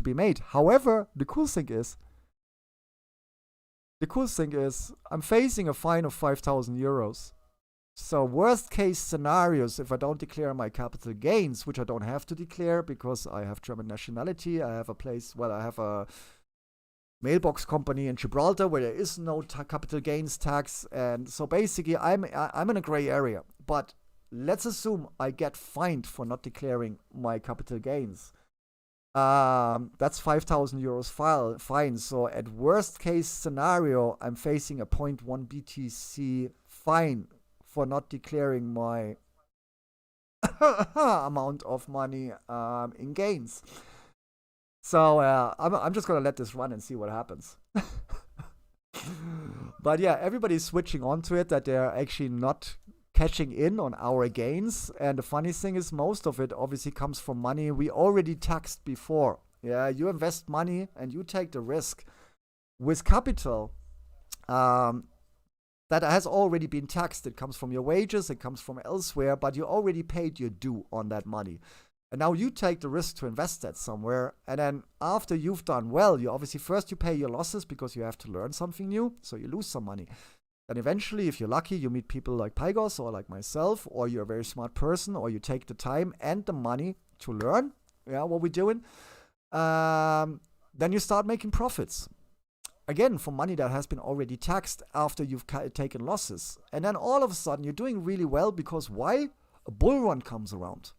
be made. However, the cool thing is, I'm facing a fine of 5,000 euros. So worst case scenarios, if I don't declare my capital gains, which I don't have to declare because I have German nationality, I have a mailbox company in Gibraltar where there is no capital gains tax. And so basically I'm in a gray area. But let's assume I get fined for not declaring my capital gains. That's 5,000 euros fine. So at worst case scenario, I'm facing a 0.1 BTC fine for not declaring my amount of money in gains. So I'm just gonna let this run and see what happens. But yeah, everybody's switching onto it, that they're actually not catching in on our gains. And the funny thing is, most of it obviously comes from money we already taxed before. Yeah, you invest money and you take the risk with capital that has already been taxed. It comes from your wages, it comes from elsewhere, but you already paid your due on that money. And now you take the risk to invest that somewhere. And then after you've done well, you obviously first you pay your losses because you have to learn something new. So you lose some money. And eventually, if you're lucky, you meet people like Pygos or like myself, or you're a very smart person, or you take the time and the money to learn, what we're doing. Then you start making profits. Again, for money that has been already taxed after you've taken losses. And then all of a sudden, you're doing really well because why? A bull run comes around,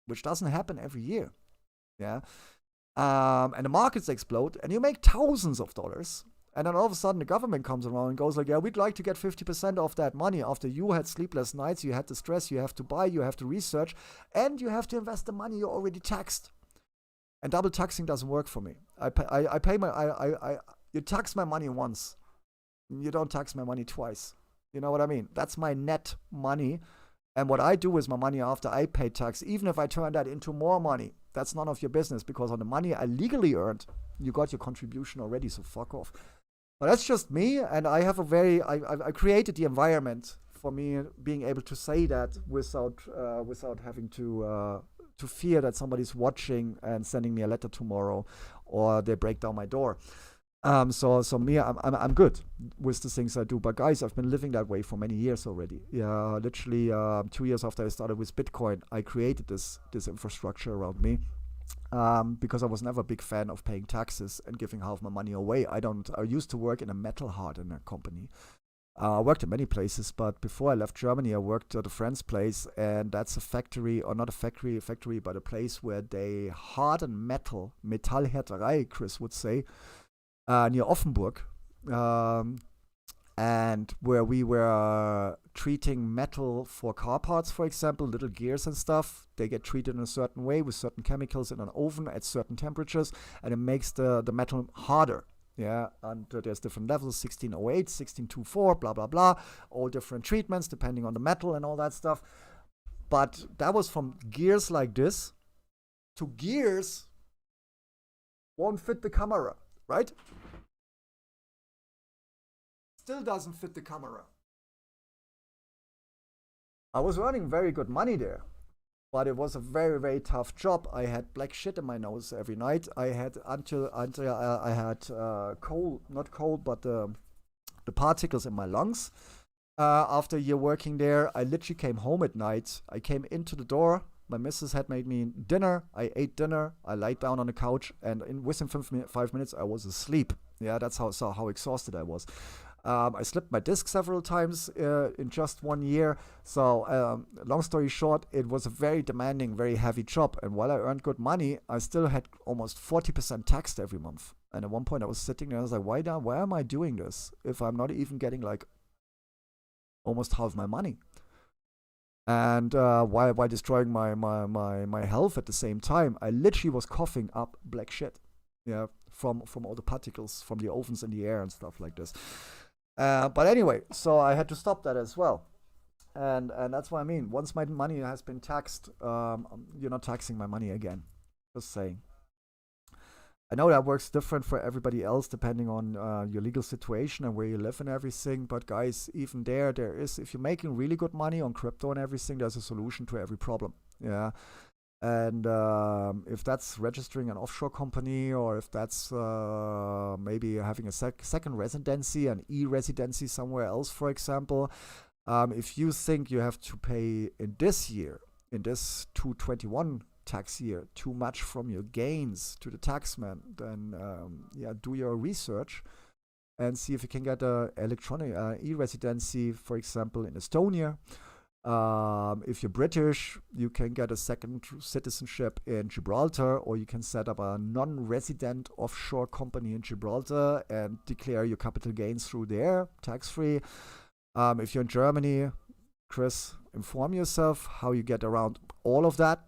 which doesn't happen every year. Yeah. and the markets explode, and you make thousands of dollars. And then all of a sudden the government comes around and goes like, yeah, we'd like to get 50% of that money after you had sleepless nights, you had the stress, you have to buy, you have to research, and you have to invest the money you already taxed. And double taxing doesn't work for me. You tax my money once. You don't tax my money twice. You know what I mean? That's my net money. And what I do with my money after I pay tax, even if I turn that into more money, that's none of your business, because on the money I legally earned, you got your contribution already, so fuck off. But that's just me, and I have I created the environment for me being able to say that without having to fear that somebody's watching and sending me a letter tomorrow, or they break down my door. So me, I'm good with the things I do. But guys, I've been living that way for many years already. Yeah, literally 2 years after I started with Bitcoin, I created this infrastructure around me. Because I was never a big fan of paying taxes and giving half my money away. I used to work in a metal hardener company. I worked in many places, but before I left Germany, I worked at a friend's place, and that's a factory, or not a factory, but a place where they harden metal, Metallhärterei, Chris would say, near Offenburg, and where we were treating metal for car parts, for example, little gears and stuff. They get treated in a certain way with certain chemicals in an oven at certain temperatures, and it makes the metal harder. Yeah, and there's different levels, 1608, 1624, blah, blah, blah, all different treatments depending on the metal and all that stuff. But that was from gears like this to gears won't fit the camera, right? Still doesn't fit the camera. I was earning very good money there, but it was a very, very tough job. I had black shit in my nose every night. I had until I had not cold, but the particles in my lungs. After a year working there, I literally came home at night. I came into the door. My missus had made me dinner. I ate dinner. I laid down on the couch, and within 5 minutes, I was asleep. Yeah, that's how exhausted I was. I slipped my disc several times in just 1 year. So long story short, it was a very demanding, very heavy job. And while I earned good money, I still had almost 40% taxed every month. And at one point I was sitting there, I was like, why am I doing this if I'm not even getting like almost half my money? And while destroying my health at the same time, I literally was coughing up black shit. Yeah, from all the particles from the ovens in the air and stuff like this. But anyway, so I had to stop that as well. And that's what I mean. Once my money has been taxed, you're not taxing my money again. Just saying. I know that works different for everybody else depending on your legal situation and where you live and everything. But guys, even there is, if you're making really good money on crypto and everything, there's a solution to every problem. Yeah. And if that's registering an offshore company, or if that's maybe having a second residency, an e-residency somewhere else, for example, if you think you have to pay in this year, in this 221 tax year, too much from your gains to the taxman, then do your research and see if you can get a electronic e-residency, for example, in Estonia. If you're British, you can get a second citizenship in Gibraltar, or you can set up a non-resident offshore company in Gibraltar and declare your capital gains through there, tax-free. If you're in Germany, Chris, inform yourself how you get around all of that.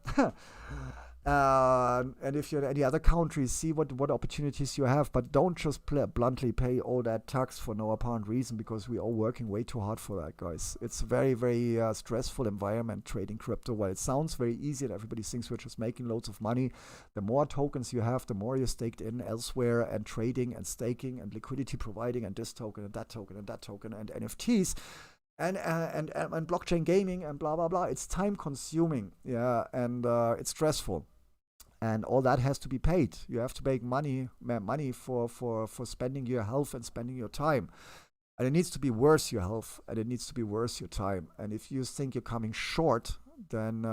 And if you're in any other countries, see what opportunities you have, but don't just bluntly pay all that tax for no apparent reason, because we're all working way too hard for that, guys. It's a very, very stressful environment trading crypto. While it sounds very easy and everybody thinks we're just making loads of money, the more tokens you have, the more you're staked in elsewhere, and trading and staking and liquidity providing and this token and that token and that token and NFTs. And blockchain gaming and blah, blah, blah. It's time consuming, yeah, and it's stressful. And all that has to be paid. You have to make money for spending your health and spending your time. And it needs to be worth your health, and it needs to be worth your time. And if you think you're coming short, then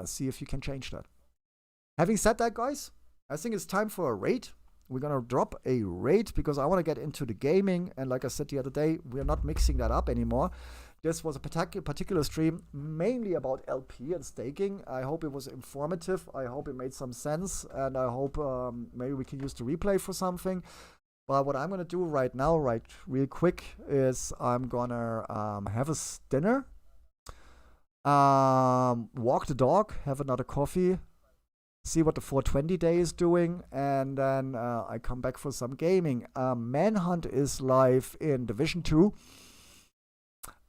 see if you can change that. Having said that, guys, I think it's time for a rate. We're going to drop a rate because I want to get into the gaming. And like I said the other day, we're not mixing that up anymore. This was a particular stream mainly about LP and staking. I hope it was informative. I hope it made some sense. And I hope maybe we can use the replay for something. But what I'm going to do right now, real quick, is I'm going to have a dinner. Walk the dog. Have another coffee. See what the 420 day is doing. And then I come back for some gaming. Manhunt is live in Division 2.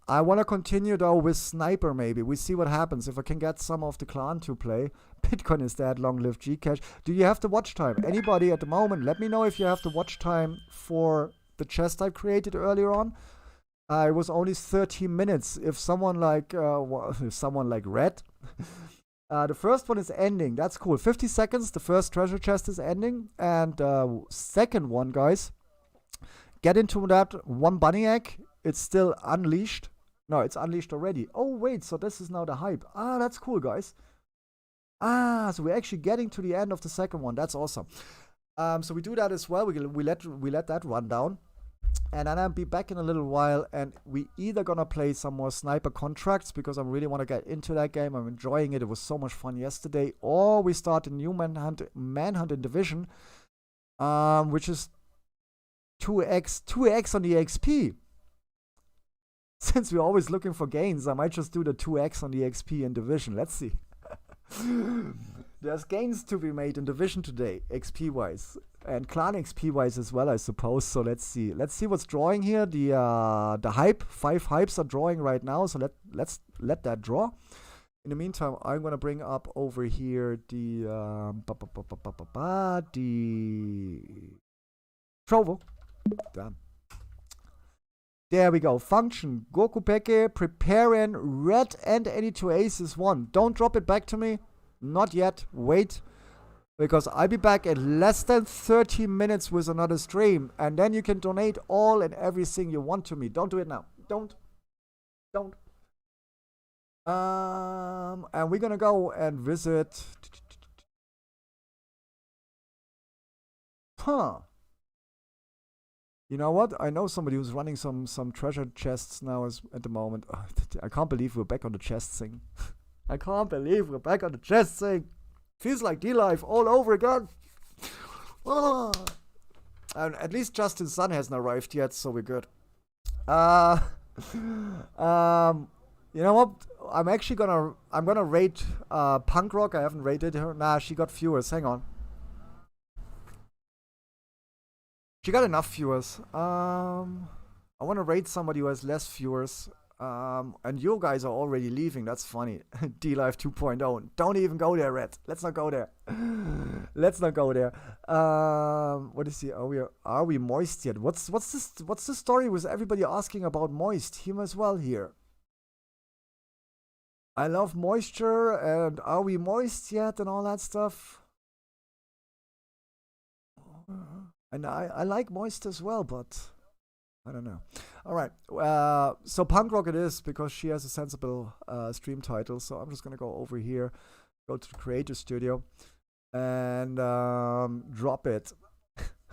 I want to continue though with Sniper maybe. We see what happens if I can get some of the clan to play. Bitcoin is dead, long live Gcash. Do you have the watch time? Anybody at the moment, let me know if you have the watch time for the chest I created earlier on. It was only 13 minutes. If someone like Red, the first one is ending. That's cool. 50 seconds, the first treasure chest is ending. And second one, guys, get into that one bunny egg. It's still unleashed. No, it's unleashed already. Oh, wait, so this is now the hype. Ah, that's cool, guys. Ah, so we're actually getting to the end of the second one. That's awesome. So we do that as well. We let that run down. And then I'll be back in a little while. And we either gonna play some more Sniper contracts because I really want to get into that game. I'm enjoying it. It was so much fun yesterday. Or we start a new Manhunt in Division, which is 2x on the XP. Since we're always looking for gains, I might just do the 2x on the XP in Division. Let's see. There's gains to be made in Division today, XP-wise. And Clan XP-wise as well, I suppose. So let's see. Let's see what's drawing here. The hype. 5 hypes are drawing right now. So let's let that draw. In the meantime, I'm going to bring up over here the Trovo. Damn. There we go. Function. Goku Peke, preparing red and any 2 aces 1. Don't drop it back to me. Not yet. Wait. Because I'll be back in less than 30 minutes with another stream. And then you can donate all and everything you want to me. Don't do it now. Don't. And we're gonna go and visit. Huh. You know what? I know somebody who's running some treasure chests now at the moment. I can't believe we're back on the chest thing. I can't believe we're back on the chest thing. Feels like D-Life all over again. And at least Justin's son hasn't arrived yet, so we're good. You know what? I'm gonna rate Punk Rock. I haven't rated her. Nah, she got viewers. Hang on. She got enough viewers. I want to rate somebody who has less viewers. And you guys are already leaving. That's funny. D-Live 2.0. Don't even go there, Red. Let's not go there. Let's not go there. What is he? Are we moist yet? What's the story with everybody asking about moist? Him as well here. I love moisture and are we moist yet and all that stuff. And I like moist as well, but I don't know. All right. So Punk Rock it is because she has a sensible stream title. So I'm just going to go over here, go to the Creator Studio, and drop it.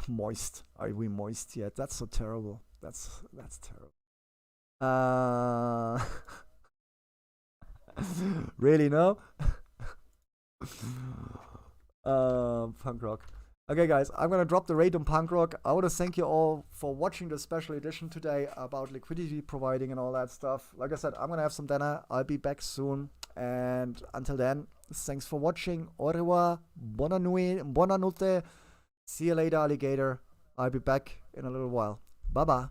Moist. Are we moist yet? That's so terrible. That's terrible. Really, no? Punk Rock. Okay, guys, I'm going to drop the rate on Punk Rock. I want to thank you all for watching the special edition today about liquidity providing and all that stuff. Like I said, I'm going to have some dinner. I'll be back soon. And until then, thanks for watching. Au revoir. Buona notte. See you later, alligator. I'll be back in a little while. Bye-bye.